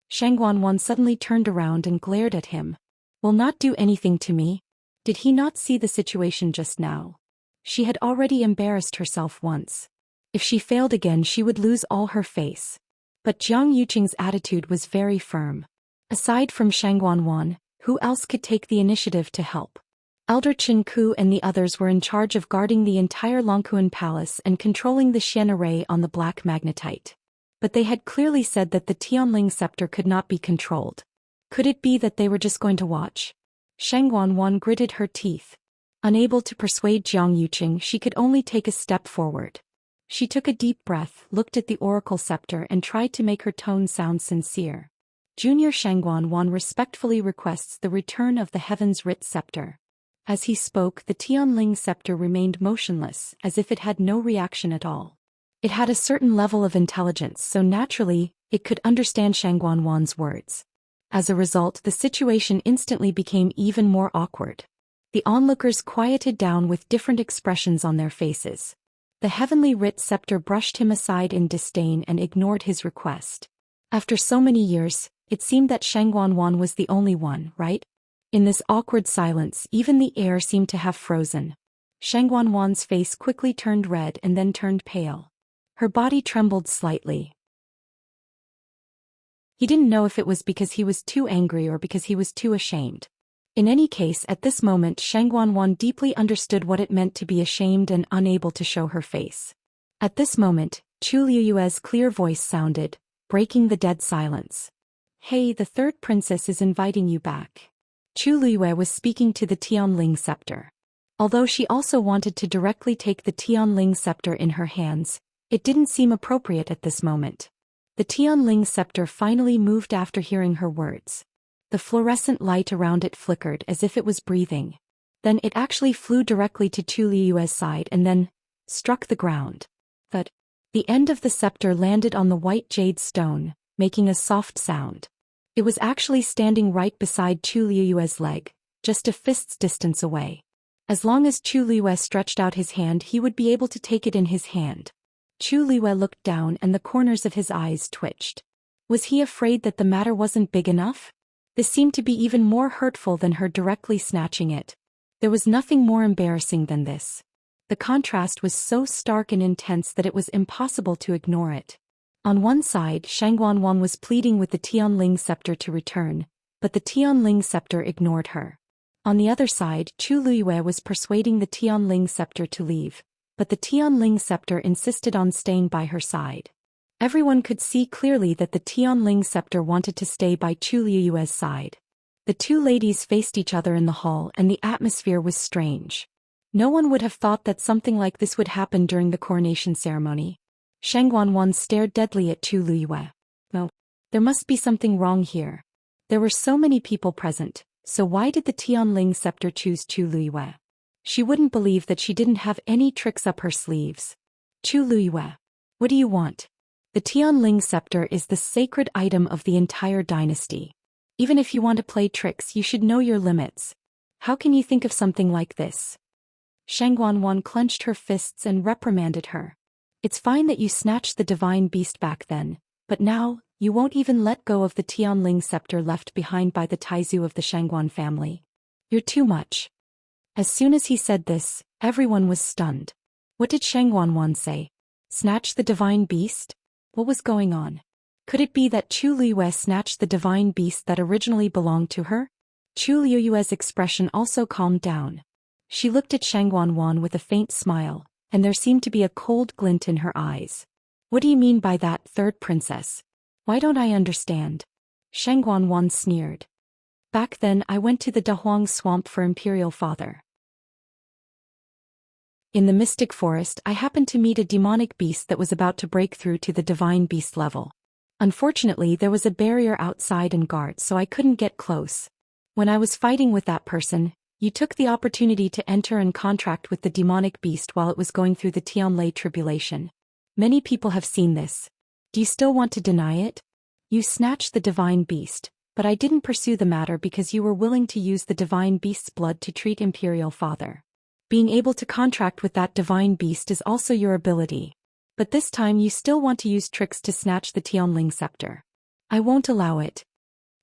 Shang Guanwan suddenly turned around and glared at him. Will not do anything to me? Did he not see the situation just now? She had already embarrassed herself once. If she failed again, she would lose all her face. But Jiang Yuqing's attitude was very firm. Aside from Shang Guanwan, who else could take the initiative to help? Elder Chen Ku and the others were in charge of guarding the entire Longkuan Palace and controlling the Xian array on the black magnetite. But they had clearly said that the Tianling scepter could not be controlled. Could it be that they were just going to watch? Shang Guanwan gritted her teeth. Unable to persuade Jiang Yuqing, she could only take a step forward. She took a deep breath, looked at the oracle scepter and tried to make her tone sound sincere. Junior Shang Guanwan respectfully requests the return of the heavens writ scepter. As he spoke, the Tianling scepter remained motionless, as if it had no reaction at all. It had a certain level of intelligence, so naturally, it could understand Shang Guanwan's words. As a result, the situation instantly became even more awkward. The onlookers quieted down with different expressions on their faces. The heavenly writ scepter brushed him aside in disdain and ignored his request. After so many years, it seemed that Shang Guanwan was the only one, right? In this awkward silence, even the air seemed to have frozen. Shang Guanwan's face quickly turned red and then turned pale. Her body trembled slightly. He didn't know if it was because he was too angry or because he was too ashamed. In any case, at this moment Shang Guanwan deeply understood what it meant to be ashamed and unable to show her face. At this moment, Chu Liyue's clear voice sounded, breaking the dead silence. Hey, the third princess is inviting you back. Chu Liyue was speaking to the Tianling scepter. Although she also wanted to directly take the Tianling scepter in her hands, it didn't seem appropriate at this moment. The Tianling scepter finally moved after hearing her words. The fluorescent light around it flickered as if it was breathing. Then it actually flew directly to Chu Liyue's side and then struck the ground. The end of the scepter landed on the white jade stone, making a soft sound. It was actually standing right beside Chu Liyue's leg, just a fist's distance away. As long as Chu Liyue stretched out his hand, he would be able to take it in his hand. Chu Liyue looked down and the corners of his eyes twitched. Was he afraid that the matter wasn't big enough? This seemed to be even more hurtful than her directly snatching it. There was nothing more embarrassing than this. The contrast was so stark and intense that it was impossible to ignore it. On one side, Shang Guanwan was pleading with the Tianling scepter to return, but the Tianling scepter ignored her. On the other side, Chu Liyue was persuading the Tianling scepter to leave, but the Tianling scepter insisted on staying by her side. Everyone could see clearly that the Tianling scepter wanted to stay by Chu Liyue's side. The two ladies faced each other in the hall and the atmosphere was strange. No one would have thought that something like this would happen during the coronation ceremony. Shang Guanwan stared deadly at Chu Liyue. No, there must be something wrong here. There were so many people present, so why did the Tianling scepter choose Chu Liyue? She wouldn't believe that she didn't have any tricks up her sleeves. Chu Liyue, what do you want? The Tianling scepter is the sacred item of the entire dynasty. Even if you want to play tricks, you should know your limits. How can you think of something like this? Shang Guanwan clenched her fists and reprimanded her. It's fine that you snatched the divine beast back then, but now, you won't even let go of the Tianling scepter left behind by the Taizu of the Shangguan family. You're too much. As soon as he said this, everyone was stunned. What did Shang Guanwan say? Snatch the divine beast? What was going on? Could it be that Chu Liyue snatched the divine beast that originally belonged to her? Chu Liyue's expression also calmed down. She looked at Shang Guanwan with a faint smile, and there seemed to be a cold glint in her eyes. What do you mean by that, third princess? Why don't I understand? Shang Guanwan sneered. Back then I went to the Dahuang swamp for imperial father. In the mystic forest, I happened to meet a demonic beast that was about to break through to the divine beast level. Unfortunately, there was a barrier outside and guards, so I couldn't get close. When I was fighting with that person, you took the opportunity to enter and contract with the demonic beast while it was going through the Tianlai tribulation. Many people have seen this. Do you still want to deny it? You snatched the divine beast, but I didn't pursue the matter because you were willing to use the divine beast's blood to treat Imperial Father. Being able to contract with that divine beast is also your ability. But this time you still want to use tricks to snatch the Tianling scepter. I won't allow it.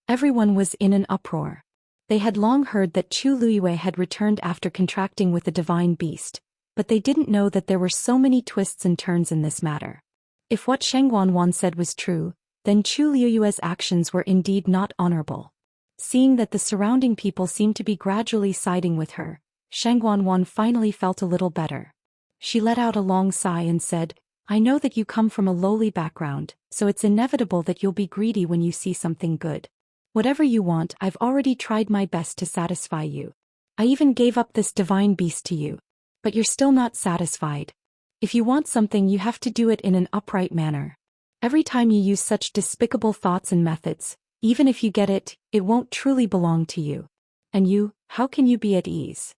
Everyone was in an uproar. They had long heard that Chu Luiyue had returned after contracting with the divine beast, but they didn't know that there were so many twists and turns in this matter. If what Sheng Wanwan said was true, then Chu Luiyue's actions were indeed not honorable. Seeing that the surrounding people seemed to be gradually siding with her, Sheng Wanwan finally felt a little better. She let out a long sigh and said, I know that you come from a lowly background, so it's inevitable that you'll be greedy when you see something good. Whatever you want, I've already tried my best to satisfy you. I even gave up this divine beast to you. But you're still not satisfied. If you want something, you have to do it in an upright manner. Every time you use such despicable thoughts and methods, even if you get it, it won't truly belong to you. And you, how can you be at ease?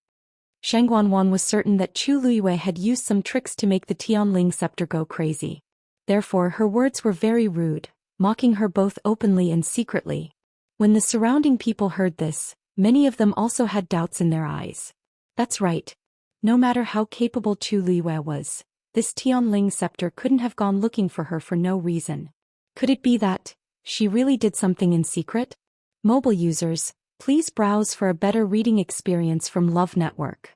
Sheng Wanwan was certain that Chu Luiyue had used some tricks to make the Tianling scepter go crazy. Therefore her words were very rude, mocking her both openly and secretly. When the surrounding people heard this, many of them also had doubts in their eyes. That's right. No matter how capable Chu Luiyue was, this Tianling scepter couldn't have gone looking for her for no reason. Could it be that she really did something in secret? Mobile users, please browse for a better reading experience from Love Network.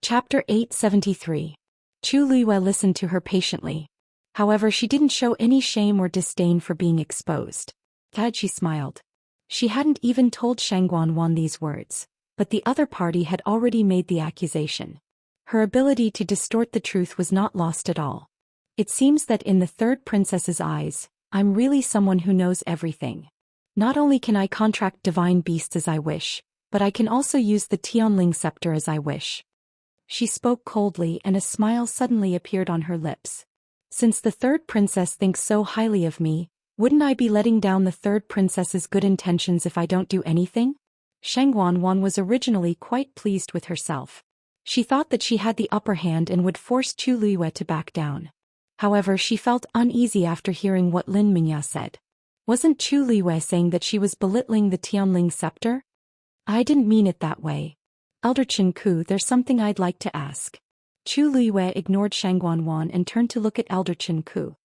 Chapter 873. Chu Luiyue listened to her patiently. However, she didn't show any shame or disdain for being exposed. Instead, she smiled. She hadn't even told Sheng Wanwan these words, but the other party had already made the accusation. Her ability to distort the truth was not lost at all. It seems that in the third princess's eyes, I'm really someone who knows everything. Not only can I contract divine beasts as I wish, but I can also use the Tianling scepter as I wish. She spoke coldly and a smile suddenly appeared on her lips. Since the third princess thinks so highly of me, wouldn't I be letting down the third princess's good intentions if I don't do anything? Sheng Wanwan was originally quite pleased with herself. She thought that she had the upper hand and would force Chu Luiyue to back down. However, she felt uneasy after hearing what Lin Mingya said. Wasn't Chu Luiyue saying that she was belittling the Tianling scepter? I didn't mean it that way. Elder Chen Ku, there's something I'd like to ask. Chu Luiyue ignored Sheng Wanwan and turned to look at Elder Chen Ku.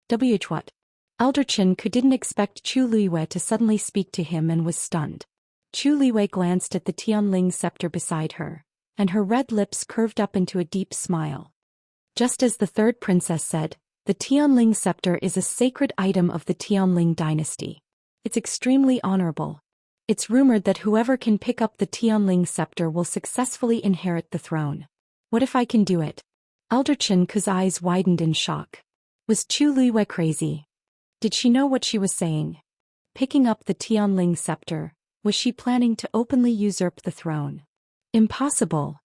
What? Elder Chen Ku didn't expect Chu Luiyue to suddenly speak to him and was stunned. Chu Luiyue glanced at the Tianling scepter beside her, and her red lips curved up into a deep smile. Just as the third princess said, the Tianling scepter is a sacred item of the Tianling dynasty. It's extremely honorable. It's rumored that whoever can pick up the Tianling scepter will successfully inherit the throne. What if I can do it? Elder Chen Ku's eyes widened in shock. Was Chu Luiyue crazy? Did she know what she was saying? Picking up the Tianling scepter, was she planning to openly usurp the throne? Impossible.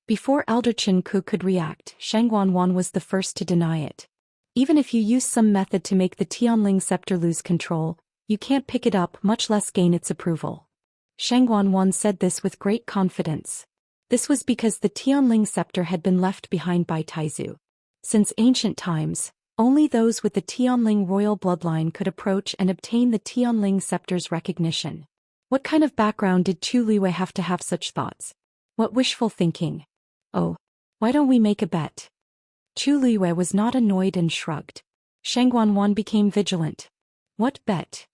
Before Elder Chen Ku could react, Sheng Wanwan was the first to deny it. Even if you use some method to make the Tianling scepter lose control, you can't pick it up, much less gain its approval. Sheng Wanwan said this with great confidence. This was because the Tianling scepter had been left behind by Taizu. Since ancient times, only those with the Tianling royal bloodline could approach and obtain the Tianling scepter's recognition. What kind of background did Chu Luiyue have to have such thoughts? What wishful thinking. Oh, why don't we make a bet? Chu Luiyue was not annoyed and shrugged. Sheng Wanwan became vigilant. What bet?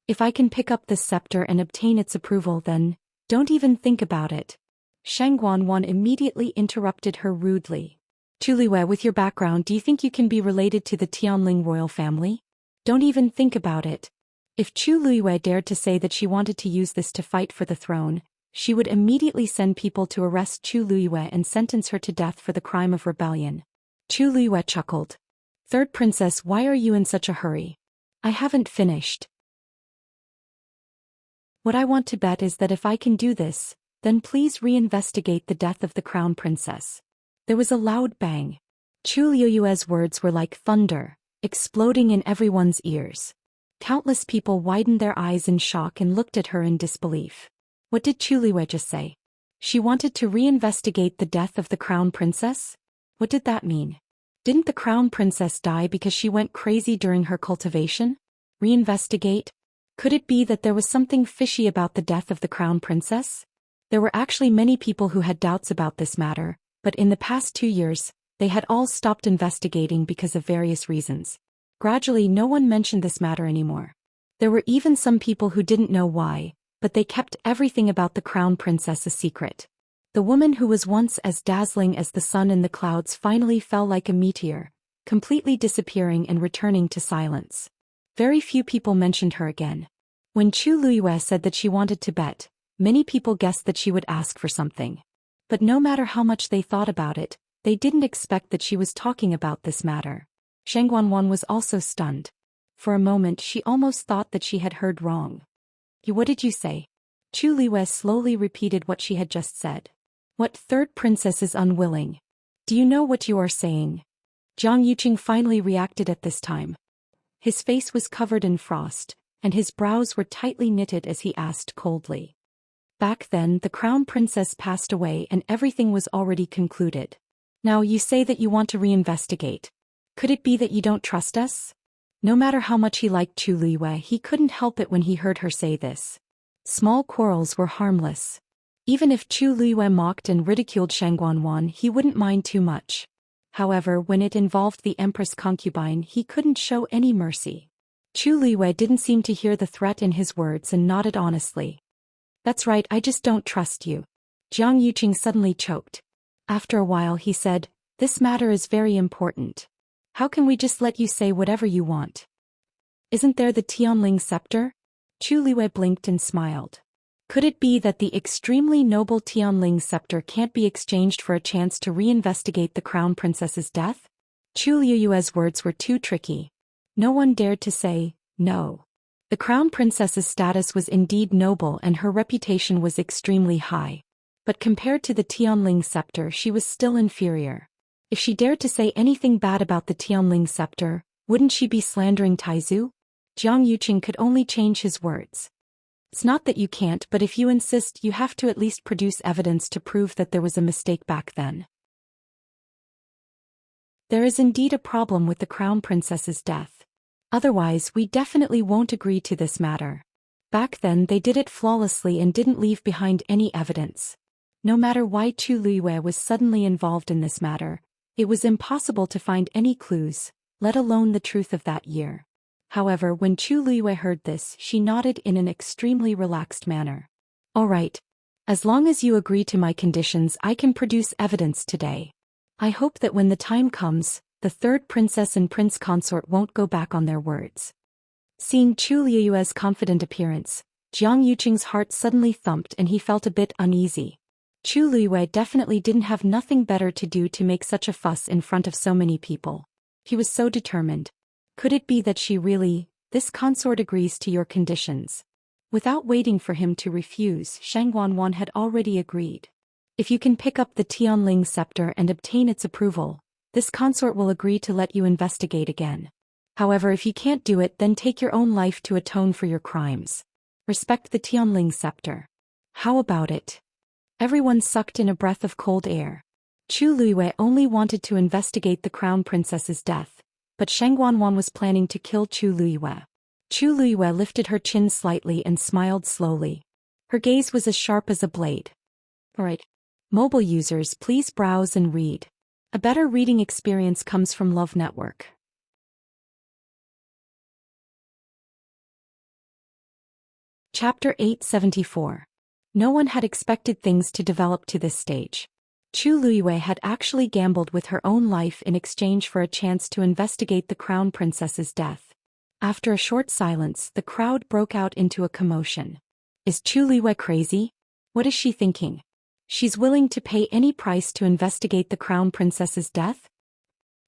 If I can pick up this scepter and obtain its approval, then don't even think about it. Sheng Wanwan immediately interrupted her rudely. Chu Luiyue, with your background, do you think you can be related to the Tianling royal family? Don't even think about it. If Chu Luiyue dared to say that she wanted to use this to fight for the throne, she would immediately send people to arrest Chu Luiyue and sentence her to death for the crime of rebellion. Chu Luiyue chuckled. Third princess, why are you in such a hurry? I haven't finished. What I want to bet is that if I can do this, then please reinvestigate the death of the crown princess. There was a loud bang. Chu Liuyue's words were like thunder, exploding in everyone's ears. Countless people widened their eyes in shock and looked at her in disbelief. What did Chu Liyue just say? She wanted to reinvestigate the death of the crown princess? What did that mean? Didn't the crown princess die because she went crazy during her cultivation? Reinvestigate? Could it be that there was something fishy about the death of the crown princess? There were actually many people who had doubts about this matter, but in the past 2 years, they had all stopped investigating because of various reasons. Gradually, no one mentioned this matter anymore. There were even some people who didn't know why, but they kept everything about the crown princess a secret. The woman who was once as dazzling as the sun in the clouds finally fell like a meteor, completely disappearing and returning to silence. Very few people mentioned her again. When Chu Liyue said that she wanted to bet, many people guessed that she would ask for something. But no matter how much they thought about it, they didn't expect that she was talking about this matter. Sheng Guanwan was also stunned. For a moment she almost thought that she had heard wrong. What did you say? Chu Liyue slowly repeated what she had just said. What third princess is unwilling? Do you know what you are saying? Jiang Yuqing finally reacted at this time. His face was covered in frost, and his brows were tightly knitted as he asked coldly. Back then the crown princess passed away and everything was already concluded. Now you say that you want to reinvestigate. Could it be that you don't trust us? No matter how much he liked Chu Liyue, he couldn't help it when he heard her say this. Small quarrels were harmless. Even if Chu Liyue mocked and ridiculed Sheng Guanwan, he wouldn't mind too much. However, when it involved the empress concubine, he couldn't show any mercy. Chu Liyue didn't seem to hear the threat in his words and nodded honestly. That's right, I just don't trust you. Jiang Yuqing suddenly choked. After a while he said, this matter is very important. How can we just let you say whatever you want? Isn't there the Tianling scepter? Chu Liyue blinked and smiled. Could it be that the extremely noble Tianling scepter can't be exchanged for a chance to reinvestigate the crown princess's death? Chu Liyue's words were too tricky. No one dared to say, no. The crown princess's status was indeed noble and her reputation was extremely high. But compared to the Tianling scepter, she was still inferior. If she dared to say anything bad about the Tianling scepter, wouldn't she be slandering Taizu? Jiang Yuqing could only change his words. It's not that you can't, but if you insist, you have to at least produce evidence to prove that there was a mistake back then. There is indeed a problem with the crown princess's death. Otherwise, we definitely won't agree to this matter. Back then they did it flawlessly and didn't leave behind any evidence. No matter why Chu Liyue was suddenly involved in this matter, it was impossible to find any clues, let alone the truth of that year. However, when Chu Liyue heard this, she nodded in an extremely relaxed manner. All right. As long as you agree to my conditions, I can produce evidence today. I hope that when the time comes, the third princess and prince consort won't go back on their words. Seeing Chu Liyue's confident appearance, Jiang Yuqing's heart suddenly thumped and he felt a bit uneasy. Chu Liyue definitely didn't have nothing better to do to make such a fuss in front of so many people. He was so determined. Could it be that this consort agrees to your conditions? Without waiting for him to refuse, Sheng Guanwan had already agreed. If you can pick up the Tianling scepter and obtain its approval, this consort will agree to let you investigate again. However, if you can't do it, then take your own life to atone for your crimes. Respect the Tianling scepter. How about it? Everyone sucked in a breath of cold air. Chu Liyue only wanted to investigate the crown princess's death, but Sheng Guanwan was planning to kill Chu Liyue. Chu Liyue lifted her chin slightly and smiled slowly. Her gaze was as sharp as a blade. Alright. Mobile users, please browse and read. A better reading experience comes from Love Network. Chapter 874. No one had expected things to develop to this stage. Chu Liyue had actually gambled with her own life in exchange for a chance to investigate the crown princess's death. After a short silence, the crowd broke out into a commotion. Is Chu Liyue crazy? What is she thinking? She's willing to pay any price to investigate the crown princess's death?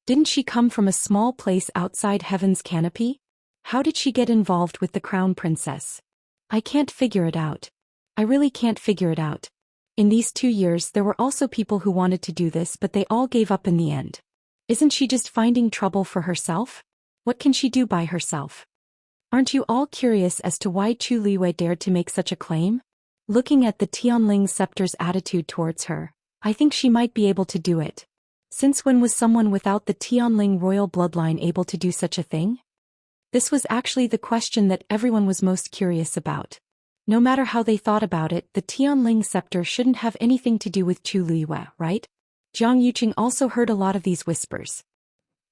Didn't she come from a small place outside Heaven's Canopy? How did she get involved with the crown princess? I can't figure it out. I really can't figure it out. In these 2 years there were also people who wanted to do this but they all gave up in the end. Isn't she just finding trouble for herself? What can she do by herself? Aren't you all curious as to why Chu Liwei dared to make such a claim? Looking at the Tianling scepter's attitude towards her, I think she might be able to do it. Since when was someone without the Tianling royal bloodline able to do such a thing? This was actually the question that everyone was most curious about. No matter how they thought about it, the Tianling scepter shouldn't have anything to do with Chu Liwei, right? Jiang Yuqing also heard a lot of these whispers.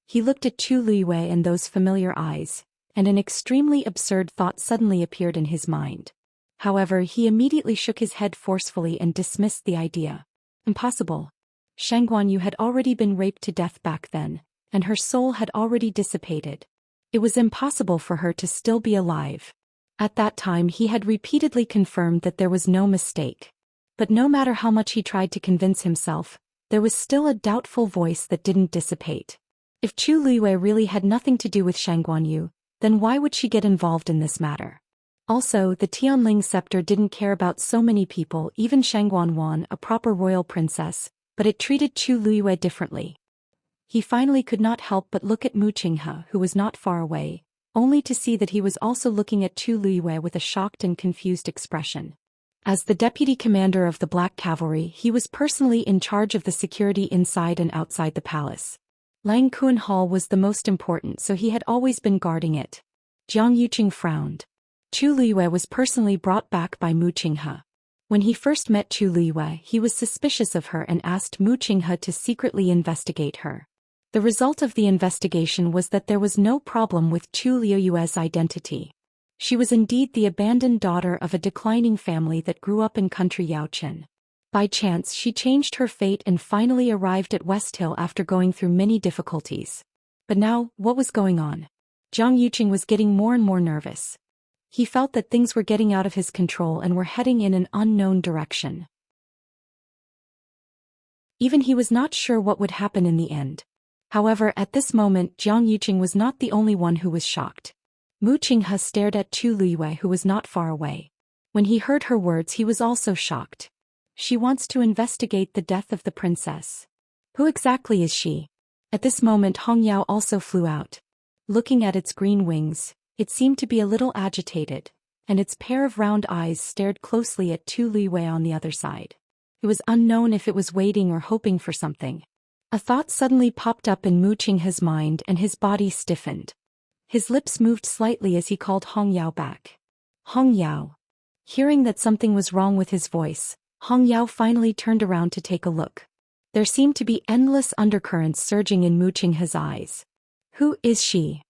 He looked at Chu Liwei and those familiar eyes, and an extremely absurd thought suddenly appeared in his mind. However, he immediately shook his head forcefully and dismissed the idea. Impossible. Shang Guanyu had already been raped to death back then, and her soul had already dissipated. It was impossible for her to still be alive. At that time he had repeatedly confirmed that there was no mistake. But no matter how much he tried to convince himself, there was still a doubtful voice that didn't dissipate. If Chu Liwei really had nothing to do with Shang Guanyu, then why would she get involved in this matter? Also, the Tianling scepter didn't care about so many people, even Shang Guanwan, a proper royal princess, but it treated Chu Liwei differently. He finally could not help but look at Mu Qinghe, who was not far away, only to see that he was also looking at Chu Liwei with a shocked and confused expression. As the deputy commander of the Black Cavalry, he was personally in charge of the security inside and outside the palace. Lang Kun Hall was the most important, so he had always been guarding it. Jiang Yuqing frowned. Chu Liwei was personally brought back by Mu Qinghe. When he first met Chu Liwei, he was suspicious of her and asked Mu Qinghe to secretly investigate her. The result of the investigation was that there was no problem with Chu Liu's identity. She was indeed the abandoned daughter of a declining family that grew up in country Yaochen. By chance she changed her fate and finally arrived at West Hill after going through many difficulties. But now, what was going on? Jiang Yuqing was getting more and more nervous. He felt that things were getting out of his control and were heading in an unknown direction. Even he was not sure what would happen in the end. However, at this moment Jiang Yuqing was not the only one who was shocked. Mu Qinghe stared at Chu Liwei, who was not far away. When he heard her words he was also shocked. She wants to investigate the death of the princess. Who exactly is she? At this moment Hong Yao also flew out. Looking at its green wings, it seemed to be a little agitated, and its pair of round eyes stared closely at Chu Liwei on the other side. It was unknown if it was waiting or hoping for something. A thought suddenly popped up in Mu Qinghe's mind and his body stiffened. His lips moved slightly as he called Hong Yao back. Hong Yao. Hearing that something was wrong with his voice, Hong Yao finally turned around to take a look. There seemed to be endless undercurrents surging in Mu Qinghe's eyes. Who is she?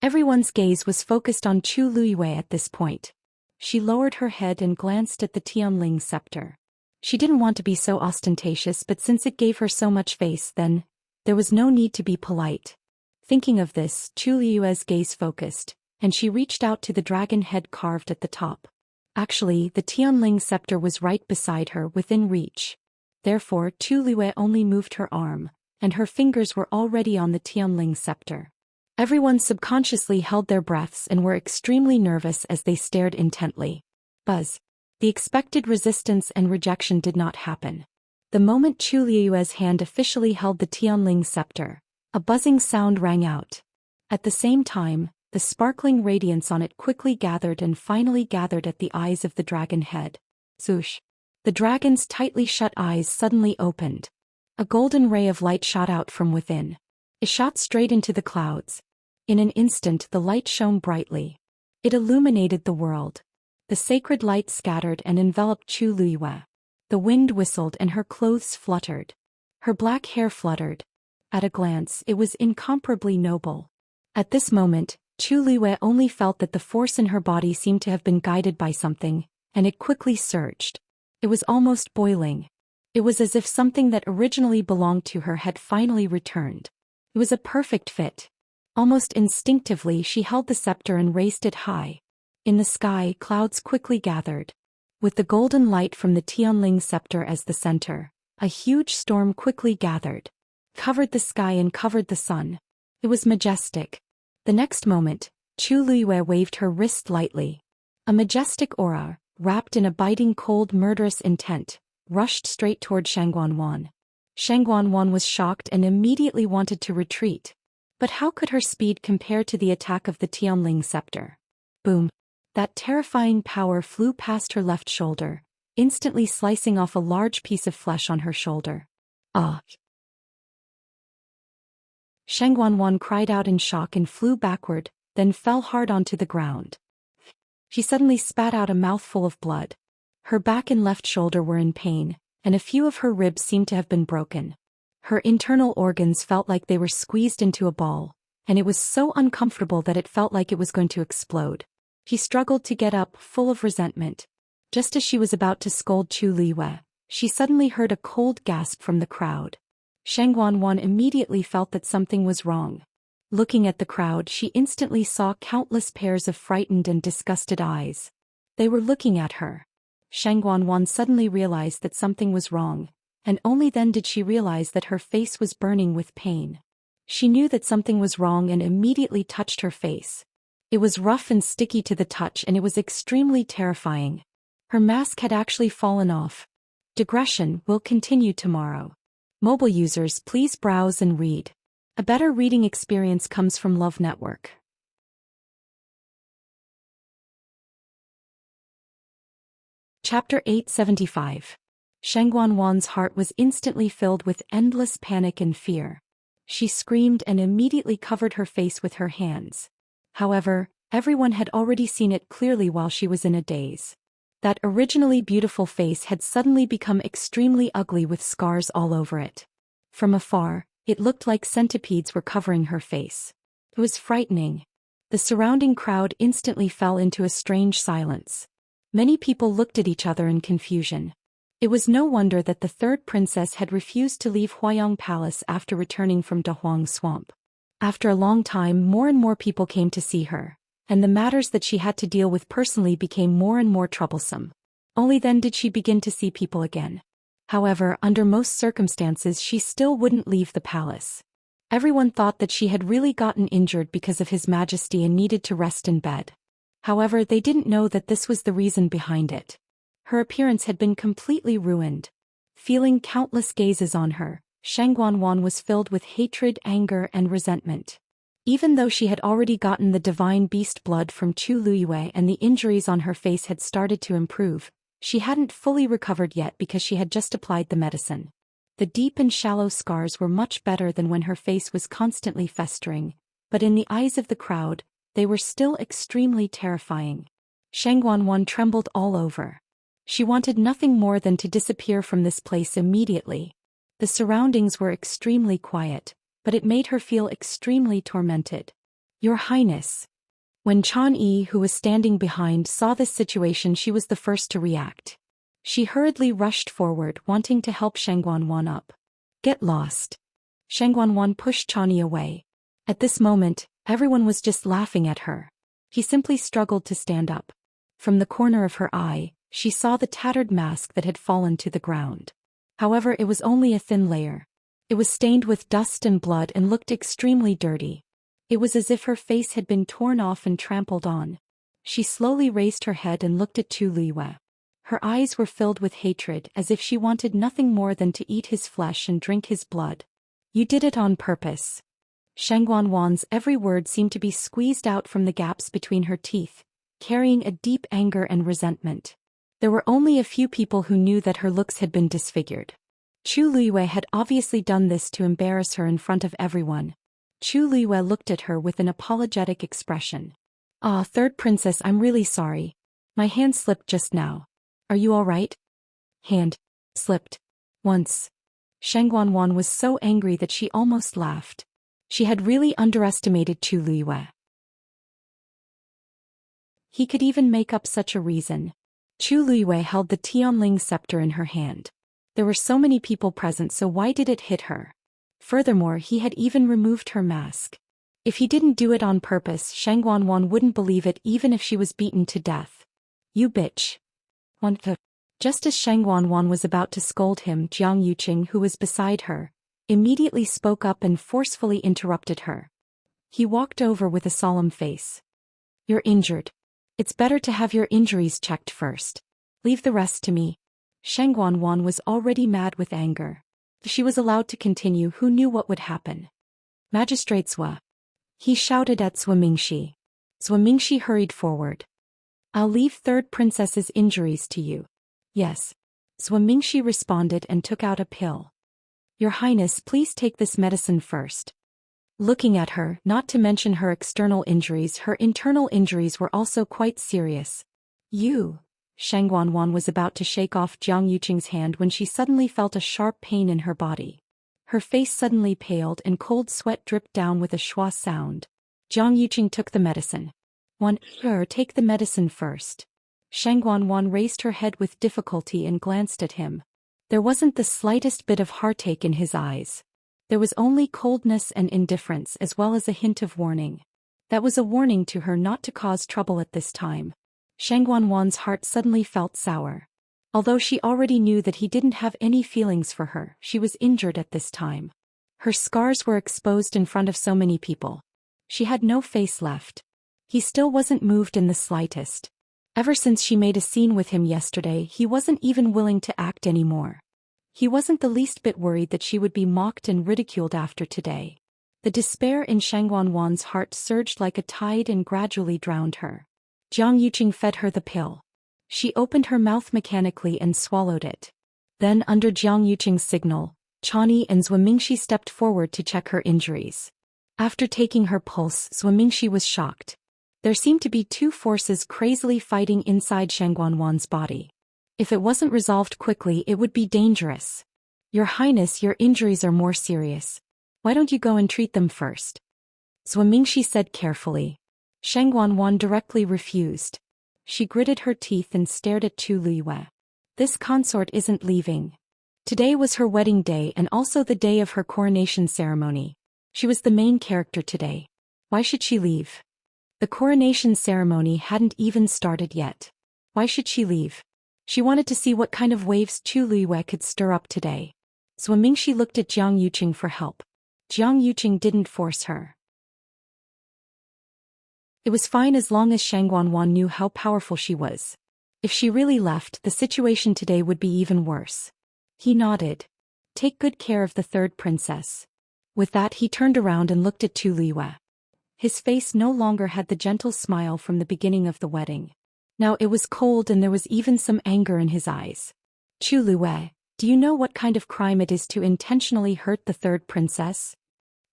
Everyone's gaze was focused on Chu Liwei at this point. She lowered her head and glanced at the Tianling scepter. She didn't want to be so ostentatious, but since it gave her so much face, then there was no need to be polite. Thinking of this, Chu Liu's gaze focused, and she reached out to the dragon head carved at the top. Actually, the Tianling scepter was right beside her, within reach. Therefore, Chu Liu only moved her arm, and her fingers were already on the Tianling scepter. Everyone subconsciously held their breaths and were extremely nervous as they stared intently. Buzz. The expected resistance and rejection did not happen. The moment Chu Liu's hand officially held the Tianling scepter, a buzzing sound rang out. At the same time, the sparkling radiance on it quickly gathered and finally gathered at the eyes of the dragon head. Zhoosh. The dragon's tightly shut eyes suddenly opened. A golden ray of light shot out from within. It shot straight into the clouds. In an instant the light shone brightly. It illuminated the world. The sacred light scattered and enveloped Chu Liu. The wind whistled and her clothes fluttered. Her black hair fluttered. At a glance it was incomparably noble. At this moment, Chu Liu only felt that the force in her body seemed to have been guided by something, and it quickly surged. It was almost boiling. It was as if something that originally belonged to her had finally returned. It was a perfect fit. Almost instinctively she held the scepter and raised it high. In the sky clouds quickly gathered. With the golden light from the Tianling scepter as the center, a huge storm quickly gathered. Covered the sky and covered the sun. It was majestic. The next moment, Chu Liu waved her wrist lightly. A majestic aura, wrapped in a biting cold murderous intent, rushed straight toward Shangguanwan. Shangguanwan was shocked and immediately wanted to retreat. But how could her speed compare to the attack of the Tianling scepter? Boom! That terrifying power flew past her left shoulder, instantly slicing off a large piece of flesh on her shoulder. Ah! Shangguanwan cried out in shock and flew backward, then fell hard onto the ground. She suddenly spat out a mouthful of blood. Her back and left shoulder were in pain, and a few of her ribs seemed to have been broken. Her internal organs felt like they were squeezed into a ball, and it was so uncomfortable that it felt like it was going to explode. She struggled to get up, full of resentment. Just as she was about to scold Chu Liwei, she suddenly heard a cold gasp from the crowd. Shangguanwan immediately felt that something was wrong. Looking at the crowd, she instantly saw countless pairs of frightened and disgusted eyes. They were looking at her. Shangguanwan suddenly realized that something was wrong, and only then did she realize that her face was burning with pain. She knew that something was wrong and immediately touched her face. It was rough and sticky to the touch, and it was extremely terrifying. Her mask had actually fallen off. Digression will continue tomorrow. Mobile users, please browse and read. A better reading experience comes from Love Network. Chapter 875. Shangguanwan's heart was instantly filled with endless panic and fear. She screamed and immediately covered her face with her hands. However, everyone had already seen it clearly while she was in a daze. That originally beautiful face had suddenly become extremely ugly with scars all over it. From afar, it looked like centipedes were covering her face. It was frightening. The surrounding crowd instantly fell into a strange silence. Many people looked at each other in confusion. It was no wonder that the third princess had refused to leave Huayang Palace after returning from Dahuang Swamp. After a long time, more and more people came to see her, and the matters that she had to deal with personally became more and more troublesome. Only then did she begin to see people again. However, under most circumstances she still wouldn't leave the palace. Everyone thought that she had really gotten injured because of His Majesty and needed to rest in bed. However, they didn't know that this was the reason behind it. Her appearance had been completely ruined. Feeling countless gazes on her, Shangguanwan was filled with hatred, anger, and resentment. Even though she had already gotten the divine beast blood from Chu Liwei and the injuries on her face had started to improve, she hadn't fully recovered yet because she had just applied the medicine. The deep and shallow scars were much better than when her face was constantly festering, but in the eyes of the crowd, they were still extremely terrifying. Shangguanwan trembled all over. She wanted nothing more than to disappear from this place immediately. The surroundings were extremely quiet, but it made her feel extremely tormented. Your Highness. When Chan Yi, who was standing behind, saw this situation, she was the first to react. She hurriedly rushed forward, wanting to help Shangguanwan up. Get lost. Shangguanwan pushed Chan Yi away. At this moment, everyone was just laughing at her. He simply struggled to stand up. From the corner of her eye, she saw the tattered mask that had fallen to the ground. However, it was only a thin layer. It was stained with dust and blood and looked extremely dirty. It was as if her face had been torn off and trampled on. She slowly raised her head and looked at Chu Liwei. Her eyes were filled with hatred, as if she wanted nothing more than to eat his flesh and drink his blood. You did it on purpose. Shangguanwan's every word seemed to be squeezed out from the gaps between her teeth, carrying a deep anger and resentment. There were only a few people who knew that her looks had been disfigured. Chu Liwei had obviously done this to embarrass her in front of everyone. Chu Liwei looked at her with an apologetic expression. Ah, third princess, I'm really sorry. My hand slipped just now. Are you all right? Hand slipped. Once. Shangguanwan was so angry that she almost laughed. She had really underestimated Chu Liwei. He could even make up such a reason. Chu Liwei held the Tianling scepter in her hand. There were so many people present, so why did it hit her? Furthermore, he had even removed her mask. If he didn't do it on purpose, Shangguanwan wouldn't believe it even if she was beaten to death. You bitch. Just as Shangguanwan was about to scold him, Jiang Yuqing, who was beside her, immediately spoke up and forcefully interrupted her. He walked over with a solemn face. You're injured. It's better to have your injuries checked first. Leave the rest to me. Shang Guanwan was already mad with anger. If she was allowed to continue, who knew what would happen? Magistrate Zhou. He shouted at Zhou Mingxi. Zhou Mingxi hurried forward. I'll leave third princess's injuries to you. Yes. Zhou Mingxi responded and took out a pill. Your Highness, please take this medicine first. Looking at her, not to mention her external injuries, her internal injuries were also quite serious. You. Shang Guanwan was about to shake off Jiang Yuqing's hand when she suddenly felt a sharp pain in her body. Her face suddenly paled and cold sweat dripped down with a schwa sound. Jiang Yuqing took the medicine. Take the medicine first. Shang Guanwan raised her head with difficulty and glanced at him. There wasn't the slightest bit of heartache in his eyes. There was only coldness and indifference as well as a hint of warning. That was a warning to her not to cause trouble at this time. Shang Guanwan's heart suddenly felt sour. Although she already knew that he didn't have any feelings for her, she was injured at this time. Her scars were exposed in front of so many people. She had no face left. He still wasn't moved in the slightest. Ever since she made a scene with him yesterday, he wasn't even willing to act anymore. He wasn't the least bit worried that she would be mocked and ridiculed after today. The despair in Shang Guanwan's heart surged like a tide and gradually drowned her. Jiang Yuqing fed her the pill. She opened her mouth mechanically and swallowed it. Then, under Jiang Yuqing's signal, Chani and Zhou Mingxi stepped forward to check her injuries. After taking her pulse, Zhou Mingxi was shocked. There seemed to be two forces crazily fighting inside Shang Guanwan's body. If it wasn't resolved quickly, it would be dangerous. Your Highness, your injuries are more serious. Why don't you go and treat them first? Zhou Mingxi said carefully. Shang Guanwan directly refused. She gritted her teeth and stared at Chu Liyue. This consort isn't leaving. Today was her wedding day and also the day of her coronation ceremony. She was the main character today. Why should she leave? The coronation ceremony hadn't even started yet. Why should she leave? She wanted to see what kind of waves Chu Liyue could stir up today. Zhou Mingxi looked at Jiang Yuqing for help. Jiang Yuqing didn't force her. It was fine as long as Shang Guanwan knew how powerful she was. If she really left, the situation today would be even worse. He nodded. Take good care of the third princess. With that, he turned around and looked at Chu Liyue. His face no longer had the gentle smile from the beginning of the wedding. Now it was cold and there was even some anger in his eyes. Chu Liyue, do you know what kind of crime it is to intentionally hurt the third princess?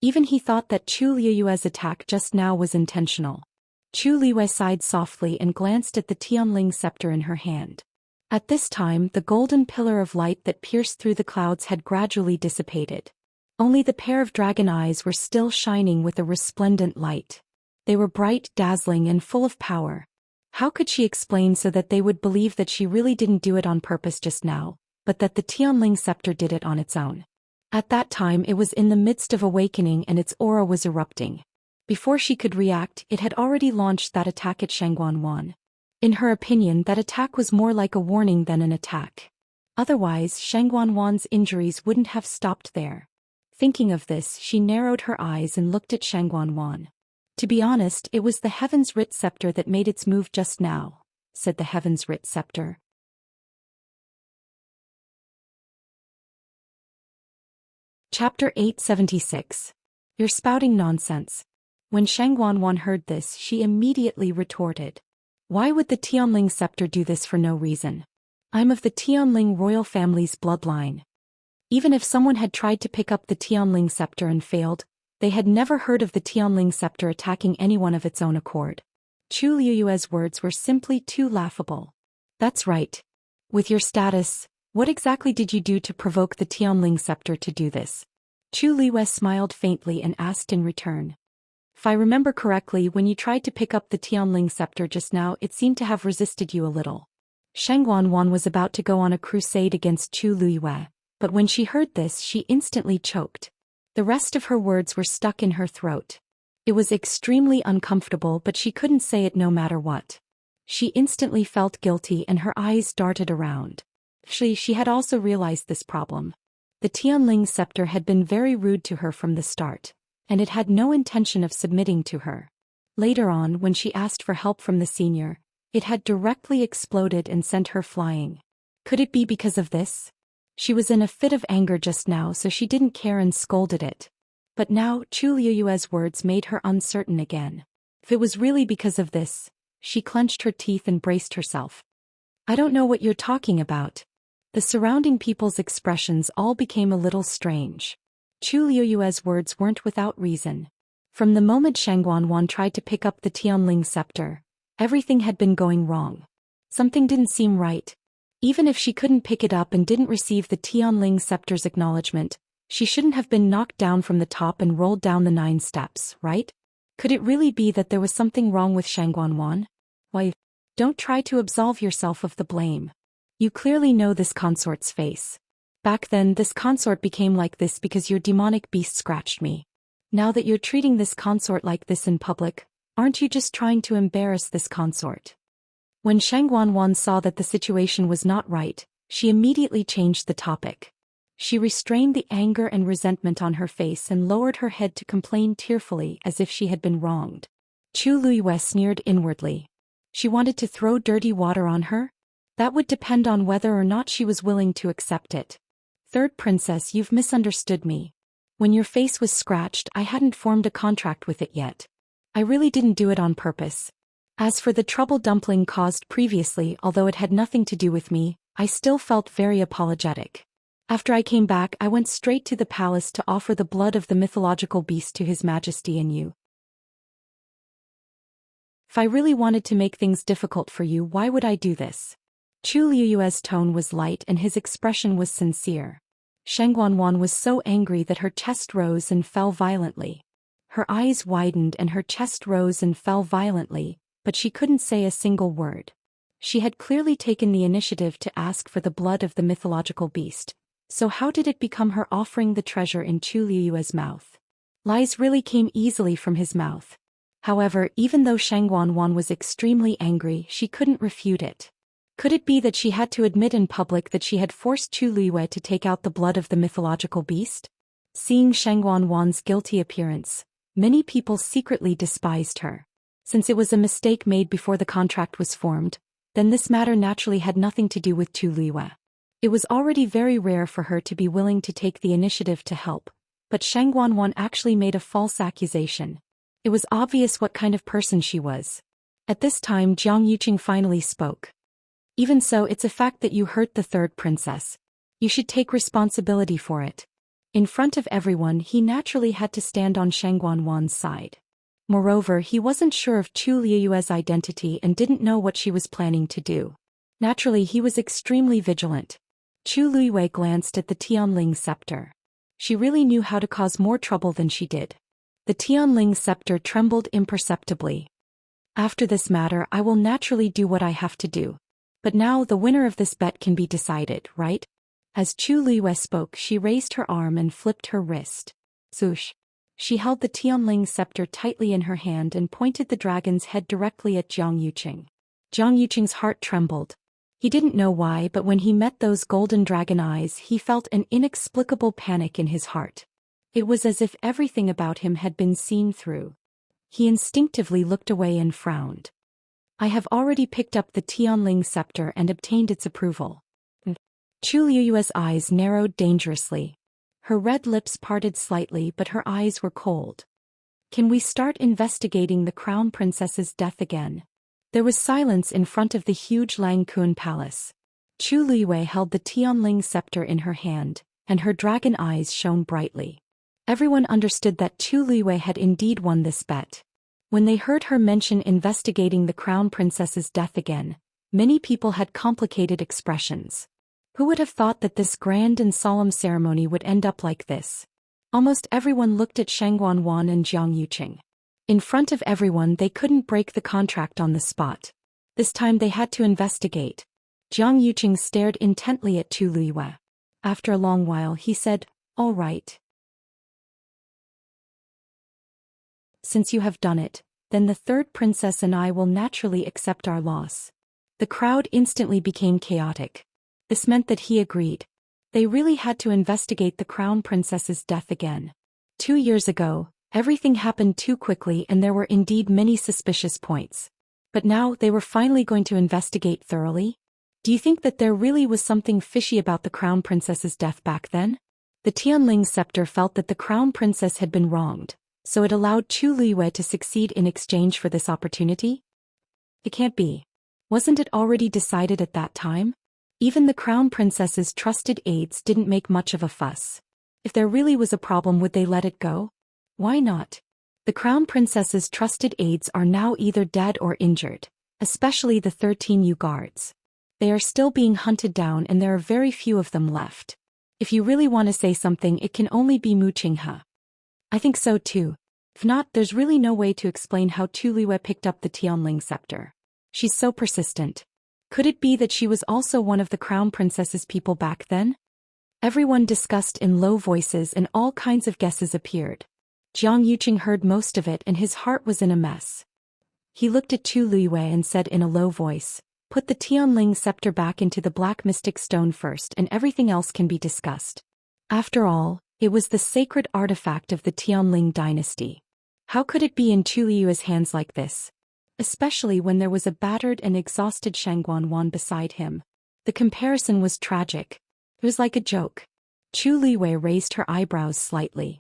Even he thought that Chu Liyue's attack just now was intentional. Chu Liyue sighed softly and glanced at the Tianling scepter in her hand. At this time, the golden pillar of light that pierced through the clouds had gradually dissipated. Only the pair of dragon eyes were still shining with a resplendent light. They were bright, dazzling, and full of power. How could she explain so that they would believe that she really didn't do it on purpose just now, but that the Tianling scepter did it on its own? At that time it was in the midst of awakening and its aura was erupting. Before she could react, it had already launched that attack at Shang Guanwan. In her opinion, that attack was more like a warning than an attack. Otherwise, Shang Guanwan's injuries wouldn't have stopped there. Thinking of this, she narrowed her eyes and looked at Shang Guanwan. To be honest, it was the Heaven's Writ Scepter that made its move just now, said the Heaven's Writ Scepter. Chapter 876. You're spouting nonsense. When Shang Guanwan heard this, she immediately retorted. Why would the Tianling scepter do this for no reason? I'm of the Tianling royal family's bloodline. Even if someone had tried to pick up the Tianling scepter and failed, they had never heard of the Tianling scepter attacking anyone of its own accord. Chu Liyue's words were simply too laughable. That's right. With your status, what exactly did you do to provoke the Tianling scepter to do this? Chu Liyue smiled faintly and asked in return. If I remember correctly, when you tried to pick up the Tianling scepter just now, it seemed to have resisted you a little. Shang Guanwan was about to go on a crusade against Chu Liyue, but when she heard this, she instantly choked. The rest of her words were stuck in her throat. It was extremely uncomfortable, but she couldn't say it no matter what. She instantly felt guilty and her eyes darted around. She had also realized this problem. The Tianling scepter had been very rude to her from the start, and it had no intention of submitting to her. Later on, when she asked for help from the senior, It had directly exploded and sent her flying. Could it be because of this? She was in a fit of anger just now, so she didn't care and scolded it. But now, Chu Liyue's words made her uncertain again. If it was really because of this, she clenched her teeth and braced herself. I don't know what you're talking about. The surrounding people's expressions all became a little strange. Chu Liyue's words weren't without reason. From the moment Shangguanwan tried to pick up the Tianling scepter, everything had been going wrong. Something didn't seem right. Even if she couldn't pick it up and didn't receive the Tianling scepter's acknowledgement, she shouldn't have been knocked down from the top and rolled down the 9 steps, right? Could it really be that there was something wrong with Shangguanwan? Why, don't try to absolve yourself of the blame. You clearly know this consort's face. Back then, this consort became like this because your demonic beast scratched me. Now that you're treating this consort like this in public, aren't you just trying to embarrass this consort? When Shangguanwan saw that the situation was not right, she immediately changed the topic. She restrained the anger and resentment on her face and lowered her head to complain tearfully as if she had been wronged. Chu Liyue sneered inwardly. She wanted to throw dirty water on her? That would depend on whether or not she was willing to accept it. Third princess, you've misunderstood me. When your face was scratched, I hadn't formed a contract with it yet. I really didn't do it on purpose. As for the trouble dumpling caused previously, although it had nothing to do with me, I still felt very apologetic. After I came back, I went straight to the palace to offer the blood of the mythological beast to His Majesty and you. If I really wanted to make things difficult for you, why would I do this? Chu Liyue's tone was light and his expression was sincere. Shangguanwan was so angry that her chest rose and fell violently. Her eyes widened and her chest rose and fell violently, but she couldn't say a single word. She had clearly taken the initiative to ask for the blood of the mythological beast, so how did it become her offering the treasure in Chu Liyue's mouth? Lies really came easily from his mouth. However, even though Shangguanwan was extremely angry, she couldn't refute it. Could it be that she had to admit in public that she had forced Chu Liyue to take out the blood of the mythological beast? Seeing Shangguanwan's guilty appearance, many people secretly despised her. Since it was a mistake made before the contract was formed, then this matter naturally had nothing to do with Chu Liyue. It was already very rare for her to be willing to take the initiative to help, but Shangguanwan actually made a false accusation. It was obvious what kind of person she was. At this time, Jiang Yuqing finally spoke. Even so, it's a fact that you hurt the third princess. You should take responsibility for it. In front of everyone, he naturally had to stand on Shangguanwan's side. Moreover, he wasn't sure of Chu Liyue's identity and didn't know what she was planning to do. Naturally, he was extremely vigilant. Chu Liyue glanced at the Tianling scepter. She really knew how to cause more trouble than she did. The Tianling scepter trembled imperceptibly. After this matter, I will naturally do what I have to do. But now the winner of this bet can be decided, right? As Chu Liyue spoke, she raised her arm and flipped her wrist. Swoosh. She held the Tianling scepter tightly in her hand and pointed the dragon's head directly at Jiang Yuqing. Jiang Yuqing's heart trembled. He didn't know why, but when he met those golden dragon eyes, he felt an inexplicable panic in his heart. It was as if everything about him had been seen through. He instinctively looked away and frowned. I have already picked up the Tianling scepter and obtained its approval. Chu Liyue's eyes narrowed dangerously. Her red lips parted slightly, but her eyes were cold. Can we start investigating the crown princess's death again? There was silence in front of the huge Langkun palace. Chu Liyue held the Tianling scepter in her hand, and her dragon eyes shone brightly. Everyone understood that Chu Liyue had indeed won this bet. When they heard her mention investigating the crown princess's death again, many people had complicated expressions. Who would have thought that this grand and solemn ceremony would end up like this? Almost everyone looked at Shangguanwan and Jiang Yuqing. In front of everyone, they couldn't break the contract on the spot. This time they had to investigate. Jiang Yuqing stared intently at Chu Liyue. After a long while, he said, "All right. Since you have done it, then the third princess and I will naturally accept our loss." The crowd instantly became chaotic. This meant that he agreed. They really had to investigate the crown princess's death again. 2 years ago, everything happened too quickly and there were indeed many suspicious points. But now they were finally going to investigate thoroughly? Do you think that there really was something fishy about the crown princess's death back then? The Tianling scepter felt that the crown princess had been wronged, so it allowed Chu Liyue to succeed in exchange for this opportunity? It can't be. Wasn't it already decided at that time? Even the crown princess's trusted aides didn't make much of a fuss. If there really was a problem, would they let it go? Why not? The crown princess's trusted aides are now either dead or injured, especially the 13 Yu guards. They are still being hunted down and there are very few of them left. If you really want to say something, it can only be Mu Qinghe. I think so too. If not, there's really no way to explain how Tu Liyue picked up the Tianling scepter. She's so persistent. Could it be that she was also one of the crown princess's people back then? Everyone discussed in low voices and all kinds of guesses appeared. Jiang Yuqing heard most of it and his heart was in a mess. He looked at Tu Liyue and said in a low voice, "Put the Tianling scepter back into the black mystic stone first and everything else can be discussed." After all, it was the sacred artifact of the Tianling dynasty. How could it be in Tu Liyue's hands like this? Especially when there was a battered and exhausted Shangguan beside him. The comparison was tragic. It was like a joke. Chu Liyue raised her eyebrows slightly.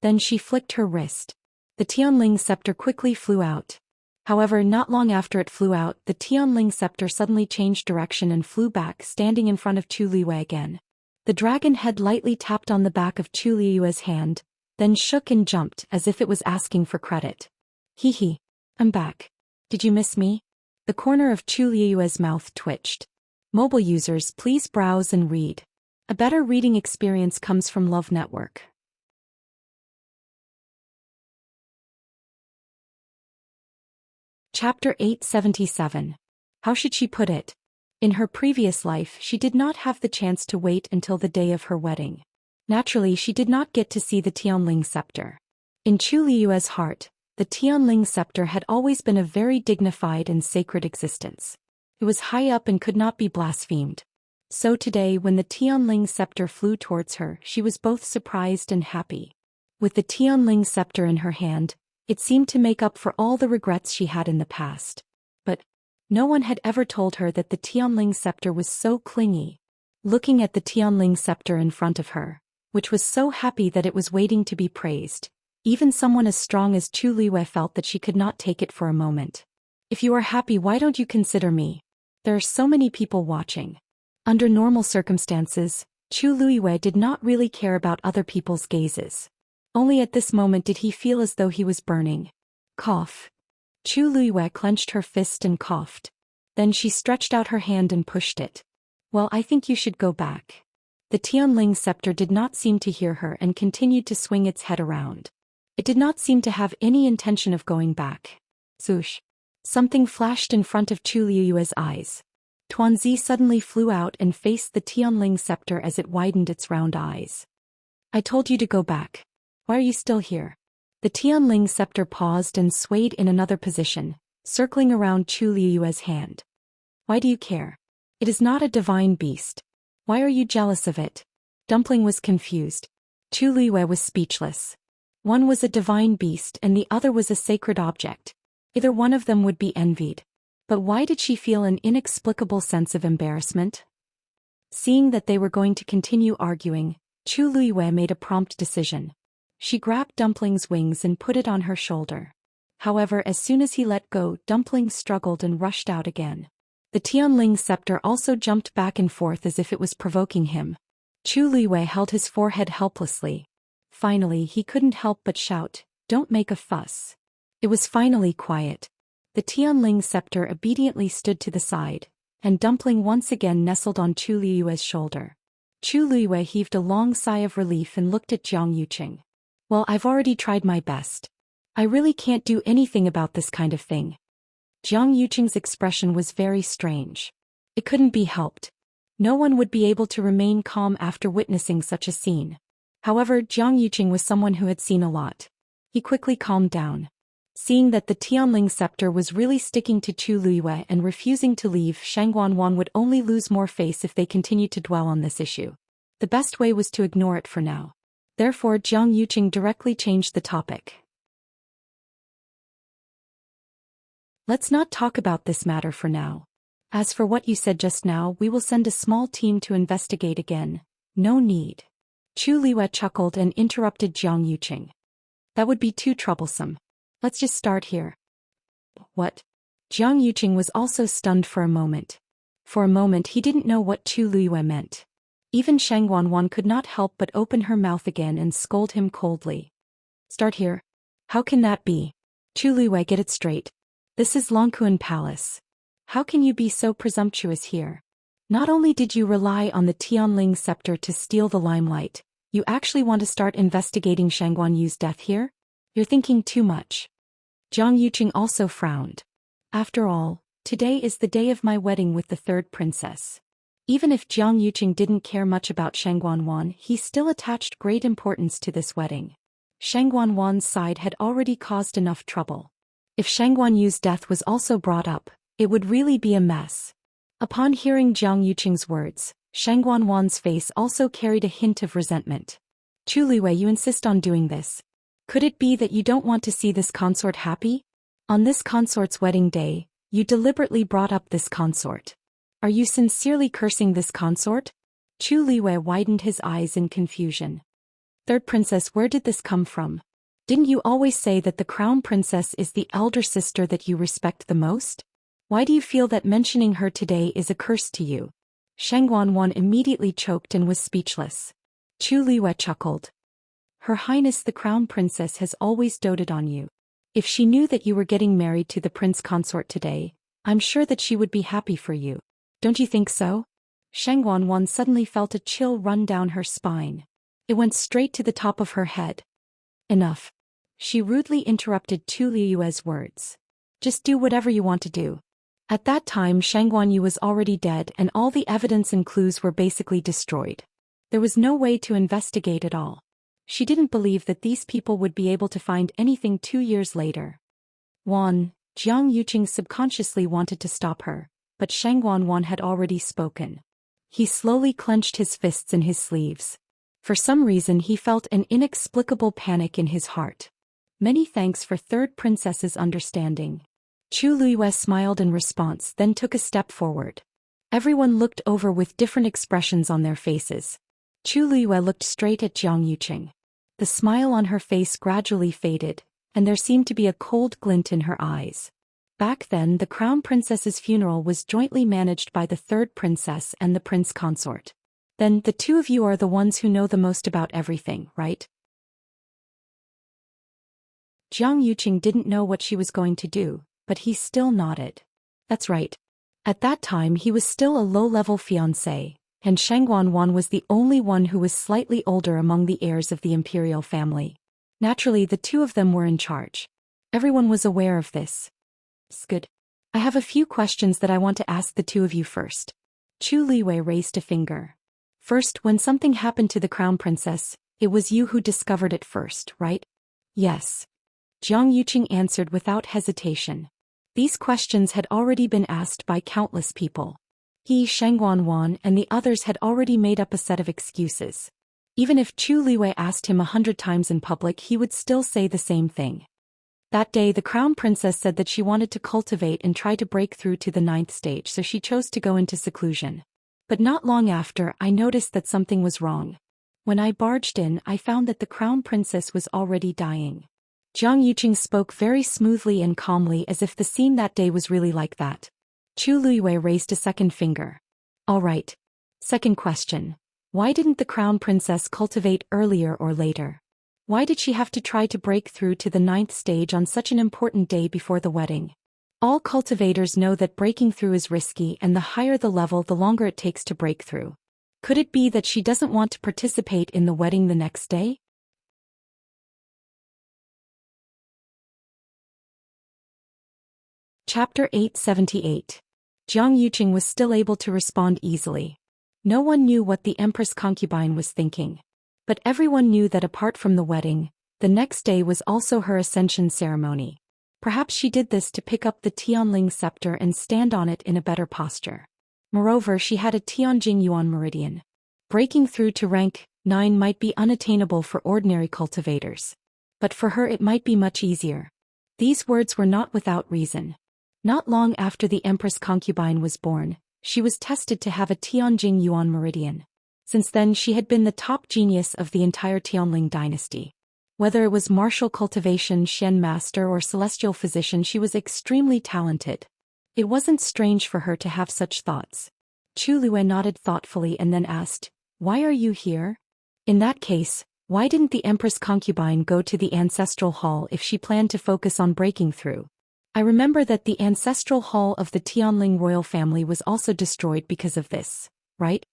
Then she flicked her wrist. The Tianling scepter quickly flew out. However, not long after it flew out, the Tianling scepter suddenly changed direction and flew back, standing in front of Chu Liyue again. The dragon head lightly tapped on the back of Chu Liyue's hand, then shook and jumped as if it was asking for credit. Hee, I'm back. Did you miss me? The corner of Chu Liyue's mouth twitched. Mobile users, please browse and read. A better reading experience comes from Love Network. Chapter 877. How should she put it? In her previous life, she did not have the chance to wait until the day of her wedding. Naturally, she did not get to see the Tianling scepter. In Chu Liyue's heart, the Tianling scepter had always been a very dignified and sacred existence. It was high up and could not be blasphemed. So today, when the Tianling scepter flew towards her, she was both surprised and happy. With the Tianling scepter in her hand, it seemed to make up for all the regrets she had in the past. But no one had ever told her that the Tianling scepter was so clingy. Looking at the Tianling scepter in front of her, which was so happy that it was waiting to be praised, even someone as strong as Chu Liyue felt that she could not take it for a moment. If you are happy, why don't you consider me? There are so many people watching. Under normal circumstances, Chu Liyue did not really care about other people's gazes. Only at this moment did he feel as though he was burning. Cough. Chu Liyue clenched her fist and coughed. Then she stretched out her hand and pushed it. Well, I think you should go back. The Tianling scepter did not seem to hear her and continued to swing its head around. It did not seem to have any intention of going back. Swoosh. Something flashed in front of Chu Liyue's eyes. Tuanzi suddenly flew out and faced the Tianling scepter as it widened its round eyes. I told you to go back. Why are you still here? The Tianling scepter paused and swayed in another position, circling around Chu Liyue's hand. Why do you care? It is not a divine beast. Why are you jealous of it? Dumpling was confused. Chu Liyue was speechless. One was a divine beast and the other was a sacred object. Either one of them would be envied. But why did she feel an inexplicable sense of embarrassment? Seeing that they were going to continue arguing, Chu Liyue made a prompt decision. She grabbed Dumpling's wings and put it on her shoulder. However, as soon as he let go, Dumpling struggled and rushed out again. The Tianling scepter also jumped back and forth as if it was provoking him. Chu Liyue held his forehead helplessly. Finally, he couldn't help but shout, "Don't make a fuss." It was finally quiet. The Tianling scepter obediently stood to the side, and Dumpling once again nestled on Chu Liyue's shoulder. Chu Liyue heaved a long sigh of relief and looked at Jiang Yuqing. Well, I've already tried my best. I really can't do anything about this kind of thing. Jiang Yuqing's expression was very strange. It couldn't be helped. No one would be able to remain calm after witnessing such a scene. However, Jiang Yuqing was someone who had seen a lot. He quickly calmed down. Seeing that the Tianling scepter was really sticking to Chu Liyue and refusing to leave, Shangguan would only lose more face if they continued to dwell on this issue. The best way was to ignore it for now. Therefore, Jiang Yuqing directly changed the topic. Let's not talk about this matter for now. As for what you said just now, we will send a small team to investigate again. No need. Chu Liwei chuckled and interrupted Jiang Yuqing. That would be too troublesome. Let's just start here. What? Jiang Yuqing was also stunned for a moment. For a moment he didn't know what Chu Liwei meant. Even Shang Wanwan could not help but open her mouth again and scold him coldly. Start here? How can that be? Chu Liwei, get it straight. This is Longkuan Palace. How can you be so presumptuous here? Not only did you rely on the Tianling scepter to steal the limelight, you actually want to start investigating Shang Guanyu's death here? You're thinking too much. Jiang Yuqing also frowned. After all, today is the day of my wedding with the third princess. Even if Jiang Yuqing didn't care much about Shang Guanwan, he still attached great importance to this wedding. Shang Guanwan's side had already caused enough trouble. If Shang Guanyu's death was also brought up, it would really be a mess. Upon hearing Jiang Yuqing's words, Shang Guanwan's face also carried a hint of resentment. Chu Liwei, you insist on doing this. Could it be that you don't want to see this consort happy? On this consort's wedding day, you deliberately brought up this consort. Are you sincerely cursing this consort? Chu Liwei widened his eyes in confusion. Third princess, where did this come from? Didn't you always say that the crown princess is the elder sister that you respect the most? Why do you feel that mentioning her today is a curse to you? Shang Guanwan immediately choked and was speechless. Chu Liwei chuckled. Her Highness the crown princess has always doted on you. If she knew that you were getting married to the prince consort today, I'm sure that she would be happy for you. Don't you think so? Shang Guanwan suddenly felt a chill run down her spine. It went straight to the top of her head. Enough. She rudely interrupted Chu Liue's words. Just do whatever you want to do. At that time Shang Guanyu was already dead and all the evidence and clues were basically destroyed. There was no way to investigate at all. She didn't believe that these people would be able to find anything 2 years later. Jiang Yuqing subconsciously wanted to stop her, but Shang Guanwan had already spoken. He slowly clenched his fists in his sleeves. For some reason he felt an inexplicable panic in his heart. Many thanks for third princess's understanding. Chu Liwei smiled in response, then took a step forward. Everyone looked over with different expressions on their faces. Chu Liwei looked straight at Jiang Yuqing. The smile on her face gradually faded, and there seemed to be a cold glint in her eyes. Back then the crown princess's funeral was jointly managed by the third princess and the prince consort. Then the two of you are the ones who know the most about everything, right? Jiang Yuqing didn't know what she was going to do, but he still nodded. That's right. At that time he was still a low-level fiancé, and Shang Guanwan was the only one who was slightly older among the heirs of the imperial family. Naturally the two of them were in charge. Everyone was aware of this. It's good. I have a few questions that I want to ask the two of you first. Chu Liwei raised a finger. First, when something happened to the crown princess, it was you who discovered it first, right? Yes. Jiang Yuqing answered without hesitation. These questions had already been asked by countless people. He, Shang Guanwan, and the others had already made up a set of excuses. Even if Chu Liwei asked him 100 times in public, he would still say the same thing. That day the crown princess said that she wanted to cultivate and try to break through to the 9th stage, so she chose to go into seclusion. But not long after, I noticed that something was wrong. When I barged in, I found that the crown princess was already dying. Jiang Yuqing spoke very smoothly and calmly, as if the scene that day was really like that. Chu Liwei raised a second finger. All right. Second question. Why didn't the crown princess cultivate earlier or later? Why did she have to try to break through to the 9th stage on such an important day before the wedding? All cultivators know that breaking through is risky, and the higher the level, the longer it takes to break through. Could it be that she doesn't want to participate in the wedding the next day? Chapter 878. Jiang Yuqing was still able to respond easily. No one knew what the Empress concubine was thinking. But everyone knew that apart from the wedding, the next day was also her ascension ceremony. Perhaps she did this to pick up the Tianling scepter and stand on it in a better posture. Moreover, she had a Tianjing Yuan meridian. Breaking through to rank 9 might be unattainable for ordinary cultivators. But for her it might be much easier. These words were not without reason. Not long after the Empress concubine was born, she was tested to have a Tianjing Yuan meridian. Since then she had been the top genius of the entire Tianling dynasty. Whether it was martial cultivation, Xian master or celestial physician, she was extremely talented. It wasn't strange for her to have such thoughts. Chu Lue nodded thoughtfully and then asked, "Why are you here? In that case, why didn't the Empress concubine go to the ancestral hall if she planned to focus on breaking through? I remember that the ancestral hall of the Tianling royal family was also destroyed because of this, right?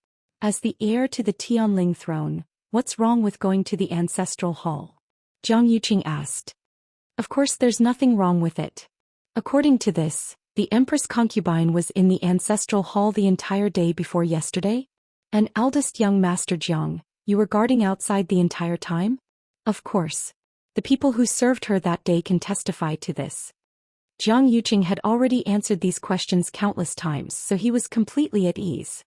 As the heir to the Tianling throne, what's wrong with going to the ancestral hall?" Jiang Yuqing asked. Of course there's nothing wrong with it. According to this, the Empress concubine was in the ancestral hall the entire day before yesterday? And eldest young Master Jiang, you were guarding outside the entire time? Of course. The people who served her that day can testify to this. Jiang Yuqing had already answered these questions countless times, so he was completely at ease.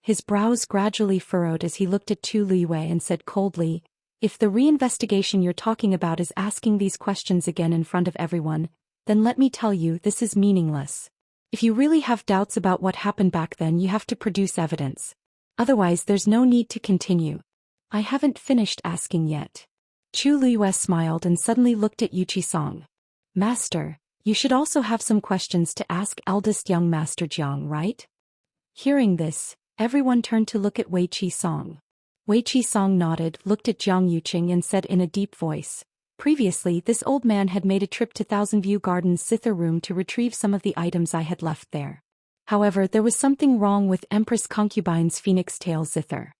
His brows gradually furrowed as he looked at Chu Lue and said coldly, "If the reinvestigation you're talking about is asking these questions again in front of everyone, then let me tell you this is meaningless. If you really have doubts about what happened back then, you have to produce evidence. Otherwise there's no need to continue. I haven't finished asking yet." Chu Lue smiled and suddenly looked at Yuqi Song. "Master, you should also have some questions to ask eldest young Master Jiang, right?" Hearing this, everyone turned to look at Wei Qi Song. Wei Qi Song nodded, looked at Jiang Yuqing and said in a deep voice, "Previously this old man had made a trip to Thousand View Gardens zither room to retrieve some of the items I had left there. However, there was something wrong with Empress Concubine's phoenix tail zither."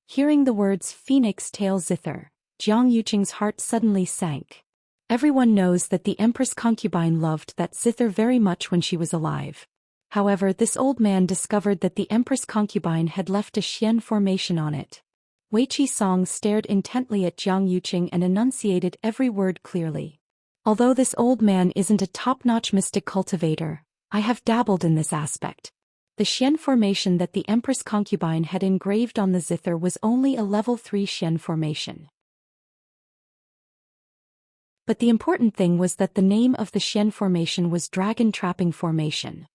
Hearing the words phoenix tail zither, Jiang Yuqing's heart suddenly sank. Everyone knows that the Empress concubine loved that zither very much when she was alive. However, this old man discovered that the Empress concubine had left a Xian formation on it. Wei Qi Song stared intently at Jiang Yuqing and enunciated every word clearly. "Although this old man isn't a top-notch mystic cultivator, I have dabbled in this aspect. The Xian formation that the Empress concubine had engraved on the zither was only a level 3 Xian formation. But the important thing was that the name of the Xian formation was Dragon Trapping Formation.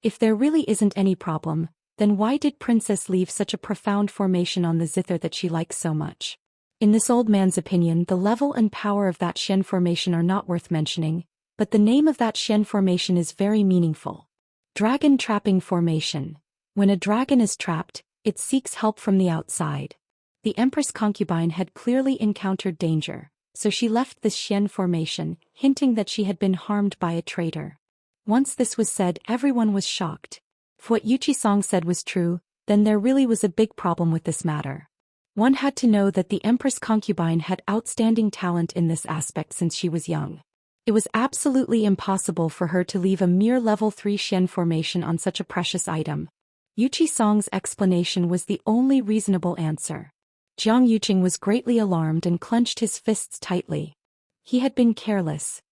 If there really isn't any problem, then why did Princess leave such a profound formation on the zither that she likes so much? In this old man's opinion, the level and power of that Xian formation are not worth mentioning, but the name of that Xian formation is very meaningful. Dragon Trapping Formation. When a dragon is trapped, it seeks help from the outside. The Empress concubine had clearly encountered danger, so she left this Xian formation, hinting that she had been harmed by a traitor. Once this was said, everyone was shocked. If what Yuqi Song said was true, then there really was a big problem with this matter. One had to know that the Empress concubine had outstanding talent in this aspect since she was young. It was absolutely impossible for her to leave a mere level 3 Xian formation on such a precious item. Yuqi Song's explanation was the only reasonable answer. Jiang Yuqing was greatly alarmed and clenched his fists tightly. He had been careless.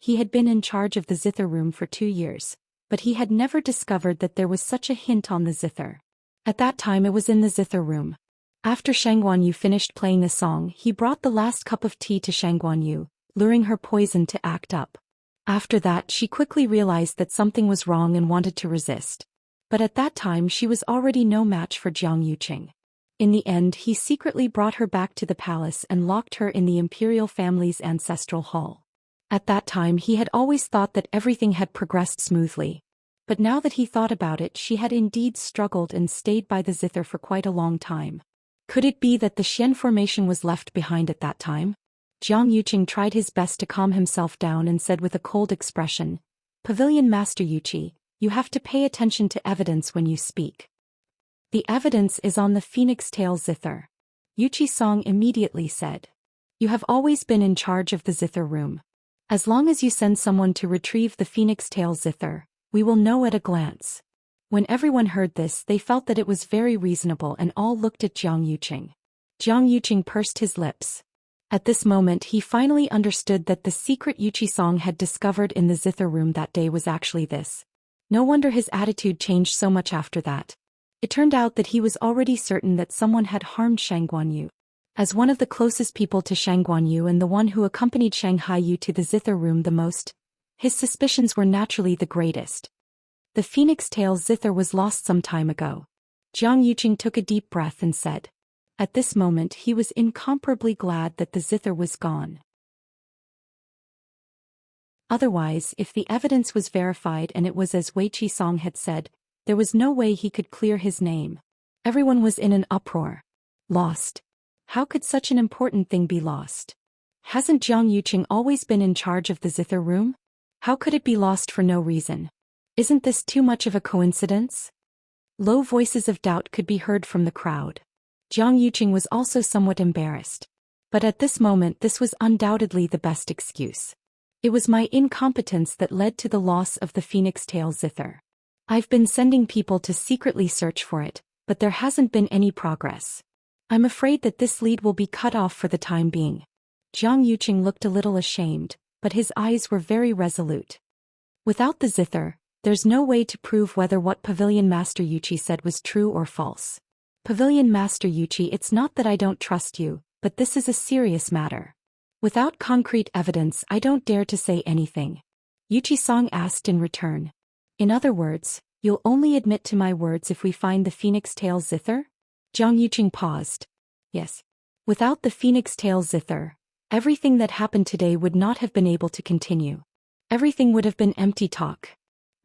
He had been in charge of the zither room for 2 years, but he had never discovered that there was such a hint on the zither. At that time it was in the zither room. After Shangguanyu finished playing the song, he brought the last cup of tea to Shangguanyu, luring her poison to act up. After that she quickly realized that something was wrong and wanted to resist. But at that time she was already no match for Jiang Yuqing. In the end he secretly brought her back to the palace and locked her in the imperial family's ancestral hall. At that time he had always thought that everything had progressed smoothly. But now that he thought about it, she had indeed struggled and stayed by the zither for quite a long time. Could it be that the Xian formation was left behind at that time? Jiang Yuqing tried his best to calm himself down and said with a cold expression, "Pavilion Master Yuqi, you have to pay attention to evidence when you speak. The evidence is on the phoenix tail zither." Yuqi Song immediately said, "You have always been in charge of the zither room. As long as you send someone to retrieve the phoenix tail zither, we will know at a glance." When everyone heard this, they felt that it was very reasonable and all looked at Jiang Yuqing. Jiang Yuqing pursed his lips. At this moment he finally understood that the secret Yuqi Song had discovered in the zither room that day was actually this. No wonder his attitude changed so much after that. It turned out that he was already certain that someone had harmed Shangguanyu. As one of the closest people to Shangguanyu and the one who accompanied Shanghai Yu to the zither room the most, His suspicions were naturally the greatest. The phoenix tail zither was lost some time ago. Jiang Yuqing took a deep breath and said. At this moment he was incomparably glad that the zither was gone. Otherwise, if the evidence was verified and it was as Wei Qisong had said, there was no way he could clear his name. Everyone was in an uproar. Lost. How could such an important thing be lost? Hasn't Jiang Yuqing always been in charge of the zither room? How could it be lost for no reason? Isn't this too much of a coincidence? Low voices of doubt could be heard from the crowd. Jiang Yuqing was also somewhat embarrassed. But at this moment this was undoubtedly the best excuse. It was my incompetence that led to the loss of the phoenix tail zither. I've been sending people to secretly search for it, but there hasn't been any progress. I'm afraid that this lead will be cut off for the time being. Jiang Yuqing looked a little ashamed, but his eyes were very resolute. Without the zither, there's no way to prove whether what Pavilion Master Yuqi said was true or false. Pavilion Master Yuqi, it's not that I don't trust you, but this is a serious matter. Without concrete evidence I don't dare to say anything. Yuqi-song asked in return. In other words, you'll only admit to my words if we find the phoenix tail zither? Jiang Yuqing paused. Yes. Without the phoenix tail zither, everything that happened today would not have been able to continue. Everything would have been empty talk.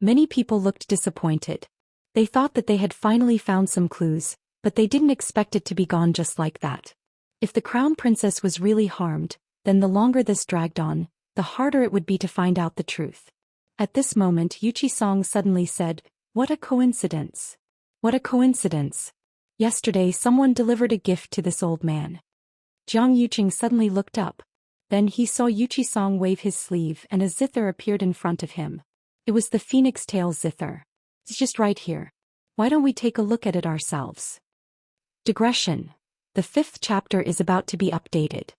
Many people looked disappointed. They thought that they had finally found some clues, but they didn't expect it to be gone just like that. If the crown princess was really harmed, then the longer this dragged on, the harder it would be to find out the truth. At this moment Yuqi-song suddenly said, "What a coincidence! What a coincidence! Yesterday someone delivered a gift to this old man." Jiang Yuqing suddenly looked up. Then he saw Yuqi-song wave his sleeve and a zither appeared in front of him. It was the phoenix tail zither. It's just right here. Why don't we take a look at it ourselves? Digression. The 5th chapter is about to be updated.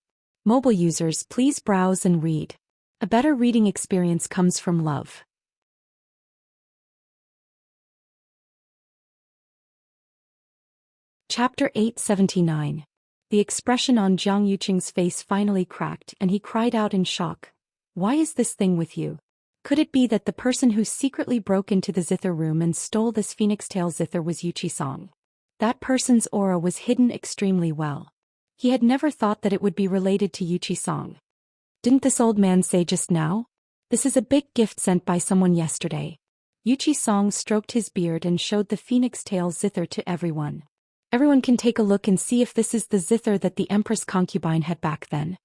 Mobile users, please browse and read. A better reading experience comes from love. Chapter 879. The expression on Jiang Yuqing's face finally cracked and he cried out in shock. Why is this thing with you? Could it be that the person who secretly broke into the zither room and stole this phoenix tail zither was Yuqi-song? That person's aura was hidden extremely well. He had never thought that it would be related to Yuqi-song. Didn't this old man say just now? This is a big gift sent by someone yesterday. Yuqi-song stroked his beard and showed the phoenix tail zither to everyone. Everyone can take a look and see if this is the zither that the Empress concubine had back then.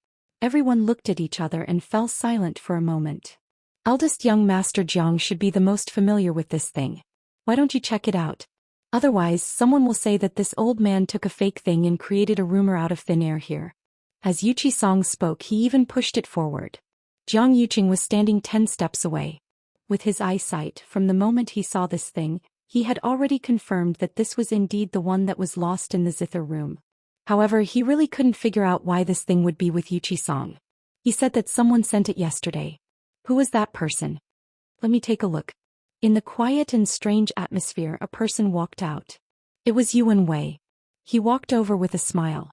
Everyone looked at each other and fell silent for a moment. Eldest young Master Jiang should be the most familiar with this thing. Why don't you check it out? Otherwise, someone will say that this old man took a fake thing and created a rumor out of thin air here. As Yuqi-song spoke, he even pushed it forward. Jiang Yuqing was standing 10 steps away. With his eyesight, from the moment he saw this thing, he had already confirmed that this was indeed the one that was lost in the zither room. However, he really couldn't figure out why this thing would be with Yuqi-song. He said that someone sent it yesterday. Who was that person? Let me take a look. In the quiet and strange atmosphere, a person walked out. It was Yuan Wei. He walked over with a smile.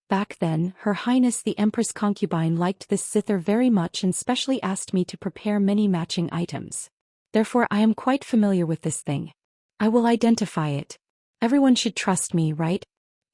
Back then, Her Highness the Empress concubine liked this zither very much and specially asked me to prepare many matching items. Therefore I am quite familiar with this thing. I will identify it. Everyone should trust me, right?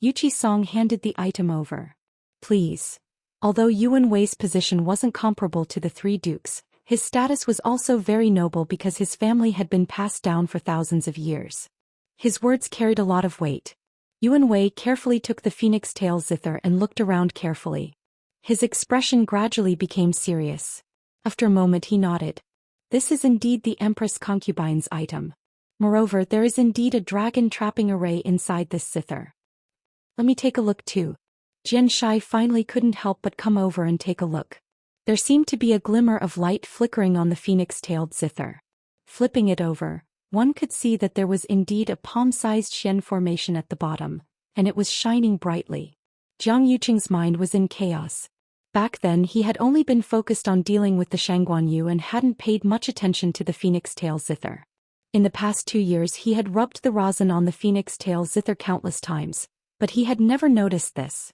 Yuqi-song handed the item over. Please. Although Yuan Wei's position wasn't comparable to the 3 dukes, his status was also very noble because his family had been passed down for thousands of years. His words carried a lot of weight. Yuan Wei carefully took the phoenix tail zither and looked around carefully. His expression gradually became serious. After a moment he nodded. This is indeed the Empress concubine's item. Moreover, there is indeed a dragon trapping array inside this zither. Let me take a look too. Xianxia finally couldn't help but come over and take a look. There seemed to be a glimmer of light flickering on the phoenix-tailed zither. Flipping it over, one could see that there was indeed a palm-sized Xian formation at the bottom, and it was shining brightly. Jiang Yuqing's mind was in chaos. Back then he had only been focused on dealing with the Shangguanyu and hadn't paid much attention to the phoenix tail zither. In the past 2 years he had rubbed the rosin on the phoenix tail zither countless times, but he had never noticed this.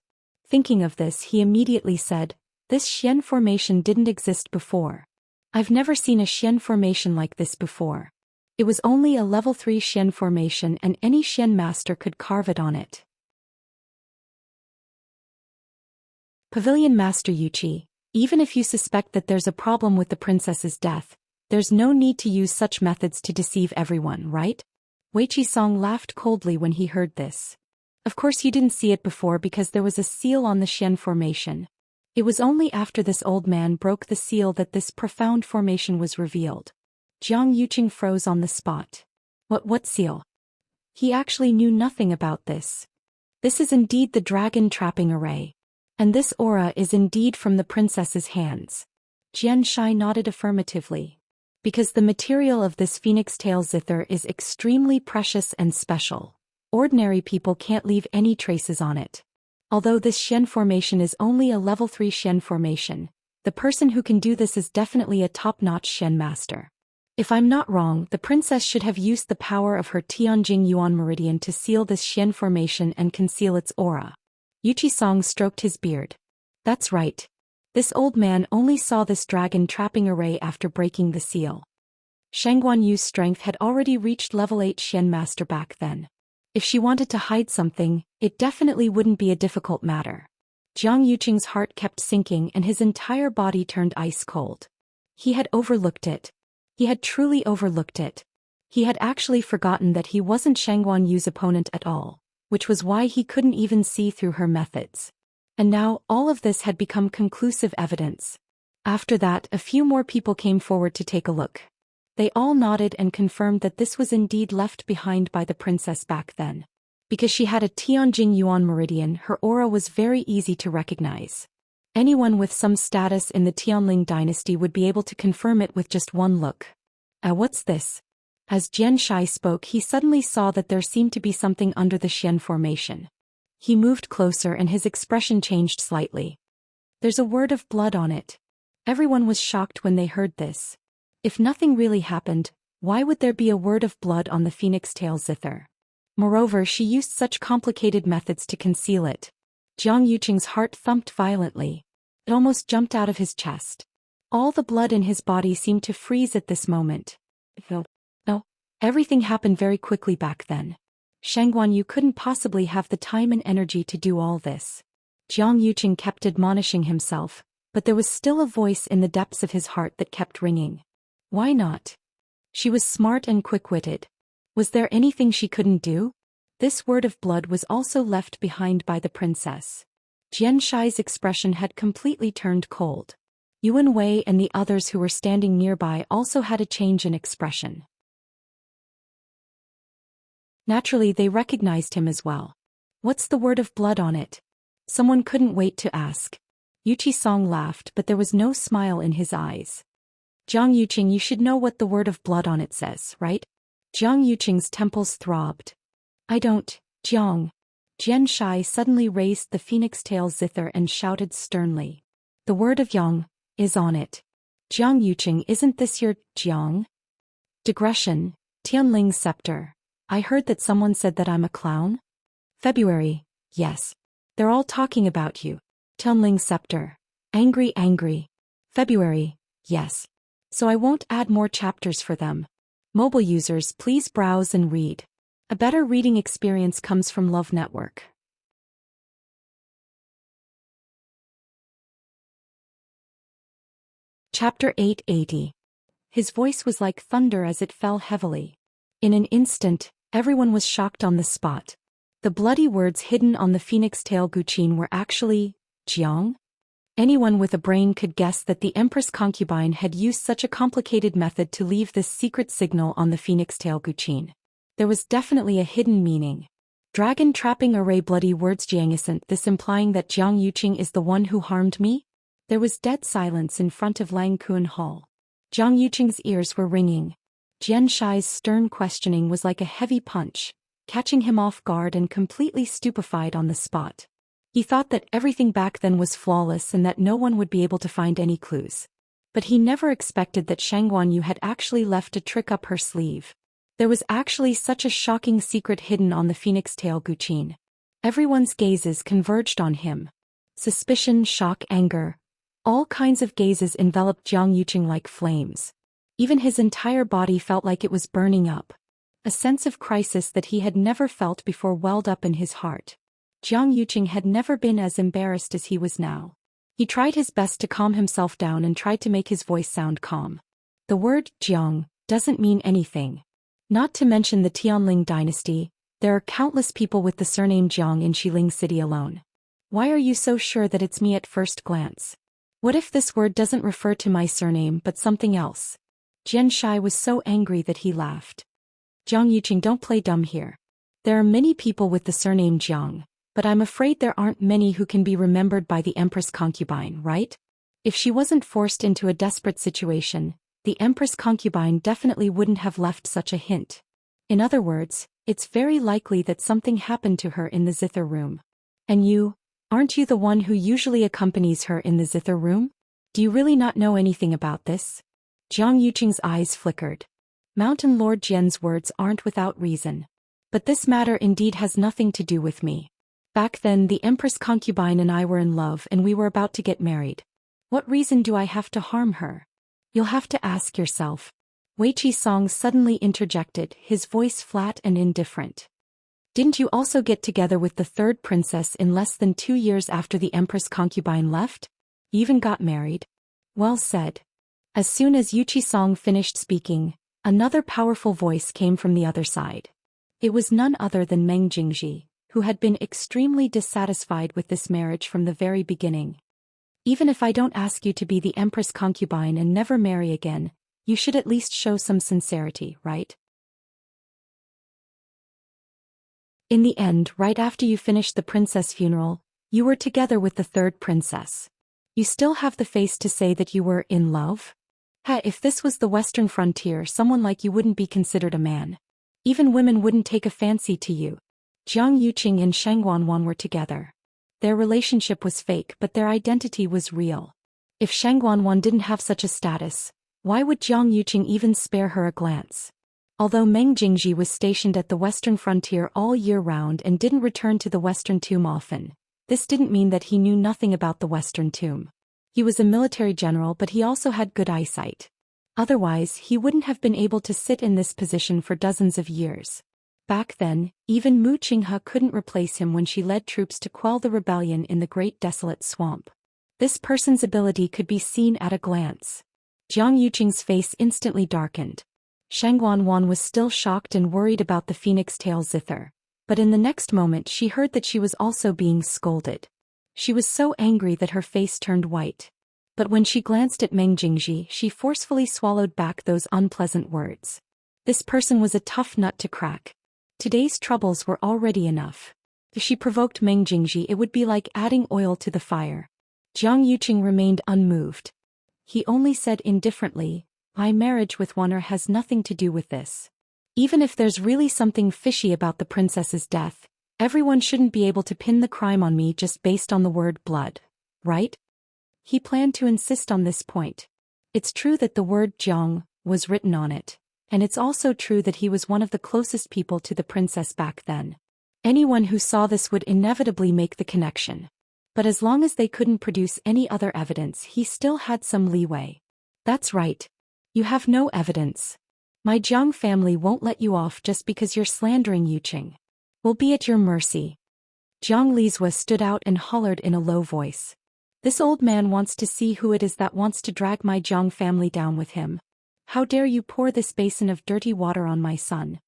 Thinking of this, he immediately said, "This Xian formation didn't exist before. I've never seen a Xian formation like this before. It was only a level 3 Xian formation and any Xian master could carve it on it. Pavilion Master Yuqi, even if you suspect that there's a problem with the princess's death, there's no need to use such methods to deceive everyone, right? Wei Qisong laughed coldly when he heard this. Of course you didn't see it before because there was a seal on the Xian formation. It was only after this old man broke the seal that this profound formation was revealed. Jiang Yuqing froze on the spot. What seal? He actually knew nothing about this. This is indeed the dragon trapping array. And this aura is indeed from the princess's hands. Xianxia nodded affirmatively. Because the material of this phoenix tail zither is extremely precious and special, ordinary people can't leave any traces on it. Although this Xian formation is only a level 3 Xian formation, the person who can do this is definitely a top-notch Xian master. If I'm not wrong, the princess should have used the power of her Tianjing Yuan meridian to seal this Xian formation and conceal its aura. Yu Qisong stroked his beard. That's right. This old man only saw this dragon trapping array after breaking the seal. Shangguan Yu's strength had already reached level 8 Xian master back then. If she wanted to hide something, it definitely wouldn't be a difficult matter. Jiang Yuqing's heart kept sinking and his entire body turned ice cold. He had overlooked it. He had truly overlooked it. He had actually forgotten that he wasn't Shangguan Yu's opponent at all, which was why he couldn't even see through her methods. And now, all of this had become conclusive evidence. After that, a few more people came forward to take a look. They all nodded and confirmed that this was indeed left behind by the princess back then. Because she had a Tianjing Yuan meridian, her aura was very easy to recognize. Anyone with some status in the Tianling dynasty would be able to confirm it with just one look. What's this? As Xianxia spoke, he suddenly saw that there seemed to be something under the Xian formation. He moved closer and his expression changed slightly. There's a word of blood on it. Everyone was shocked when they heard this. If nothing really happened, why would there be a word of blood on the phoenix tail zither? Moreover, she used such complicated methods to conceal it. Jiang Yuqing's heart thumped violently. It almost jumped out of his chest. All the blood in his body seemed to freeze at this moment. No, everything happened very quickly back then. Shangguan Yu couldn't possibly have the time and energy to do all this. Jiang Yuqing kept admonishing himself, but there was still a voice in the depths of his heart that kept ringing. Why not? She was smart and quick-witted. Was there anything she couldn't do? This word of blood was also left behind by the princess. Xianxi's expression had completely turned cold. Yuan Wei and the others who were standing nearby also had a change in expression. Naturally, they recognized him as well. What's the word of blood on it? Someone couldn't wait to ask. Yu Qisong laughed, but there was no smile in his eyes. Jiang Yuqing, you should know what the word of blood on it says, right? Jiang Yuqing's temples throbbed. I don't, Jiang. Xianxia suddenly raised the phoenix tail zither and shouted sternly. The word of Yang is on it. Jiang Yuqing, isn't this your Jiang? Digression, Tianling scepter. I heard that someone said that I'm a clown? February, yes. They're all talking about you. Tianling scepter. Angry. February, yes. So I won't add more chapters for them. Mobile users, please browse and read. A better reading experience comes from Love Network. Chapter 880. His voice was like thunder as it fell heavily. In an instant, everyone was shocked on the spot. The bloody words hidden on the phoenix tail guqin were actually, Jiang? Anyone with a brain could guess that the Empress concubine had used such a complicated method to leave this secret signal on the phoenix tail guqin. There was definitely a hidden meaning. Dragon trapping array, bloody words, Jiang, isn't this implying that Jiang Yuqing is the one who harmed me? There was dead silence in front of Lang Kuan Hall. Jiang Yuqing's ears were ringing. Xianxi's stern questioning was like a heavy punch, catching him off guard and completely stupefied on the spot. He thought that everything back then was flawless and that no one would be able to find any clues. But he never expected that Shangguan Yu had actually left a trick up her sleeve. There was actually such a shocking secret hidden on the phoenix tail guqin. Everyone's gazes converged on him. Suspicion, shock, anger. All kinds of gazes enveloped Jiang Yuqing like flames. Even his entire body felt like it was burning up. A sense of crisis that he had never felt before welled up in his heart. Jiang Yuqing had never been as embarrassed as he was now. He tried his best to calm himself down and tried to make his voice sound calm. The word Jiang doesn't mean anything. Not to mention the Tianling dynasty, there are countless people with the surname Jiang in Xiling City alone. Why are you so sure that it's me at first glance? What if this word doesn't refer to my surname but something else? Xianxia was so angry that he laughed. Jiang Yuqing, don't play dumb here. There are many people with the surname Jiang, but I'm afraid there aren't many who can be remembered by the Empress concubine, right? If she wasn't forced into a desperate situation, the Empress concubine definitely wouldn't have left such a hint. In other words, it's very likely that something happened to her in the zither room. And you, aren't you the one who usually accompanies her in the zither room? Do you really not know anything about this? Jiang Yuqing's eyes flickered. Mountain Lord Jian's words aren't without reason. But this matter indeed has nothing to do with me. Back then the Empress concubine and I were in love and we were about to get married. What reason do I have to harm her? You'll have to ask yourself. Wei Qisong suddenly interjected, his voice flat and indifferent. Didn't you also get together with the third princess in less than 2 years after the Empress concubine left? You even got married? Well said. As soon as Yu Qisong finished speaking, another powerful voice came from the other side. It was none other than Meng Jingji, who had been extremely dissatisfied with this marriage from the very beginning. Even if I don't ask you to be the Empress concubine and never marry again, you should at least show some sincerity, right? In the end, right after you finished the princess funeral, you were together with the third princess. You still have the face to say that you were in love? If this was the Western frontier, someone like you wouldn't be considered a man. Even women wouldn't take a fancy to you. Jiang Yuqing and Shang Wanwan were together. Their relationship was fake, but their identity was real. If Shang Wanwan didn't have such a status, why would Jiang Yuqing even spare her a glance? Although Meng Jingji was stationed at the western frontier all year round and didn't return to the western tomb often, this didn't mean that he knew nothing about the western tomb. He was a military general, but he also had good eyesight. Otherwise, he wouldn't have been able to sit in this position for dozens of years. Back then, even Mu Qinghe couldn't replace him when she led troops to quell the rebellion in the Great Desolate Swamp. This person's ability could be seen at a glance. Jiang Yuqing's face instantly darkened. Shang Wanwan was still shocked and worried about the phoenix tail zither, but in the next moment she heard that she was also being scolded. She was so angry that her face turned white. But when she glanced at Meng Jingji, she forcefully swallowed back those unpleasant words. This person was a tough nut to crack. Today's troubles were already enough. If she provoked Meng Jingji, it would be like adding oil to the fire. Jiang Yuqing remained unmoved. He only said indifferently, "My marriage with Wan'er has nothing to do with this. Even if there's really something fishy about the princess's death, everyone shouldn't be able to pin the crime on me just based on the word blood, right?" He planned to insist on this point. It's true that the word Jiang was written on it. And it's also true that he was one of the closest people to the princess back then. Anyone who saw this would inevitably make the connection. But as long as they couldn't produce any other evidence, he still had some leeway. That's right. You have no evidence. My Jiang family won't let you off just because you're slandering Yuqing. We'll be at your mercy. Jiang Lizhua stood out and hollered in a low voice. This old man wants to see who it is that wants to drag my Jiang family down with him. How dare you pour this basin of dirty water on my son?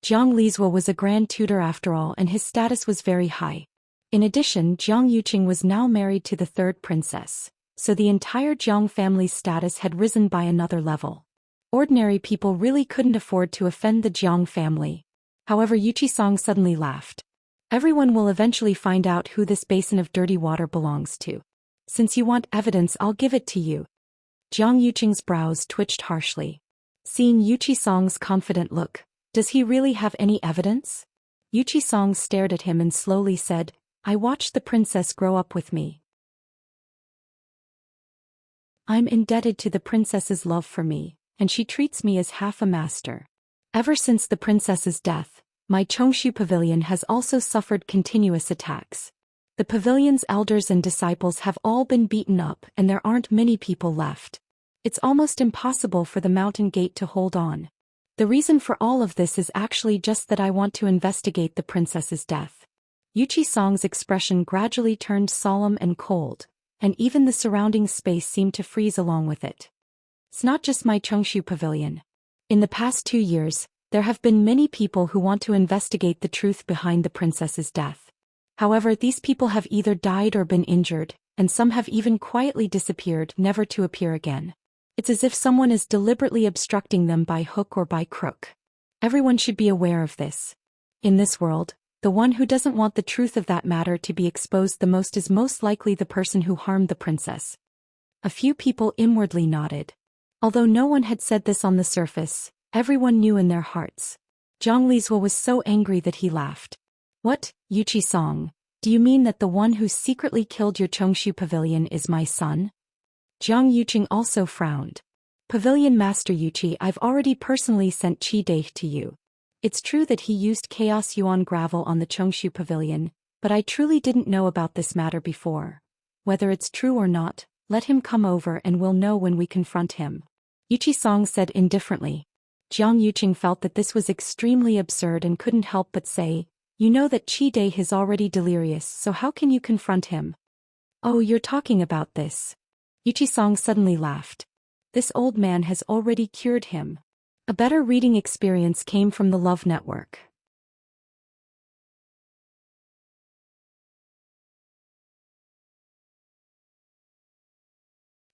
Jiang Lizhua was a grand tutor after all, and his status was very high. In addition, Jiang Yuqing was now married to the third princess, so the entire Jiang family's status had risen by another level. Ordinary people really couldn't afford to offend the Jiang family. However, Yu Qisong suddenly laughed. Everyone will eventually find out who this basin of dirty water belongs to. Since you want evidence, I'll give it to you. Jiang Yuqing's brows twitched harshly. Seeing Yu Qisong's confident look, does he really have any evidence? Yu Qisong stared at him and slowly said, I watched the princess grow up with me. I'm indebted to the princess's love for me, and she treats me as half a master. Ever since the princess's death, my Chongshu pavilion has also suffered continuous attacks. The pavilion's elders and disciples have all been beaten up and there aren't many people left. It's almost impossible for the mountain gate to hold on. The reason for all of this is actually just that I want to investigate the princess's death. Yuchi-sang's expression gradually turned solemn and cold, and even the surrounding space seemed to freeze along with it. It's not just my Chengshu pavilion. In the past 2 years, there have been many people who want to investigate the truth behind the princess's death. However, these people have either died or been injured, and some have even quietly disappeared, never to appear again. It's as if someone is deliberately obstructing them by hook or by crook. Everyone should be aware of this. In this world, the one who doesn't want the truth of that matter to be exposed the most is most likely the person who harmed the princess. A few people inwardly nodded. Although no one had said this on the surface, everyone knew in their hearts. Zhang Lizhou was so angry that he laughed. What, Yuchi-sang, do you mean that the one who secretly killed your Chengshu pavilion is my son? Jiang Yuqing also frowned. Pavilion Master Yuchi, I've already personally sent Qi Dai to you. It's true that he used Chaos Yuan gravel on the Chengshu pavilion, but I truly didn't know about this matter before. Whether it's true or not, let him come over and we'll know when we confront him. Yuchi-sang said indifferently. Jiang Yuqing felt that this was extremely absurd and couldn't help but say, you know that Qi Dai is already delirious, so how can you confront him? Oh, you're talking about this. Yuchi-sang suddenly laughed. This old man has already cured him. A better reading experience came from the Love Network.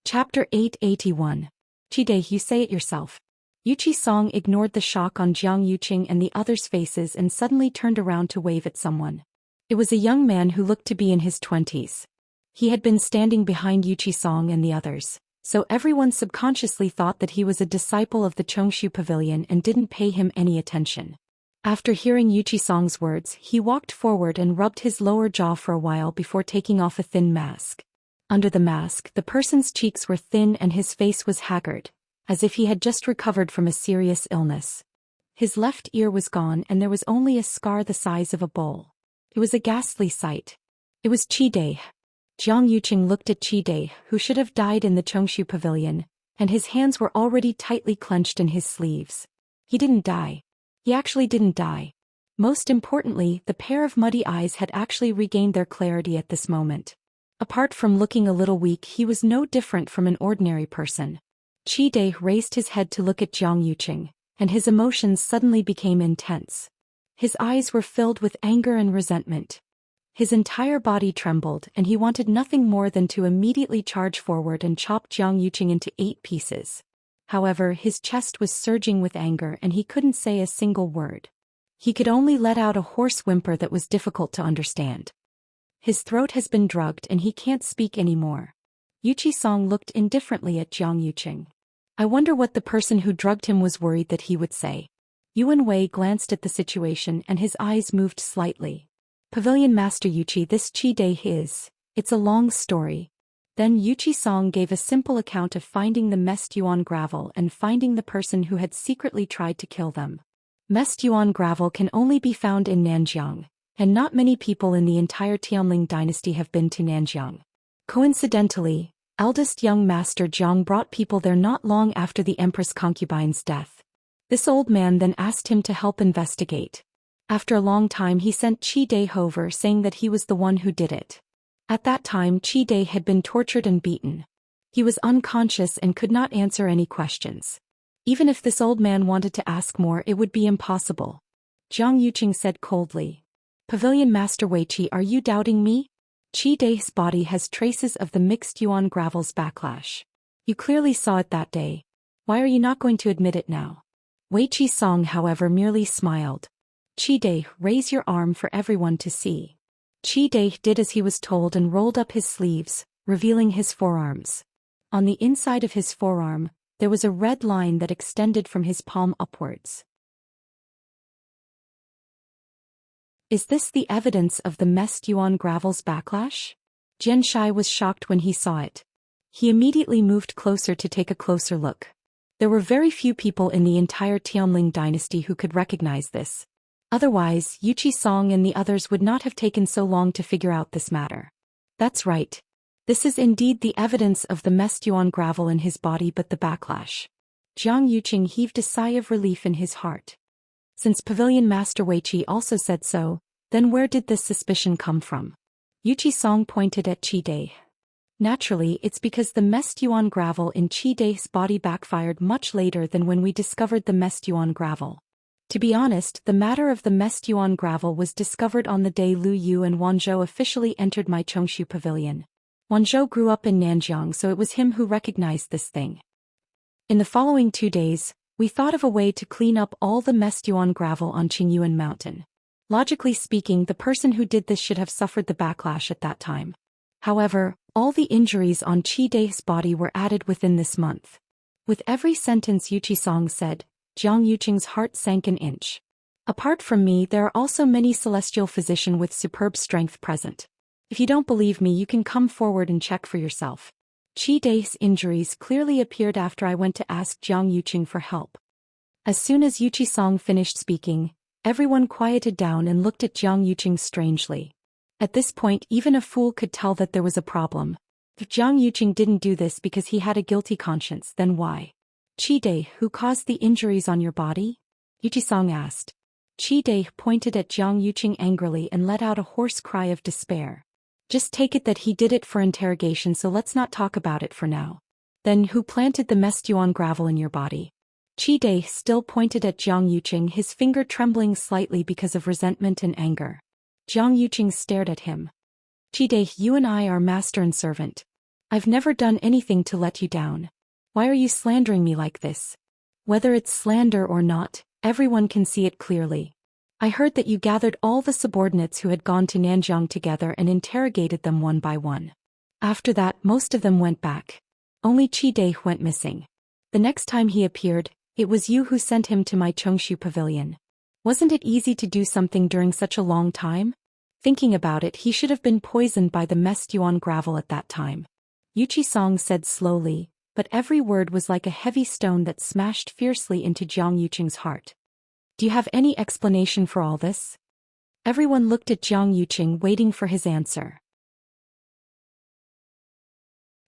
Chapter 881. Qi Dai, you say it yourself. Yuchi-sang ignored the shock on Jiang Yuqing and the others' faces and suddenly turned around to wave at someone. It was a young man who looked to be in his 20s. He had been standing behind Yuchi-sang and the others, so everyone subconsciously thought that he was a disciple of the Chengshu pavilion and didn't pay him any attention. After hearing Yuchi-sang's words, he walked forward and rubbed his lower jaw for a while before taking off a thin mask. Under the mask, the person's cheeks were thin and his face was haggard, as if he had just recovered from a serious illness. His left ear was gone and there was only a scar the size of a bowl. It was a ghastly sight. It was Qi Dai. Jiang Yuqing looked at Qi Dai, who should have died in the Chengshu pavilion, and his hands were already tightly clenched in his sleeves. He didn't die. He actually didn't die. Most importantly, the pair of muddy eyes had actually regained their clarity at this moment. Apart from looking a little weak, he was no different from an ordinary person. Qi Dai raised his head to look at Jiang Yuqing, and his emotions suddenly became intense. His eyes were filled with anger and resentment. His entire body trembled and he wanted nothing more than to immediately charge forward and chop Jiang Yuqing into 8 pieces. However, his chest was surging with anger and he couldn't say a single word. He could only let out a hoarse whimper that was difficult to understand. His throat has been drugged and he can't speak anymore. Yuchi-sang looked indifferently at Jiang Yuqing. I wonder what the person who drugged him was worried that he would say. Yuan Wei glanced at the situation and his eyes moved slightly. Pavilion Master Yuchi, this Qi Dai it's a long story. Then Yuchi-sang gave a simple account of finding the Mest Yuan gravel and finding the person who had secretly tried to kill them. Mest Yuan gravel can only be found in Nanjiang, and not many people in the entire Tianling dynasty have been to Nanjiang. Coincidentally, eldest young Master Jiang brought people there not long after the Empress concubine's death. This old man then asked him to help investigate. After a long time he sent Qi Dai over saying that he was the one who did it. At that time Qi Dai had been tortured and beaten. He was unconscious and could not answer any questions. Even if this old man wanted to ask more, it would be impossible. Jiang Yuqing said coldly. Pavilion Master Weiqi, are you doubting me? Qi Dai's body has traces of the mixed Yuan gravel's backlash. You clearly saw it that day. Why are you not going to admit it now? Weiqi-sang, however, merely smiled. Qi Dai, raise your arm for everyone to see. Qi Dai did as he was told and rolled up his sleeves, revealing his forearms. On the inside of his forearm, there was a red line that extended from his palm upwards. Is this the evidence of the Mest Yuan gravel's backlash? Jian Shai was shocked when he saw it. He immediately moved closer to take a closer look. There were very few people in the entire Tianling dynasty who could recognize this. Otherwise, Yuchi Song and the others would not have taken so long to figure out this matter. That's right. This is indeed the evidence of the messed yuan gravel in his body, but the backlash. Jiang Yuqing heaved a sigh of relief in his heart. Since Pavilion Master Weiqi also said so, then where did this suspicion come from? Yuchi Song pointed at Qi Dai. Naturally, it's because the messed yuan gravel in Qi Dai's body backfired much later than when we discovered the messed yuan gravel. To be honest, the matter of the messed yuan gravel was discovered on the day Lu Yu and Wanzhou officially entered my Chongshu pavilion. Wanzhou grew up in Nanjiang, so it was him who recognized this thing. In the following 2 days, we thought of a way to clean up all the messed yuan gravel on Qingyuan Mountain. Logically speaking, the person who did this should have suffered the backlash at that time. However, all the injuries on Qi Dai's body were added within this month. With every sentence Yuchi Song said, Jiang Yuqing's heart sank an inch. Apart from me, there are also many celestial physicians with superb strength present. If you don't believe me, you can come forward and check for yourself. Qi Dai's injuries clearly appeared after I went to ask Jiang Yuqing for help. As soon as Yuchi Song finished speaking, everyone quieted down and looked at Jiang Yuqing strangely. At this point, even a fool could tell that there was a problem. If Jiang Yuqing didn't do this because he had a guilty conscience, then why? Qi Dai, who caused the injuries on your body? Yuchi Song asked. Qi Dai pointed at Jiang Yuqing angrily and let out a hoarse cry of despair. Just take it that he did it for interrogation, so let's not talk about it for now. Then who planted the messed yuan gravel in your body? Qi Dai still pointed at Jiang Yuqing, his finger trembling slightly because of resentment and anger. Jiang Yuqing stared at him. Qi Dai, you and I are master and servant. I've never done anything to let you down. Why are you slandering me like this? Whether it's slander or not, everyone can see it clearly. I heard that you gathered all the subordinates who had gone to Nanjiang together and interrogated them one by one. After that, most of them went back. Only Qi Dai went missing. The next time he appeared, it was you who sent him to my Chongshu pavilion. Wasn't it easy to do something during such a long time? Thinking about it, he should have been poisoned by the messed yuan gravel at that time. Yuchi Song said slowly, but every word was like a heavy stone that smashed fiercely into Jiang Yuqing's heart. Do you have any explanation for all this? Everyone looked at Jiang Yuqing, waiting for his answer.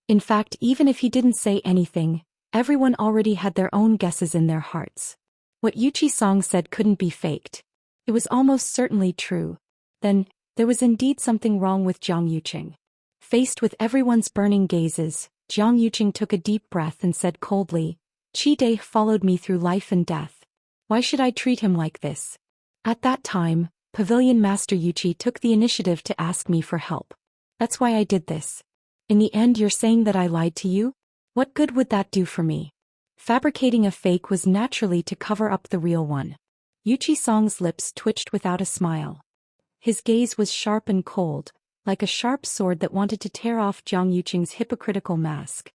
In fact, even if he didn't say anything, everyone already had their own guesses in their hearts. What Yuchi Song said couldn't be faked. It was almost certainly true. Then, there was indeed something wrong with Jiang Yuqing. Faced with everyone's burning gazes, Jiang Yuqing took a deep breath and said coldly, Qi Dai followed me through life and death. Why should I treat him like this? At that time, Pavilion Master Yuchi took the initiative to ask me for help. That's why I did this. In the end, you're saying that I lied to you? What good would that do for me? Fabricating a fake was naturally to cover up the real one. Yuchi Song's lips twitched without a smile. His gaze was sharp and cold, like a sharp sword that wanted to tear off Jiang Yuqing's hypocritical mask.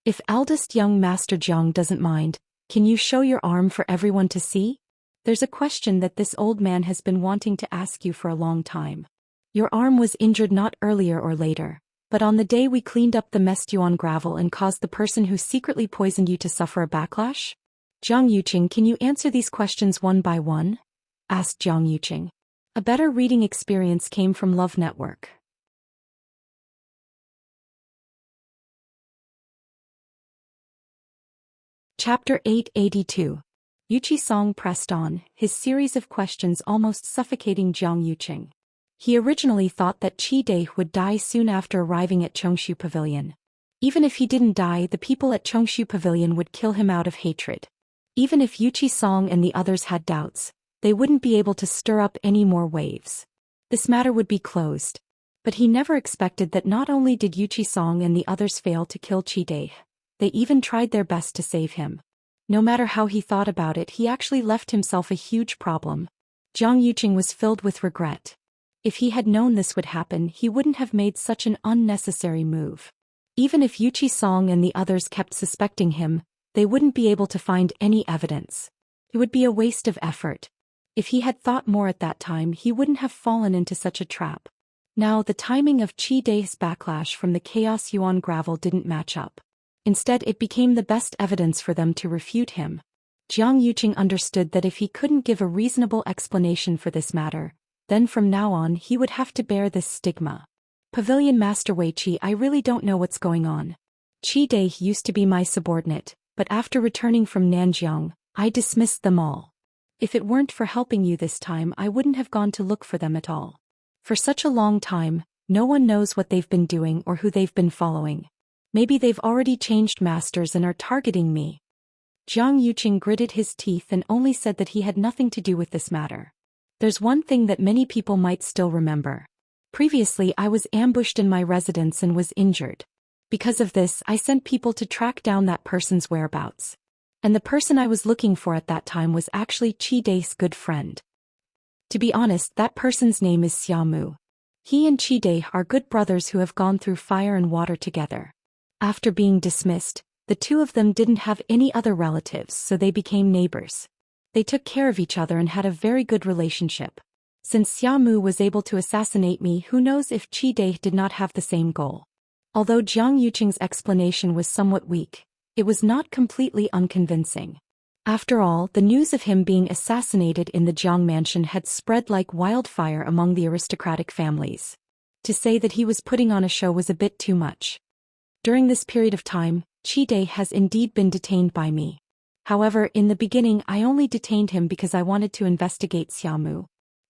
If eldest young Master Jiang doesn't mind, can you show your arm for everyone to see? There's a question that this old man has been wanting to ask you for a long time. Your arm was injured not earlier or later, but on the day we cleaned up the messed yuan gravel and caused the person who secretly poisoned you to suffer a backlash? Jiang Yuqing, can you answer these questions one by one? Asked Jiang Yuqing. A better reading experience came from Love Network. Chapter 882. Yuchi Song pressed on, his series of questions almost suffocating Jiang Yuqing. He originally thought that Qi Dai would die soon after arriving at Chongshu Pavilion. Even if he didn't die, the people at Chongshu Pavilion would kill him out of hatred. Even if Yuchi Song and the others had doubts, they wouldn't be able to stir up any more waves. This matter would be closed. But he never expected that not only did Yuchi Song and the others fail to kill Qi Dai, they even tried their best to save him. No matter how he thought about it, he actually left himself a huge problem. Jiang Yuqing was filled with regret. If he had known this would happen, he wouldn't have made such an unnecessary move. Even if Yuchi Song and the others kept suspecting him, they wouldn't be able to find any evidence. It would be a waste of effort. If he had thought more at that time, he wouldn't have fallen into such a trap. Now, the timing of Qi Dai's backlash from the chaos yuan gravel didn't match up. Instead, it became the best evidence for them to refute him. Jiang Yuqing understood that if he couldn't give a reasonable explanation for this matter, then from now on he would have to bear this stigma. Pavilion Master Wei Qi, I really don't know what's going on. Qi Dai used to be my subordinate, but after returning from Nanjiang, I dismissed them all. If it weren't for helping you this time, I wouldn't have gone to look for them at all. For such a long time, no one knows what they've been doing or who they've been following. Maybe they've already changed masters and are targeting me. Jiang Yuqing gritted his teeth and only said that he had nothing to do with this matter. There's one thing that many people might still remember. Previously, I was ambushed in my residence and was injured. Because of this, I sent people to track down that person's whereabouts. And the person I was looking for at that time was actually Qi Dai's good friend. To be honest, that person's name is Xiamu. He and Qi Dai are good brothers who have gone through fire and water together. After being dismissed, the two of them didn't have any other relatives, so they became neighbors. They took care of each other and had a very good relationship. Since Xiamu was able to assassinate me, who knows if Qi Dai did not have the same goal. Although Jiang Yuqing's explanation was somewhat weak, it was not completely unconvincing. After all, the news of him being assassinated in the Jiang mansion had spread like wildfire among the aristocratic families. To say that he was putting on a show was a bit too much. During this period of time, Qi Dai has indeed been detained by me. However, in the beginning I only detained him because I wanted to investigate Xiamu.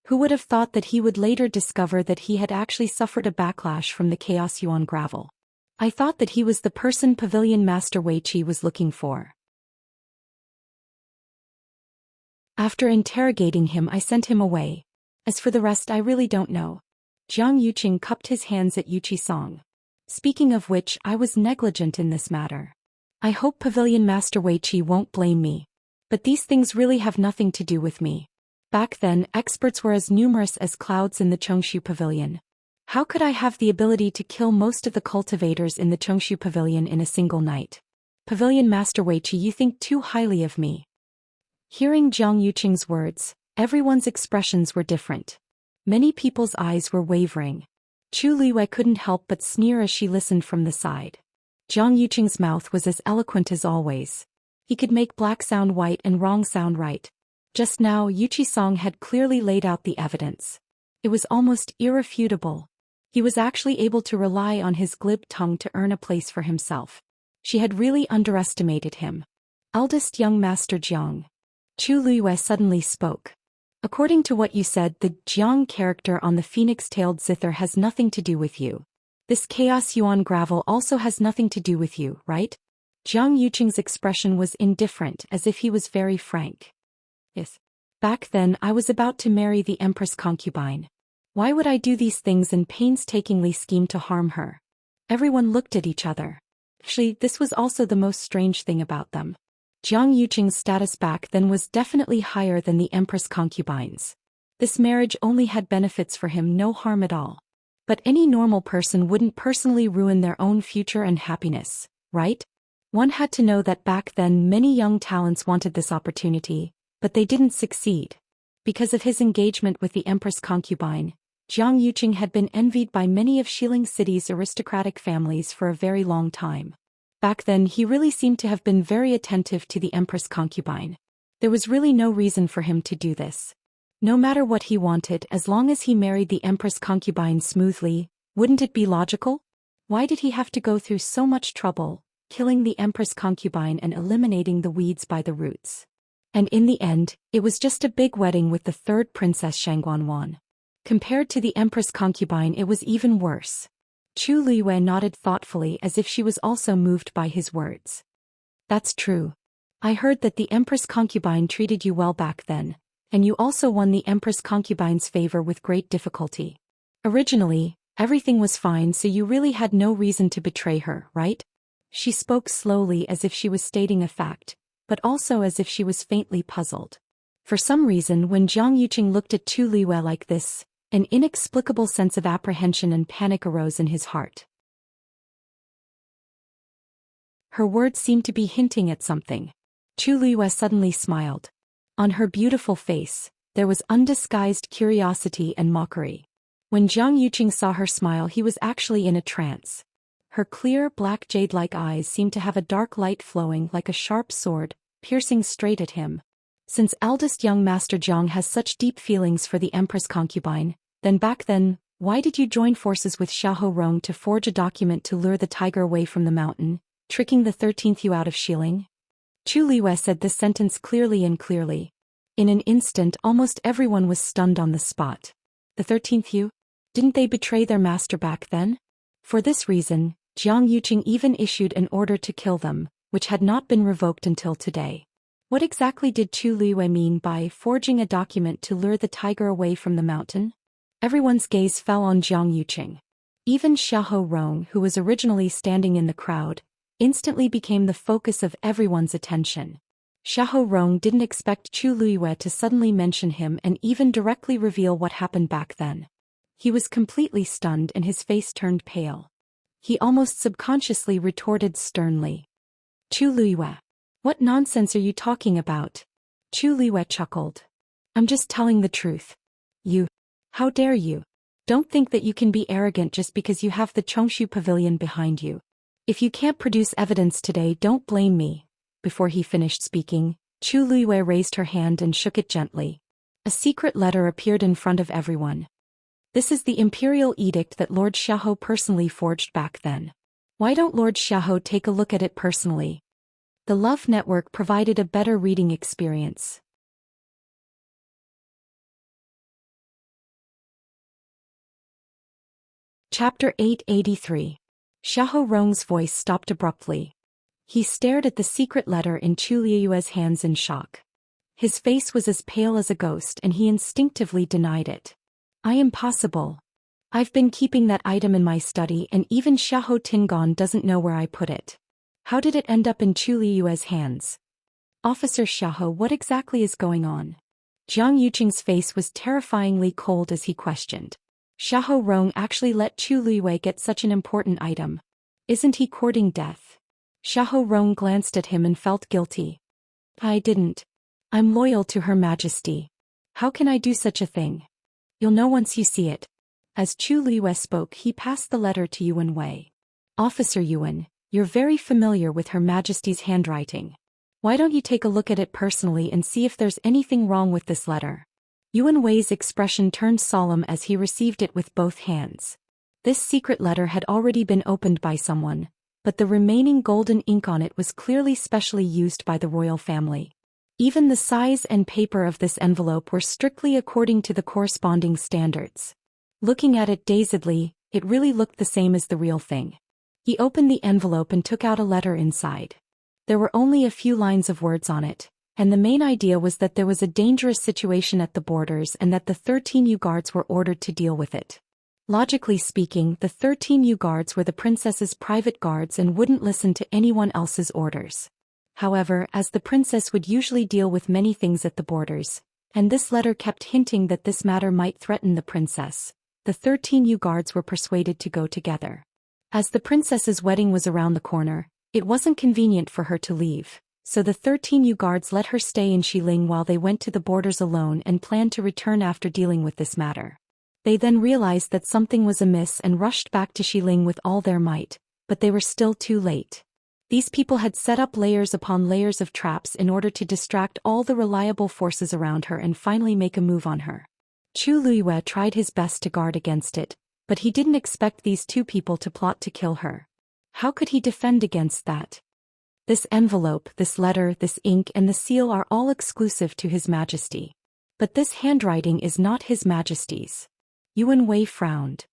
Who would have thought that he would later discover that he had actually suffered a backlash from the Chaos Yuan gravel? I thought that he was the person Pavilion Master Wei Qi was looking for. After interrogating him, I sent him away. As for the rest, I really don't know. Jiang Yuqing cupped his hands at Yuqi Song. Speaking of which, I was negligent in this matter. I hope Pavilion Master Wei Qi won't blame me. But these things really have nothing to do with me. Back then, experts were as numerous as clouds in the Chongshu Pavilion. How could I have the ability to kill most of the cultivators in the Chongshu Pavilion in a single night? Pavilion Master Wei Qi, you think too highly of me. Hearing Jiang Yuqing's words, everyone's expressions were different. Many people's eyes were wavering. Chu Liwei couldn't help but sneer as she listened from the side. Jiang Yuqing's mouth was as eloquent as always. He could make black sound white and wrong sound right. Just now, Yuqi Song had clearly laid out the evidence. It was almost irrefutable. He was actually able to rely on his glib tongue to earn a place for himself. She had really underestimated him. Eldest young Master Jiang. Chu Liwei suddenly spoke. According to what you said, the Jiang character on the phoenix-tailed zither has nothing to do with you. This Chaos Yuan gravel also has nothing to do with you, right? Jiang Yuqing's expression was indifferent, as if he was very frank. Yes. Back then, I was about to marry the Empress concubine. Why would I do these things and painstakingly scheme to harm her? Everyone looked at each other. Actually, this was also the most strange thing about them. Jiang Yuqing's status back then was definitely higher than the Empress concubine's. This marriage only had benefits for him, no harm at all. But any normal person wouldn't personally ruin their own future and happiness, right? One had to know that back then many young talents wanted this opportunity, but they didn't succeed. Because of his engagement with the Empress concubine, Jiang Yuqing had been envied by many of Xiling City's aristocratic families for a very long time. Back then he really seemed to have been very attentive to the Empress concubine. There was really no reason for him to do this. No matter what he wanted, as long as he married the Empress concubine smoothly, wouldn't it be logical? Why did he have to go through so much trouble, killing the Empress concubine and eliminating the weeds by the roots? And in the end, it was just a big wedding with the third princess Shangguanwan. Compared to the Empress concubine, it was even worse. Chu Liwei nodded thoughtfully as if she was also moved by his words. That's true. I heard that the Empress concubine treated you well back then, and you also won the Empress concubine's favor with great difficulty. Originally, everything was fine, so you really had no reason to betray her, right? She spoke slowly as if she was stating a fact, but also as if she was faintly puzzled. For some reason, when Jiang Yuqing looked at Chu Liwei like this, an inexplicable sense of apprehension and panic arose in his heart. Her words seemed to be hinting at something. Chu Liwei suddenly smiled. On her beautiful face, there was undisguised curiosity and mockery. When Jiang Yuqing saw her smile, he was actually in a trance. Her clear, black jade-like eyes seemed to have a dark light flowing like a sharp sword, piercing straight at him. Since eldest young Master Jiang has such deep feelings for the Empress concubine, then back then, why did you join forces with Xiahou Rong to forge a document to lure the tiger away from the mountain, tricking the 13th Yu out of Xiling? Chu Liwei said this sentence clearly and clearly. In an instant almost everyone was stunned on the spot. The 13th Yu? Didn't they betray their master back then? For this reason, Jiang Yuqing even issued an order to kill them, which had not been revoked until today. What exactly did Chu Liwei mean by forging a document to lure the tiger away from the mountain? Everyone's gaze fell on Jiang Yuqing. Even Xiahou Rong, who was originally standing in the crowd, instantly became the focus of everyone's attention. Xiahou Rong didn't expect Chu Liwei to suddenly mention him and even directly reveal what happened back then. He was completely stunned and his face turned pale. He almost subconsciously retorted sternly. Chu Liwei, what nonsense are you talking about? Chu Liwei chuckled. I'm just telling the truth. You. How dare you? Don't think that you can be arrogant just because you have the Chongshu Pavilion behind you. If you can't produce evidence today, don't blame me. Before he finished speaking, Chu Liwei raised her hand and shook it gently. A secret letter appeared in front of everyone. This is the imperial edict that Lord Xiahou personally forged back then. Why don't Lord Xiahou take a look at it personally? The Love Network provided a better reading experience. Chapter 883. Xiahou Rong's voice stopped abruptly. He stared at the secret letter in Chu Liue's hands in shock. His face was as pale as a ghost and he instinctively denied it. Impossible. I've been keeping that item in my study and even Xiahou Tingon doesn't know where I put it. How did it end up in Chu Liue's hands? Officer Xiahou, what exactly is going on? Jiang Yuqing's face was terrifyingly cold as he questioned. Xiahou Rong actually let Chu Liwei get such an important item. Isn't he courting death? Xiahou Rong glanced at him and felt guilty. I didn't. I'm loyal to Her Majesty. How can I do such a thing? You'll know once you see it. As Chu Liwei spoke, he passed the letter to Yuan Wei. Officer Yuan, you're very familiar with Her Majesty's handwriting. Why don't you take a look at it personally and see if there's anything wrong with this letter? Yuan Wei's expression turned solemn as he received it with both hands. This secret letter had already been opened by someone, but the remaining golden ink on it was clearly specially used by the royal family. Even the size and paper of this envelope were strictly according to the corresponding standards. Looking at it dazedly, it really looked the same as the real thing. He opened the envelope and took out a letter inside. There were only a few lines of words on it, and the main idea was that there was a dangerous situation at the borders and that the 13 Yu guards were ordered to deal with it. Logically speaking, the 13 Yu guards were the princess's private guards and wouldn't listen to anyone else's orders. However, as the princess would usually deal with many things at the borders, and this letter kept hinting that this matter might threaten the princess, the 13 Yu guards were persuaded to go together. As the princess's wedding was around the corner, it wasn't convenient for her to leave, so the 13 Yu guards let her stay in Xiling while they went to the borders alone and planned to return after dealing with this matter. They then realized that something was amiss and rushed back to Xiling with all their might, but they were still too late. These people had set up layers upon layers of traps in order to distract all the reliable forces around her and finally make a move on her. Chu Liwei tried his best to guard against it, but he didn't expect these two people to plot to kill her. How could he defend against that? This envelope, this letter, this ink and the seal are all exclusive to His Majesty. But this handwriting is not His Majesty's. Yuan Wei frowned.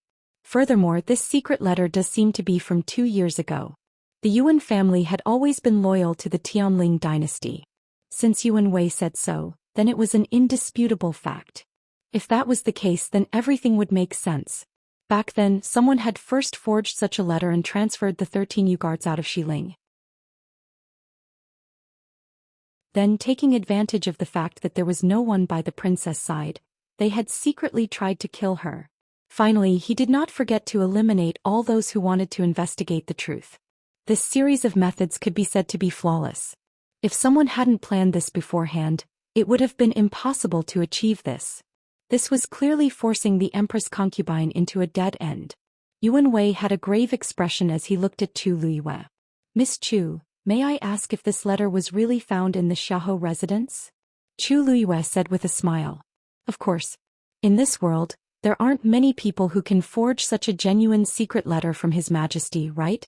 Furthermore, this secret letter does seem to be from 2 years ago. The Yuan family had always been loyal to the Tianling dynasty. Since Yuan Wei said so, then it was an indisputable fact. If that was the case, then everything would make sense. Back then, someone had first forged such a letter and transferred the 13 Yu guards out of Xiling. Then, taking advantage of the fact that there was no one by the princess' side, they had secretly tried to kill her. Finally, he did not forget to eliminate all those who wanted to investigate the truth. This series of methods could be said to be flawless. If someone hadn't planned this beforehand, it would have been impossible to achieve this. This was clearly forcing the Empress concubine into a dead end. Yuan Wei had a grave expression as he looked at Chu Liwei. Miss Chu, May I ask if this letter was really found in the Xiahou residence? Chu Luiyue said with a smile. Of course. In this world, there aren't many people who can forge such a genuine secret letter from His Majesty, right?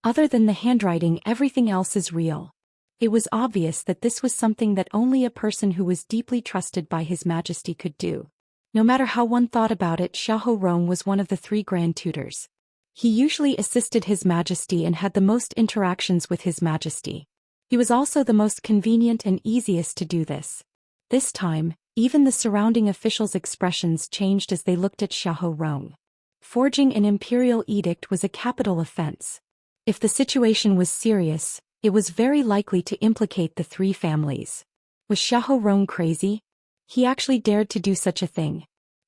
Other than the handwriting, everything else is real. It was obvious that this was something that only a person who was deeply trusted by His Majesty could do. No matter how one thought about it, Xiahou Rong was one of the 3 grand tutors. He usually assisted His Majesty and had the most interactions with His Majesty. He was also the most convenient and easiest to do this. This time, even the surrounding officials' expressions changed as they looked at Xiahou Rong. Forging an imperial edict was a capital offense. If the situation was serious, it was very likely to implicate the 3 families. Was Xiahou Rong crazy? He actually dared to do such a thing.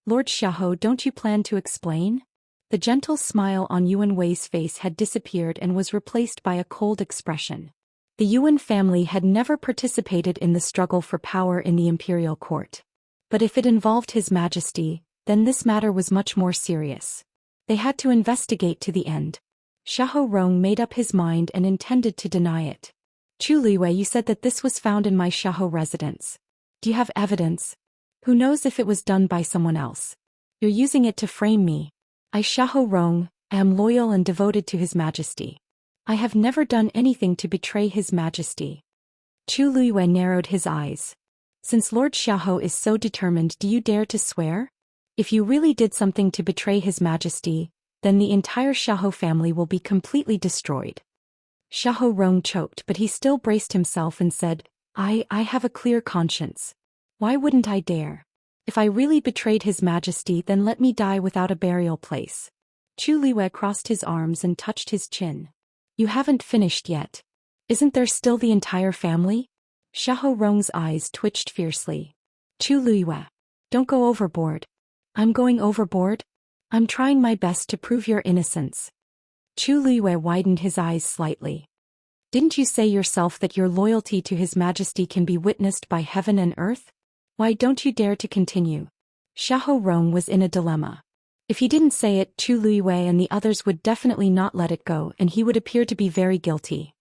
Lord Xiahou, don't you plan to explain? The gentle smile on Yuan Wei's face had disappeared and was replaced by a cold expression. The Yuan family had never participated in the struggle for power in the imperial court. But if it involved His Majesty, then this matter was much more serious. They had to investigate to the end. Xiahou Rong made up his mind and intended to deny it. Chu Luiyue, you said that this was found in my Xiahou residence. Do you have evidence? Who knows if it was done by someone else? You're using it to frame me. I, Xiahou Rong, am loyal and devoted to His Majesty. I have never done anything to betray His Majesty. Chu Luiyue narrowed his eyes. Since Lord Xiahou is so determined, do you dare to swear? If you really did something to betray His Majesty, then the entire Xiahou family will be completely destroyed. Xiahou Rong choked, but he still braced himself and said, I have a clear conscience. Why wouldn't I dare? If I really betrayed His Majesty, then let me die without a burial place. Chu Luiyue crossed his arms and touched his chin. You haven't finished yet. Isn't there still the entire family? Xiahou Rong's eyes twitched fiercely. Chu Luiyue. Don't go overboard. I'm going overboard? I'm trying my best to prove your innocence. Chu Luiyue widened his eyes slightly. Didn't you say yourself that your loyalty to His Majesty can be witnessed by heaven and earth? Why don't you dare to continue? Xiahou Rong was in a dilemma. If he didn't say it, Chu Luiyue and the others would definitely not let it go, and he would appear to be very guilty.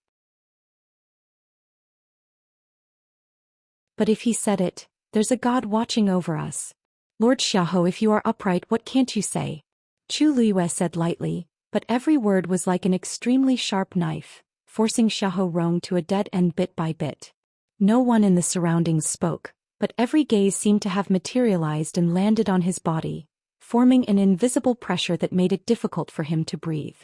But if he said it, there's a God watching over us. Lord Xiahou, if you are upright, what can't you say? Chu Luiyue said lightly, but every word was like an extremely sharp knife, forcing Xiahou Rong to a dead end bit by bit. No one in the surroundings spoke, but every gaze seemed to have materialized and landed on his body, forming an invisible pressure that made it difficult for him to breathe.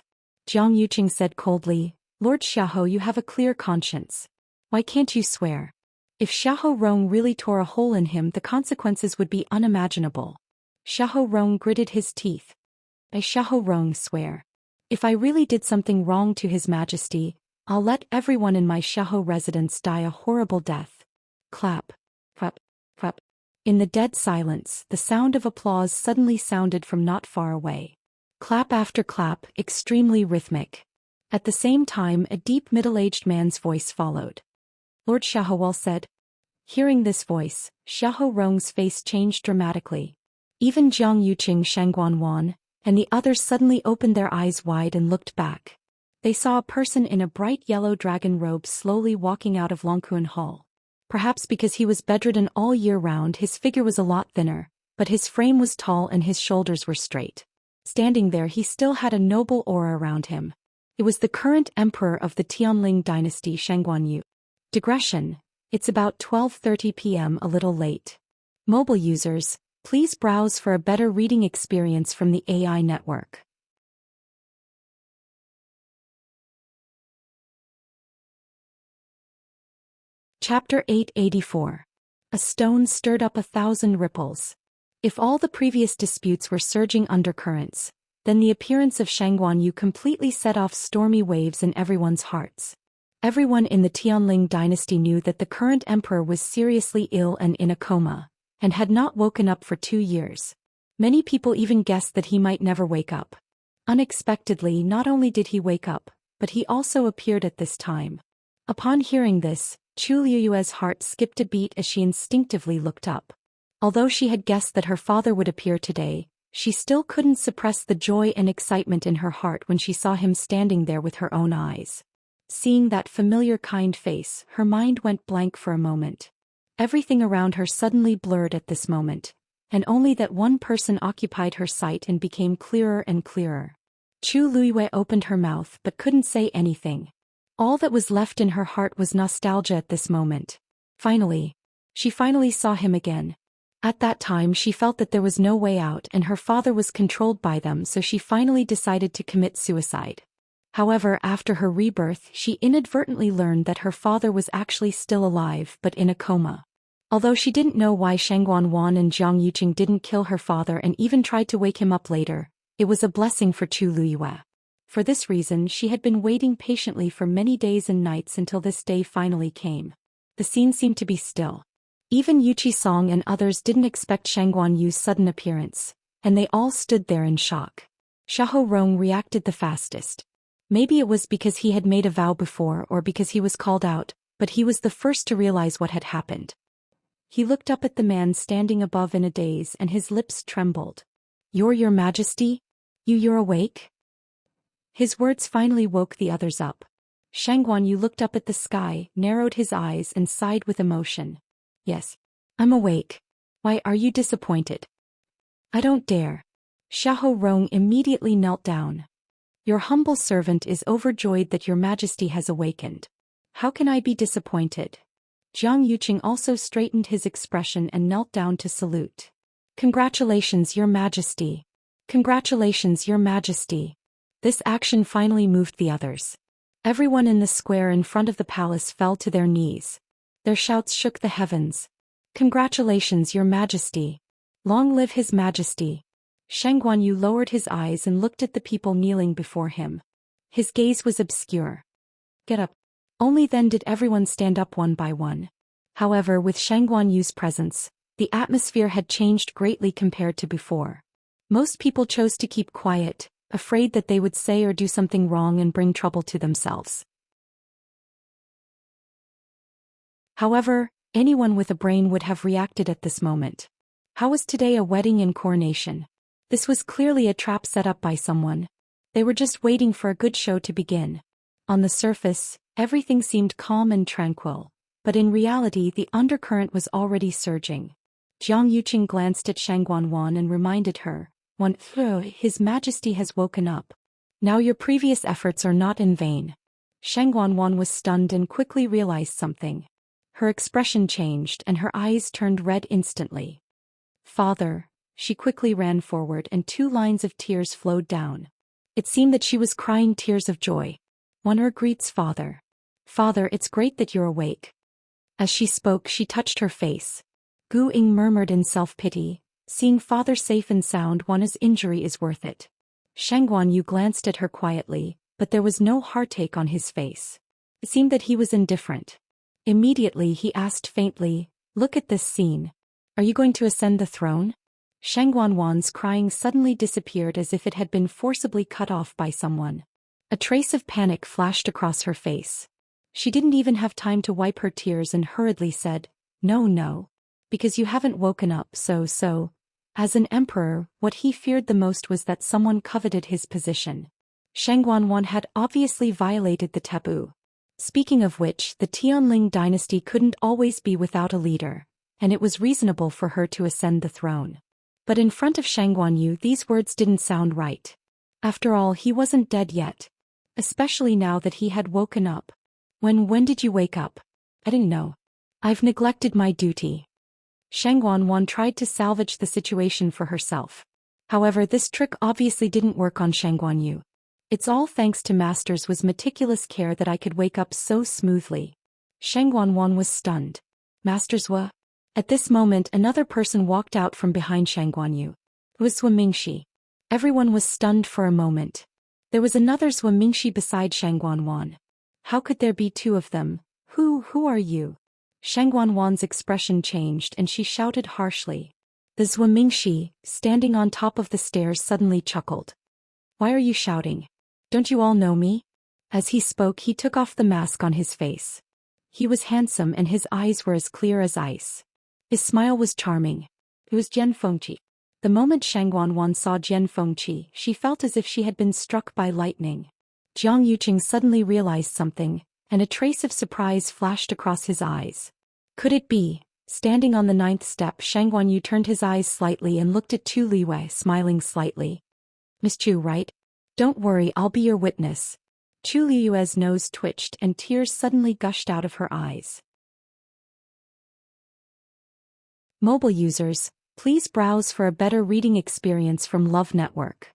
Jiang Yuqing said coldly, Lord Xiahou, you have a clear conscience. Why can't you swear? If Xiahou Rong really tore a hole in him, the consequences would be unimaginable. Xiahou Rong gritted his teeth. I, Xiahou Rong, swear. If I really did something wrong to His Majesty, I'll let everyone in my Xiahou residence die a horrible death. Clap. Clap. Clap. In the dead silence, the sound of applause suddenly sounded from not far away. Clap after clap, extremely rhythmic. At the same time, a deep middle-aged man's voice followed. Lord Xiahou said. Hearing this voice, Xiahou Rong's face changed dramatically. Even Jiang Yuqing, Shangguan Wan, and the others suddenly opened their eyes wide and looked back. They saw a person in a bright yellow dragon robe slowly walking out of Longquan Hall. Perhaps because he was bedridden all year round, his figure was a lot thinner, but his frame was tall and his shoulders were straight. Standing there, he still had a noble aura around him. It was the current emperor of the Tianling dynasty, Shangguan Yu. Digression. It's about 12:30 p.m., a little late. Mobile users, please browse for a better reading experience from the AI network. Chapter 884. A stone stirred up 1,000 ripples. If all the previous disputes were surging undercurrents, then the appearance of Shangguan Yu completely set off stormy waves in everyone's hearts. Everyone in the Tianling dynasty knew that the current emperor was seriously ill and in a coma, and had not woken up for 2 years. Many people even guessed that he might never wake up. Unexpectedly, not only did he wake up, but he also appeared at this time. Upon hearing this, Chu Luiyue's heart skipped a beat as she instinctively looked up. Although she had guessed that her father would appear today, she still couldn't suppress the joy and excitement in her heart when she saw him standing there with her own eyes. Seeing that familiar kind face, her mind went blank for a moment. Everything around her suddenly blurred at this moment, and only that one person occupied her sight and became clearer and clearer. Chu Luiyue opened her mouth but couldn't say anything. All that was left in her heart was nostalgia at this moment. She finally saw him again. At that time she felt that there was no way out and her father was controlled by them, so she finally decided to commit suicide. However, after her rebirth, she inadvertently learned that her father was actually still alive but in a coma. Although she didn't know why Shangguan Wan and Jiang Yuqing didn't kill her father and even tried to wake him up later, it was a blessing for Chu Luiyue. For this reason she had been waiting patiently for many days and nights until this day finally came. The scene seemed to be still. Even Yu Qisong and others didn't expect Shangguan Yu's sudden appearance, and they all stood there in shock. Xiahou Rong reacted the fastest. Maybe it was because he had made a vow before or because he was called out, but he was the first to realize what had happened. He looked up at the man standing above in a daze and his lips trembled. Your Majesty? You're awake?" His words finally woke the others up. Shangguan Yu looked up at the sky, narrowed his eyes and sighed with emotion. "Yes. I'm awake. Why are you disappointed?" "I don't dare." Xiahou Rong immediately knelt down. "Your humble servant is overjoyed that your Majesty has awakened. How can I be disappointed?" Jiang Yuqing also straightened his expression and knelt down to salute. "Congratulations, Your Majesty. Congratulations, Your Majesty." This action finally moved the others. Everyone in the square in front of the palace fell to their knees. Their shouts shook the heavens. "Congratulations, Your Majesty. Long live His Majesty." Shangguan Yu lowered his eyes and looked at the people kneeling before him. His gaze was obscure. "Get up." Only then did everyone stand up one by one. However, with Shangguan Yu's presence, the atmosphere had changed greatly compared to before. Most people chose to keep quiet, afraid that they would say or do something wrong and bring trouble to themselves. However, anyone with a brain would have reacted at this moment. How was today a wedding and coronation? This was clearly a trap set up by someone. They were just waiting for a good show to begin. On the surface, everything seemed calm and tranquil, but in reality the undercurrent was already surging. Jiang Yuqing glanced at Shangguan Wan and reminded her, His Majesty has woken up. Now your previous efforts are not in vain." Shangguan Wan was stunned and quickly realized something. Her expression changed and her eyes turned red instantly. "Father." She quickly ran forward and 2 lines of tears flowed down. It seemed that she was crying tears of joy. Wan greets father. "Father, it's great that you're awake." As she spoke, she touched her face. Gu Ying murmured in self-pity, "Seeing father safe and sound, Wan's injury is worth it." Shangguan Yu glanced at her quietly, but there was no heartache on his face. It seemed that he was indifferent. Immediately he asked faintly, "Look at this scene. Are you going to ascend the throne?" Shangguan Wan's crying suddenly disappeared as if it had been forcibly cut off by someone. A trace of panic flashed across her face. She didn't even have time to wipe her tears and hurriedly said, No. Because you haven't woken up, so. As an emperor, what he feared the most was that someone coveted his position. Shangguan Wan had obviously violated the taboo. Speaking of which, the Tianling dynasty couldn't always be without a leader, and it was reasonable for her to ascend the throne. But in front of Shangguan Yu these words didn't sound right. After all, he wasn't dead yet. Especially now that he had woken up. When did you wake up?" "I didn't know. I've neglected my duty." Shangguan Wan tried to salvage the situation for herself. However, this trick obviously didn't work on Shangguan Yu. "It's all thanks to Master's meticulous care that I could wake up so smoothly." Shangguan Wan was stunned. "Master's wa?" At this moment another person walked out from behind Shangguan Yu. It was Zhou Mingxi. Everyone was stunned for a moment. There was another Zhou Mingxi beside Shangguan Wan. How could there be 2 of them? Who are you?" Shangguan Wan's expression changed and she shouted harshly. The Zhou Mingxi, standing on top of the stairs, suddenly chuckled. "Why are you shouting? Don't you all know me?" As he spoke, he took off the mask on his face. He was handsome and his eyes were as clear as ice. His smile was charming. It was Jian Fengqi. The moment Shangguan Wan saw Jian Fengqi, she felt as if she had been struck by lightning. Jiang Yuqing suddenly realized something, and a trace of surprise flashed across his eyes. Could it be? Standing on the 9th step, Shang Guanyu turned his eyes slightly and looked at Chu Liwei, smiling slightly. Miss Chu, right? Don't worry, I'll be your witness. Chu Liwei's nose twitched and tears suddenly gushed out of her eyes. Mobile users, please browse for a better reading experience from Love Network.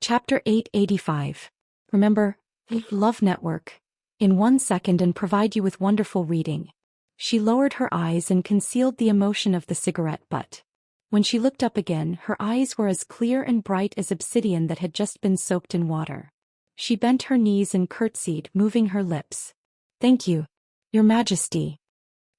Chapter 885. Remember, Love Network. In 1 second and provide you with wonderful reading. She lowered her eyes and concealed the emotion of the cigarette butt. When she looked up again, her eyes were as clear and bright as obsidian that had just been soaked in water. She bent her knees and curtsied, moving her lips. Thank you, Your Majesty.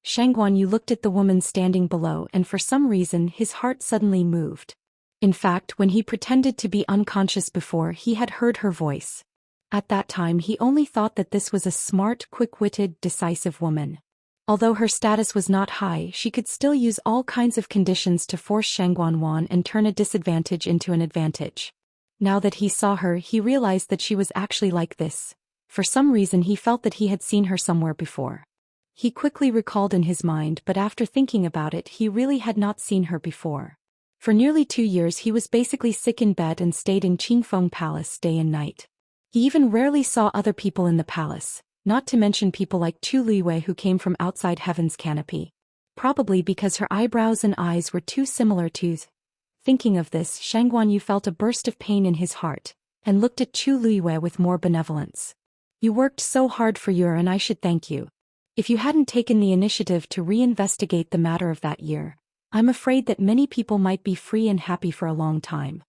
Shang Guanyu looked at the woman standing below, and for some reason his heart suddenly moved. In fact, when he pretended to be unconscious before, he had heard her voice. At that time he only thought that this was a smart, quick-witted, decisive woman. Although her status was not high, she could still use all kinds of conditions to force Shang Guanwan and turn a disadvantage into an advantage. Now that he saw her, he realized that she was actually like this. For some reason he felt that he had seen her somewhere before. He quickly recalled in his mind, but after thinking about it, he really had not seen her before. For nearly 2 years he was basically sick in bed and stayed in Qingfeng Palace day and night. He even rarely saw other people in the palace, not to mention people like Chu Liwei who came from outside Heaven's canopy. Probably because her eyebrows and eyes were too similar to. Thinking of this, Shang Guanyu felt a burst of pain in his heart, and looked at Chu Liwei with more benevolence. You worked so hard for your, and I should thank you. If you hadn't taken the initiative to reinvestigate the matter of that year, I'm afraid that many people might be free and happy for a long time.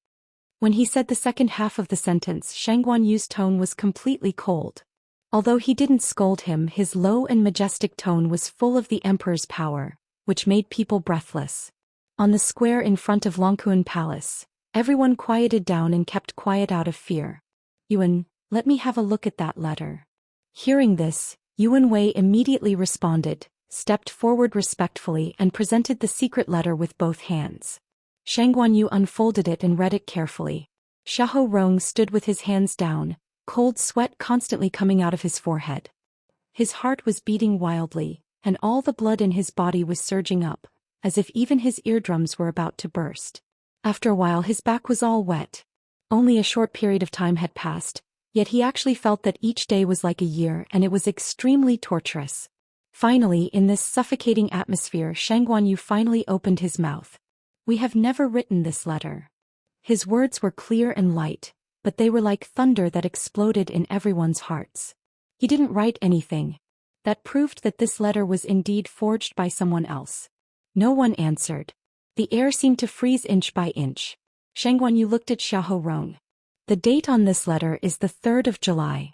When he said the second half of the sentence, Shang Guanyu's tone was completely cold. Although he didn't scold him, his low and majestic tone was full of the emperor's power, which made people breathless. On the square in front of Longkuan Palace, everyone quieted down and kept quiet out of fear. Yuan, let me have a look at that letter. Hearing this, Yuan Wei immediately responded, stepped forward respectfully and presented the secret letter with both hands. Shang Guanyu unfolded it and read it carefully. Xiahou Rong stood with his hands down, cold sweat constantly coming out of his forehead. His heart was beating wildly, and all the blood in his body was surging up, as if even his eardrums were about to burst. After a while his back was all wet. Only a short period of time had passed, yet he actually felt that each day was like a year, and it was extremely torturous. Finally, in this suffocating atmosphere, Shang Guanyu finally opened his mouth. We have never written this letter. His words were clear and light, but they were like thunder that exploded in everyone's hearts. He didn't write anything. That proved that this letter was indeed forged by someone else. No one answered. The air seemed to freeze inch by inch. Shang Guanyu looked at Xiahou Rong. The date on this letter is the 3rd of July.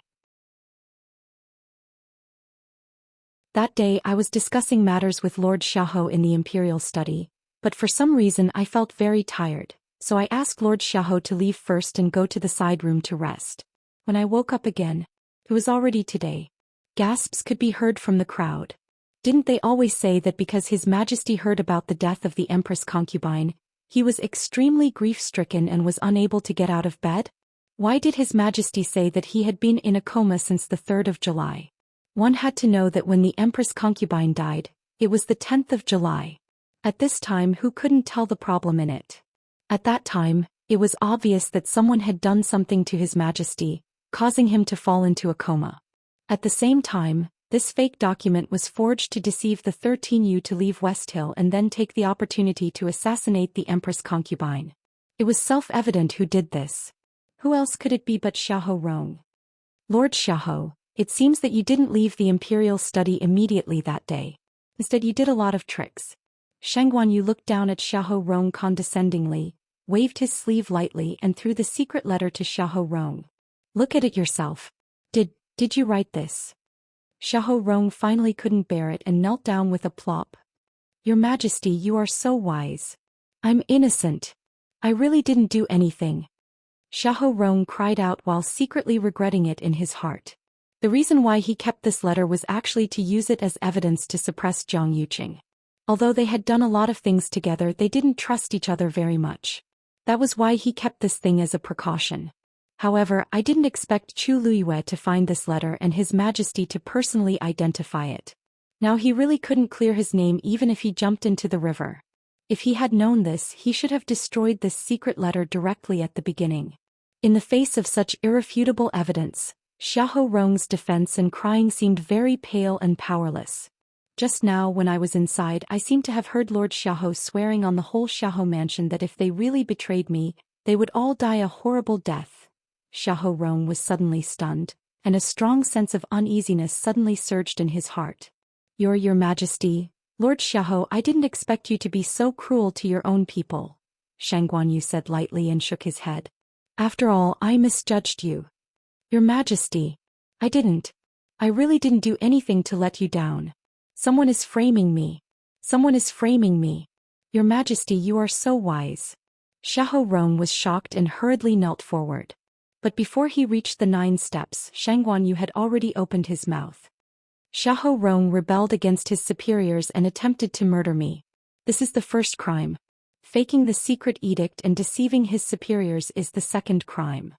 That day I was discussing matters with Lord Xiahou in the imperial study, but for some reason I felt very tired, so I asked Lord Xiahou to leave first and go to the side room to rest. When I woke up again, it was already today. Gasps could be heard from the crowd. Didn't they always say that because His Majesty heard about the death of the Empress concubine, he was extremely grief-stricken and was unable to get out of bed? Why did His Majesty say that he had been in a coma since the 3rd of July? One had to know that when the Empress concubine died, it was the 10th of July. At this time, who couldn't tell the problem in it? At that time, it was obvious that someone had done something to His Majesty, causing him to fall into a coma. At the same time, this fake document was forged to deceive the 13U to leave West Hill and then take the opportunity to assassinate the Empress concubine. It was self-evident who did this. Who else could it be but Xiahou Rong? Lord Xiahou, it seems that you didn't leave the imperial study immediately that day. Instead you did a lot of tricks. Shang Guanyu looked down at Xiahou Rong condescendingly, waved his sleeve lightly and threw the secret letter to Xiahou Rong. Look at it yourself. Did you write this? Xiahou Rong finally couldn't bear it and knelt down with a plop. Your Majesty, you are so wise. I'm innocent. I really didn't do anything. Xiahou Rong cried out while secretly regretting it in his heart. The reason why he kept this letter was actually to use it as evidence to suppress Jiang Yuqing. Although they had done a lot of things together, they didn't trust each other very much. That was why he kept this thing as a precaution. However, I didn't expect Chu Luiyue to find this letter and His Majesty to personally identify it. Now he really couldn't clear his name even if he jumped into the river. If he had known this, he should have destroyed this secret letter directly at the beginning. In the face of such irrefutable evidence, Xiahou Rong's defense and crying seemed very pale and powerless. Just now when I was inside, I seemed to have heard Lord Xiahou swearing on the whole Xiahou mansion that if they really betrayed me, they would all die a horrible death. Xiahou Rong was suddenly stunned, and a strong sense of uneasiness suddenly surged in his heart. Your Majesty, Lord Xiahou, I didn't expect you to be so cruel to your own people, Shang Guanyu said lightly and shook his head. After all, I misjudged you. Your Majesty, I really didn't do anything to let you down. Someone is framing me. Someone is framing me. Your Majesty, you are so wise. Xiahou Rong was shocked and hurriedly knelt forward. But before he reached the 9 steps, Shang Guanyu had already opened his mouth. Xiahou Rong rebelled against his superiors and attempted to murder me. This is the first crime. Faking the secret edict and deceiving his superiors is the second crime.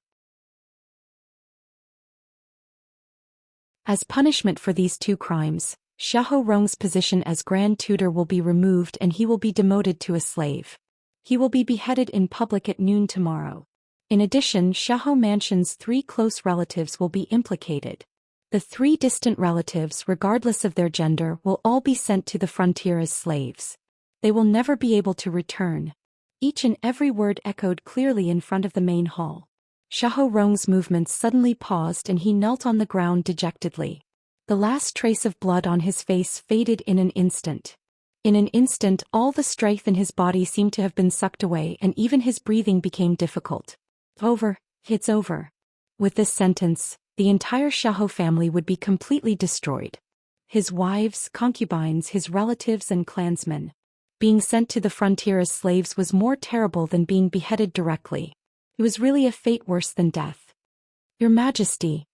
As punishment for these 2 crimes, Xiahou Rong's position as Grand Tutor will be removed and he will be demoted to a slave. He will be beheaded in public at noon tomorrow. In addition, Xiahou Mansion's 3 close relatives will be implicated. The 3 distant relatives, regardless of their gender, will all be sent to the frontier as slaves. They will never be able to return. Each and every word echoed clearly in front of the main hall. Xiahou Rong's movements suddenly paused and he knelt on the ground dejectedly. The last trace of blood on his face faded in an instant. In an instant, all the strength in his body seemed to have been sucked away and even his breathing became difficult. Over, it's over. With this sentence, the entire Xiahou family would be completely destroyed. His wives, concubines, his relatives and clansmen. Being sent to the frontier as slaves was more terrible than being beheaded directly. It was really a fate worse than death. Your Majesty,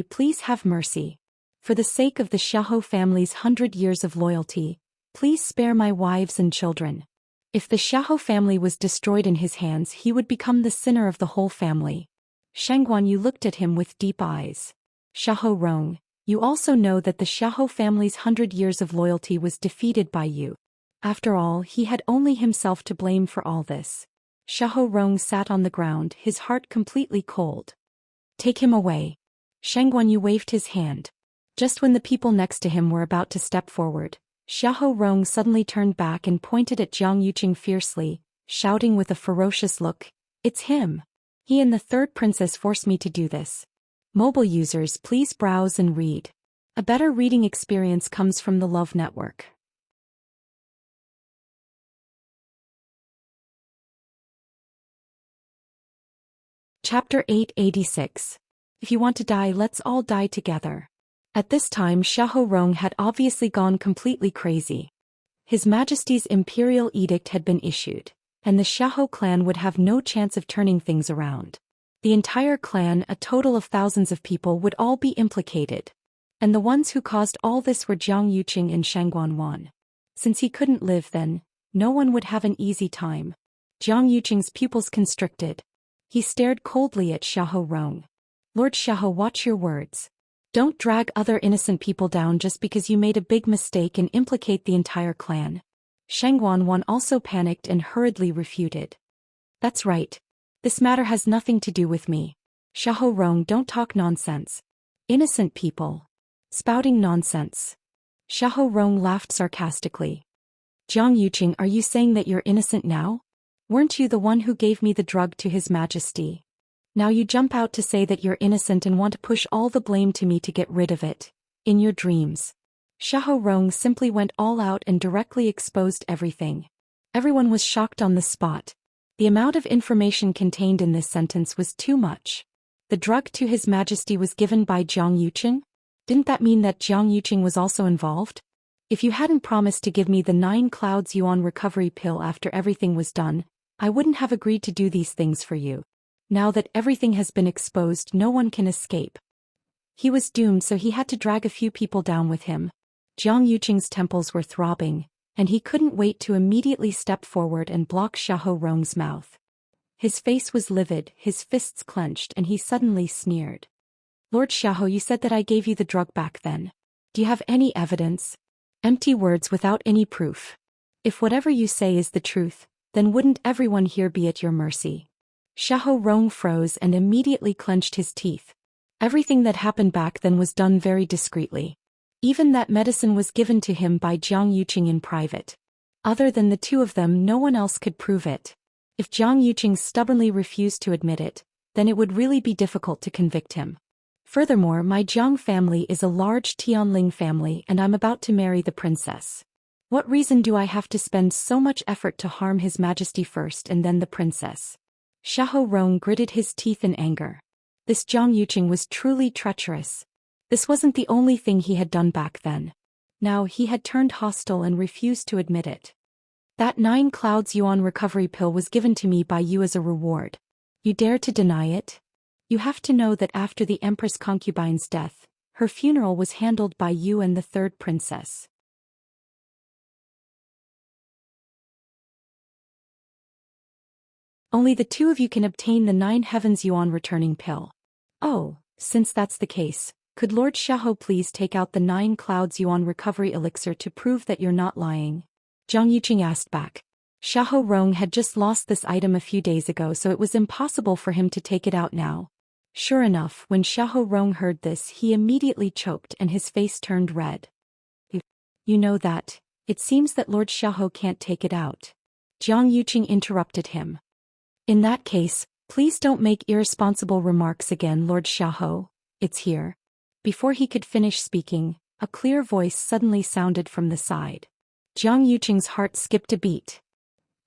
please have mercy. For the sake of the Xiahou family's 100 years of loyalty, please spare my wives and children. If the Xiahou family was destroyed in his hands, he would become the sinner of the whole family. Shang Guanyu looked at him with deep eyes. Xiahou Rong, you also know that the Xiahou family's 100 years of loyalty was defeated by you. After all, he had only himself to blame for all this. Xiahou Rong sat on the ground, his heart completely cold. Take him away. Shang Guanyu waved his hand. Just when the people next to him were about to step forward, Xiahou Rong suddenly turned back and pointed at Jiang Yuqing fiercely, shouting with a ferocious look, "It's him! He and the 3rd princess forced me to do this." Mobile users, please browse and read. A better reading experience comes from the Love Network. Chapter 886. If you want to die, let's all die together. At this time, Xiahou Rong had obviously gone completely crazy. His Majesty's imperial edict had been issued, and the Xiahou clan would have no chance of turning things around. The entire clan, a total of thousands of people, would all be implicated. And the ones who caused all this were Jiang Yuqing and Shang Guanwan. Since he couldn't live then, no one would have an easy time. Jiang Yuqing's pupils constricted. He stared coldly at Xiahou Rong. Lord Xiahou, watch your words. Don't drag other innocent people down just because you made a big mistake and implicate the entire clan. Shang Guanwan also panicked and hurriedly refuted. That's right. This matter has nothing to do with me. Xiahou Rong, don't talk nonsense. Innocent people. Spouting nonsense. Xiahou Rong laughed sarcastically. Jiang Yuqing, are you saying that you're innocent now? Weren't you the one who gave me the drug to His Majesty? Now you jump out to say that you're innocent and want to push all the blame to me to get rid of it. In your dreams. Xiahou Rong simply went all out and directly exposed everything. Everyone was shocked on the spot. The amount of information contained in this sentence was too much. The drug to His Majesty was given by Jiang Yuqing? Didn't that mean that Jiang Yuqing was also involved? If you hadn't promised to give me the 9 clouds yuan recovery pill after everything was done, I wouldn't have agreed to do these things for you. Now that everything has been exposed, no one can escape. He was doomed, so he had to drag a few people down with him. Jiang Yuqing's temples were throbbing, and he couldn't wait to immediately step forward and block Xiahou Rong's mouth. His face was livid, his fists clenched, and he suddenly sneered. Lord Xiahou, you said that I gave you the drug back then. Do you have any evidence? Empty words without any proof. If whatever you say is the truth, then wouldn't everyone here be at your mercy? Xiahou Rong froze and immediately clenched his teeth. Everything that happened back then was done very discreetly. Even that medicine was given to him by Jiang Yuqing in private. Other than the two of them, no one else could prove it. If Jiang Yuqing stubbornly refused to admit it, then it would really be difficult to convict him. Furthermore, my Jiang family is a large Tianling family and I'm about to marry the princess. What reason do I have to spend so much effort to harm His Majesty first and then the princess? Xiahou Rong gritted his teeth in anger. This Jiang Yuqing was truly treacherous. This wasn't the only thing he had done back then. Now he had turned hostile and refused to admit it. That 9 clouds yuan recovery pill was given to me by you as a reward. You dare to deny it? You have to know that after the Empress concubine's death, her funeral was handled by you and the third princess. Only the two of you can obtain the 9 heavens yuan returning pill. Oh, since that's the case, could Lord Xiahou please take out the 9 clouds yuan recovery elixir to prove that you're not lying? Jiang Yuqing asked back. Xiahou Rong had just lost this item a few days ago, so it was impossible for him to take it out now. Sure enough, when Xiahou Rong heard this, he immediately choked and his face turned red. You know that, it seems that Lord Xiahou can't take it out. Jiang Yuqing interrupted him. In that case, please don't make irresponsible remarks again, Lord Xiahou. It's here. Before he could finish speaking, a clear voice suddenly sounded from the side. Jiang Yuqing's heart skipped a beat.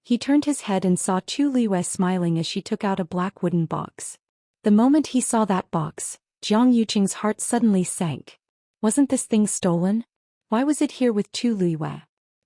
He turned his head and saw Chu Liwei smiling as she took out a black wooden box. The moment he saw that box, Jiang Yuqing's heart suddenly sank. Wasn't this thing stolen? Why was it here with Chu Liwei?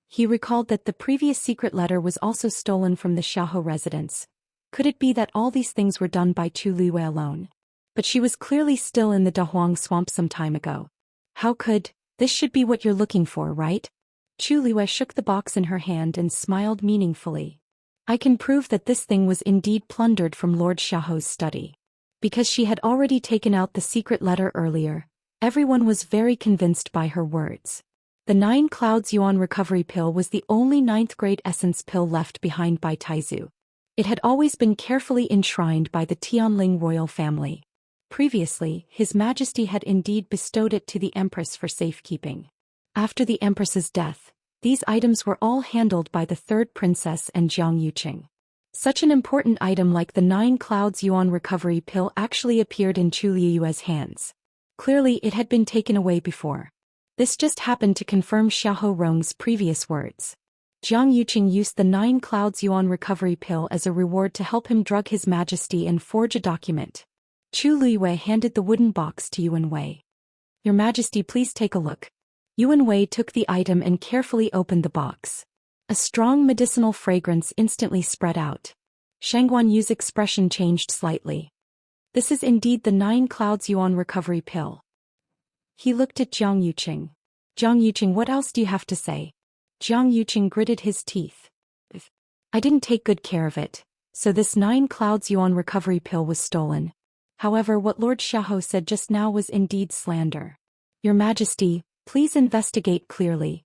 He recalled that the previous secret letter was also stolen from the Xiahou residence. Could it be that all these things were done by Chu Liwei alone? But she was clearly still in the Dahuang swamp some time ago. How could, this should be what you're looking for, right? Chu Liwei shook the box in her hand and smiled meaningfully. I can prove that this thing was indeed plundered from Lord Xiahou's study. Because she had already taken out the secret letter earlier, everyone was very convinced by her words. The 9 clouds yuan recovery pill was the only 9th grade essence pill left behind by Taizu. It had always been carefully enshrined by the Tianling royal family. Previously, His Majesty had indeed bestowed it to the Empress for safekeeping. After the Empress's death, these items were all handled by the third princess and Jiang Yuqing. Such an important item like the 9 clouds yuan recovery pill actually appeared in Chu Liu's hands. Clearly it had been taken away before. This just happened to confirm Xiahou Rong's previous words. Jiang Yuqing used the 9 clouds yuan recovery pill as a reward to help him drug His Majesty and forge a document. Chu Liwei handed the wooden box to Yuan Wei. Your Majesty, please take a look. Yuan Wei took the item and carefully opened the box. A strong medicinal fragrance instantly spread out. Shangguan Yu's expression changed slightly. This is indeed the 9 clouds yuan recovery pill. He looked at Jiang Yuqing. Jiang Yuqing, what else do you have to say? Jiang Yuqing gritted his teeth. I didn't take good care of it, so this 9 clouds yuan recovery pill was stolen. However, what Lord Xiahou said just now was indeed slander. Your Majesty, please investigate clearly.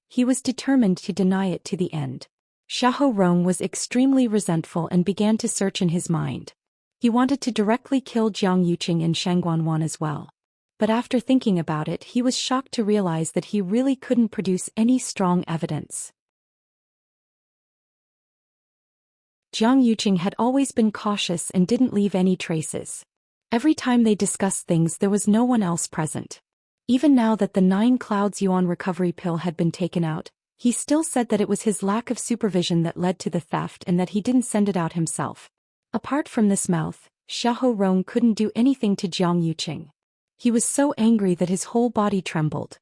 He was determined to deny it to the end. Xiahou Rong was extremely resentful and began to search in his mind. He wanted to directly kill Jiang Yuqing and Shangguan Wan as well. But after thinking about it, he was shocked to realize that he really couldn't produce any strong evidence. Jiang Yuqing had always been cautious and didn't leave any traces. Every time they discussed things, there was no one else present. Even now that the 9 clouds yuan recovery pill had been taken out, he still said that it was his lack of supervision that led to the theft and that he didn't send it out himself. Apart from this mouth, Xiahou Rong couldn't do anything to Jiang Yuqing. He was so angry that his whole body trembled.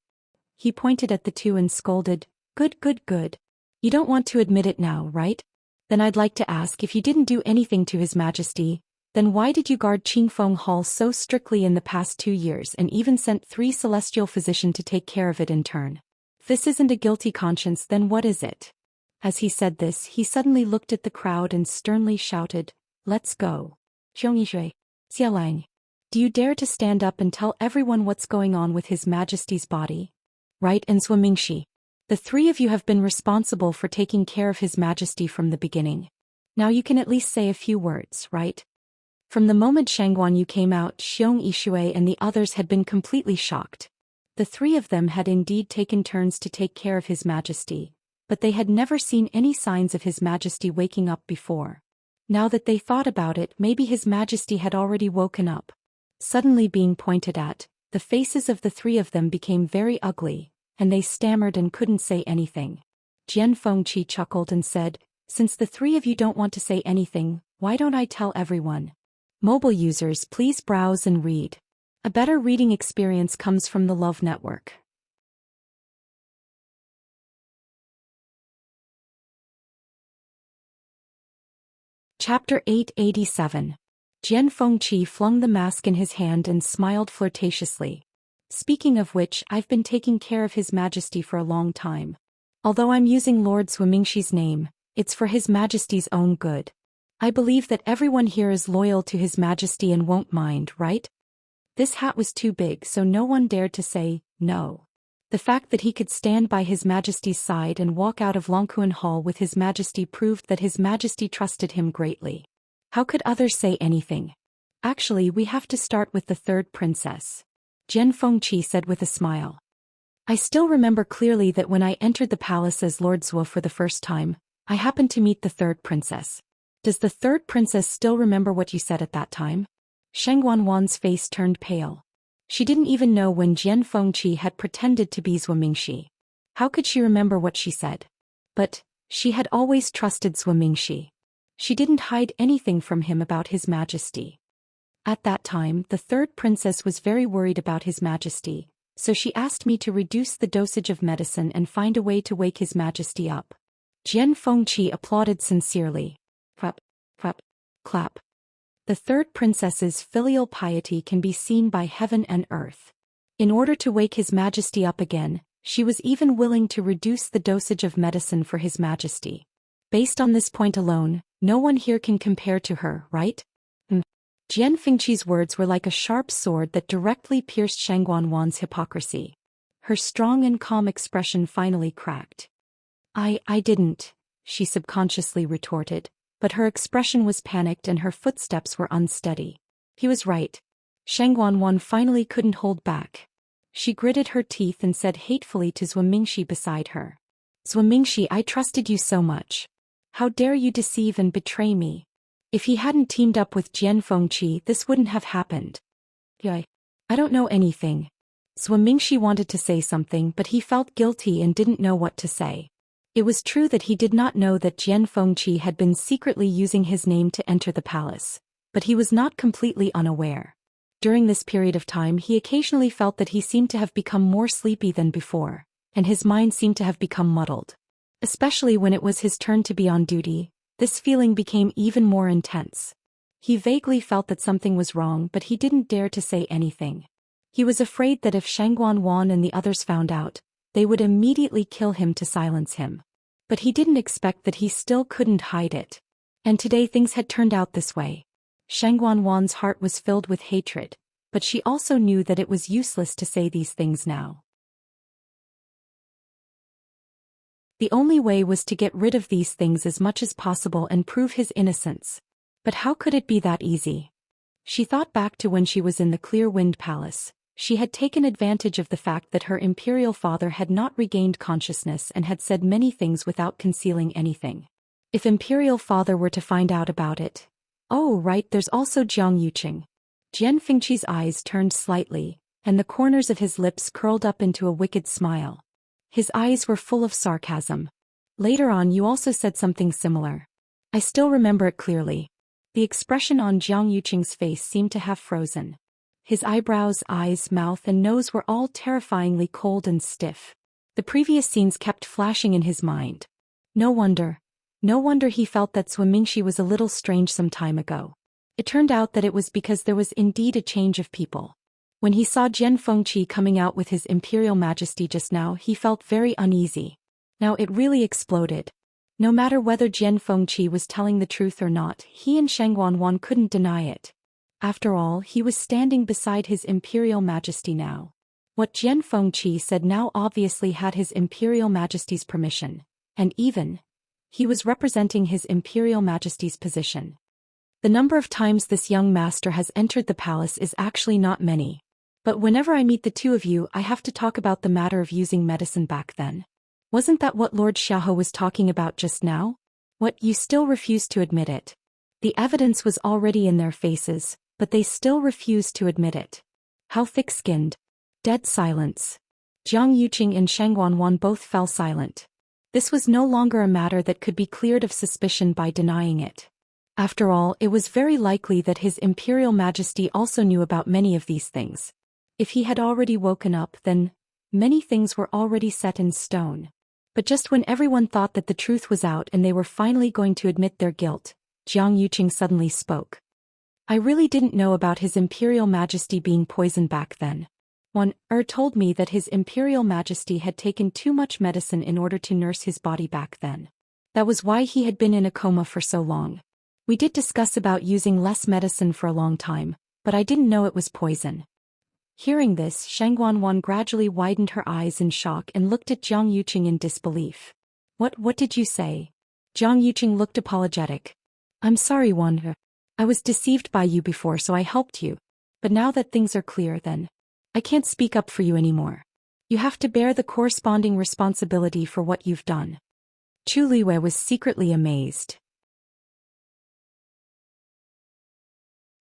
He pointed at the two and scolded, Good, good, good. You don't want to admit it now, right? Then I'd like to ask, if you didn't do anything to His Majesty, then why did you guard Qingfeng Hall so strictly in the past 2 years and even sent 3 celestial physicians to take care of it in turn? this isn't a guilty conscience, then what is it? As he said this, he suddenly looked at the crowd and sternly shouted, "Let's go. Xianxia, Xialang. Do you dare to stand up and tell everyone what's going on with His Majesty's body? Right, and Zhuo, the three of you have been responsible for taking care of His Majesty from the beginning. Now you can at least say a few words, right?" From the moment Shangguan Yu came out, Xiong Yishui and the others had been completely shocked. The three of them had indeed taken turns to take care of His Majesty, but they had never seen any signs of His Majesty waking up before. Now that they thought about it, maybe His Majesty had already woken up. Suddenly being pointed at, the faces of the three of them became very ugly, and they stammered and couldn't say anything. Jian Fengqi chuckled and said, "Since the three of you don't want to say anything, why don't I tell everyone?" Mobile users, please browse and read. A better reading experience comes from the Love Network. Chapter 887. Jian Fengqi flung the mask in his hand and smiled flirtatiously. "Speaking of which, I've been taking care of His Majesty for a long time. Although I'm using Lord Zhuo name, it's for His Majesty's own good. I believe that everyone here is loyal to His Majesty and won't mind, right?" This hat was too big, so no one dared to say no. The fact that he could stand by His Majesty's side and walk out of Longquan Hall with His Majesty proved that His Majesty trusted him greatly. How could others say anything? "Actually, we have to start with the third princess," Jian Fengqi said with a smile. "I still remember clearly that when I entered the palace as Lord Zhuo for the first time, I happened to meet the third princess. Does the third princess still remember what you said at that time?" Shangguan Wan's face turned pale. She didn't even know when Jian Fengqi had pretended to be Zhuo. How could she remember what she said? But she had always trusted Zhuo. She didn't hide anything from him about His Majesty. At that time, the third princess was very worried about His Majesty, so she asked me to reduce the dosage of medicine and find a way to wake His Majesty up. Jian Fengqi applauded sincerely. Clap, clap, clap. The third princess's filial piety can be seen by heaven and earth. In order to wake His Majesty up again, she was even willing to reduce the dosage of medicine for His Majesty. Based on this point alone, no one here can compare to her, right? Jian Fengqi's words were like a sharp sword that directly pierced Shangguan Wan's hypocrisy. Her strong and calm expression finally cracked. I didn't," she subconsciously retorted, but her expression was panicked and her footsteps were unsteady. He was right. Shangguan Wan finally couldn't hold back. She gritted her teeth and said hatefully to Zhuo beside her, "Zhuo, I trusted you so much. How dare you deceive and betray me? If he hadn't teamed up with Jian Fengqi, this wouldn't have happened." "I don't know anything." Zhuo wanted to say something, but he felt guilty and didn't know what to say. It was true that he did not know that Jian Fengqi had been secretly using his name to enter the palace, but he was not completely unaware. During this period of time, he occasionally felt that he seemed to have become more sleepy than before, and his mind seemed to have become muddled. Especially when it was his turn to be on duty, this feeling became even more intense. He vaguely felt that something was wrong, but he didn't dare to say anything. He was afraid that if Shangguan Wan and the others found out, they would immediately kill him to silence him. But he didn't expect that he still couldn't hide it. And today things had turned out this way. Shangguan Wan's heart was filled with hatred, but she also knew that it was useless to say these things now. The only way was to get rid of these things as much as possible and prove his innocence. But how could it be that easy? She thought back to when she was in the Clear Wind Palace. She had taken advantage of the fact that her imperial father had not regained consciousness and had said many things without concealing anything. If imperial father were to find out about it. Oh right, there's also Jiang Yuqing. Jian Fengqi's eyes turned slightly, and the corners of his lips curled up into a wicked smile. His eyes were full of sarcasm. "Later on you also said something similar. I still remember it clearly." The expression on Jiang Yuqing's face seemed to have frozen. His eyebrows, eyes, mouth and nose were all terrifyingly cold and stiff. The previous scenes kept flashing in his mind. No wonder he felt that Zhuo was a little strange some time ago. It turned out that it was because there was indeed a change of people. When he saw Jian Fengqi coming out with his Imperial Majesty just now, he felt very uneasy. Now it really exploded. No matter whether Jian Fengqi was telling the truth or not, he and Shang Wanwan couldn't deny it. After all, he was standing beside his Imperial Majesty now. What Jian Fengqi said now obviously had his Imperial Majesty's permission, and even, he was representing his Imperial Majesty's position. The number of times this young master has entered the palace is actually not many. But whenever I meet the two of you, I have to talk about the matter of using medicine back then. Wasn't that what Lord Xiaohe was talking about just now? What, you still refuse to admit it? The evidence was already in their faces, but they still refused to admit it. How thick-skinned. Dead silence. Jiang Yuqing and Shang Wanwan both fell silent. This was no longer a matter that could be cleared of suspicion by denying it. After all, it was very likely that his Imperial Majesty also knew about many of these things. If he had already woken up, then many things were already set in stone. But just when everyone thought that the truth was out and they were finally going to admit their guilt, Jiang Yuqing suddenly spoke. I really didn't know about his Imperial Majesty being poisoned back then. One told me that his Imperial Majesty had taken too much medicine in order to nurse his body back then. That was why he had been in a coma for so long. We did discuss about using less medicine for a long time, but I didn't know it was poison. Hearing this, Shang Wanwan gradually widened her eyes in shock and looked at Jiang Yuqing in disbelief. What did you say? Jiang Yuqing looked apologetic. I'm sorry, Wan. I was deceived by you before, so I helped you. But now that things are clear, then I can't speak up for you anymore. You have to bear the corresponding responsibility for what you've done. Chu Liwei was secretly amazed.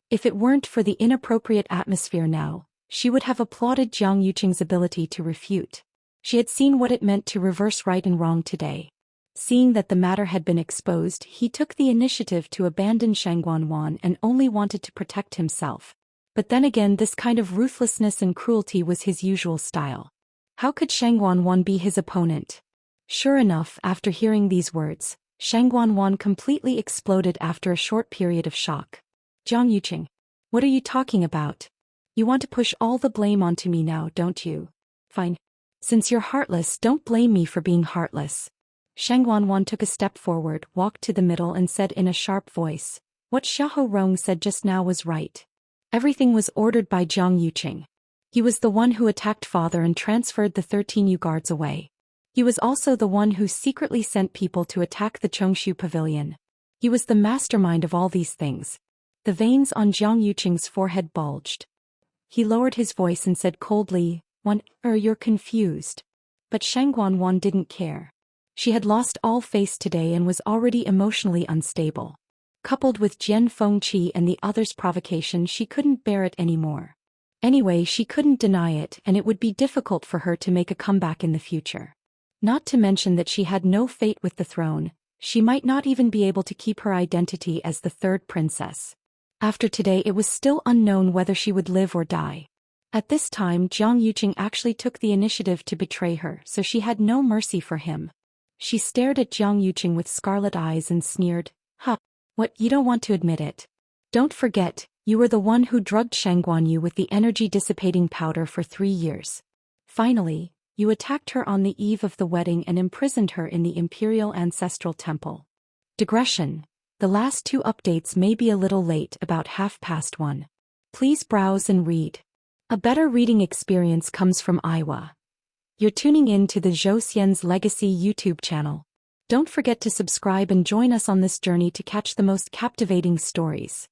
If it weren't for the inappropriate atmosphere now, she would have applauded Jiang Yuqing's ability to refute. She had seen what it meant to reverse right and wrong today. Seeing that the matter had been exposed, he took the initiative to abandon Shang Wanwan and only wanted to protect himself. But then again, this kind of ruthlessness and cruelty was his usual style. How could Shang Wanwan be his opponent? Sure enough, after hearing these words, Shang Wanwan completely exploded after a short period of shock. Jiang Yuqing, what are you talking about? You want to push all the blame onto me now, don't you? Fine. Since you're heartless, don't blame me for being heartless. Shang Wanwan took a step forward, walked to the middle and said in a sharp voice, what Xiahou Rong said just now was right. Everything was ordered by Jiang Yuqing. He was the one who attacked father and transferred the 13 Yu guards away. He was also the one who secretly sent people to attack the Chongshu pavilion. He was the mastermind of all these things. The veins on Jiang Yuqing's forehead bulged. He lowered his voice and said coldly, you're confused. But Shang Wanwan didn't care. She had lost all face today and was already emotionally unstable. Coupled with Jian Fengqi and the others' provocation, she couldn't bear it anymore. Anyway, she couldn't deny it, and it would be difficult for her to make a comeback in the future. Not to mention that she had no fate with the throne, she might not even be able to keep her identity as the third princess. After today, it was still unknown whether she would live or die. At this time, Jiang Yuqing actually took the initiative to betray her, so she had no mercy for him. She stared at Jiang Yuqing with scarlet eyes and sneered, What, you don't want to admit it? Don't forget, you were the one who drugged Shang Guanyu with the energy-dissipating powder for 3 years. Finally, you attacked her on the eve of the wedding and imprisoned her in the Imperial Ancestral Temple. Digression. The last 2 updates may be a little late, about 1:30. Please browse and read. A better reading experience comes from Aiwa. You're tuning in to the Zhou Xian's Legacy YouTube channel. Don't forget to subscribe and join us on this journey to catch the most captivating stories.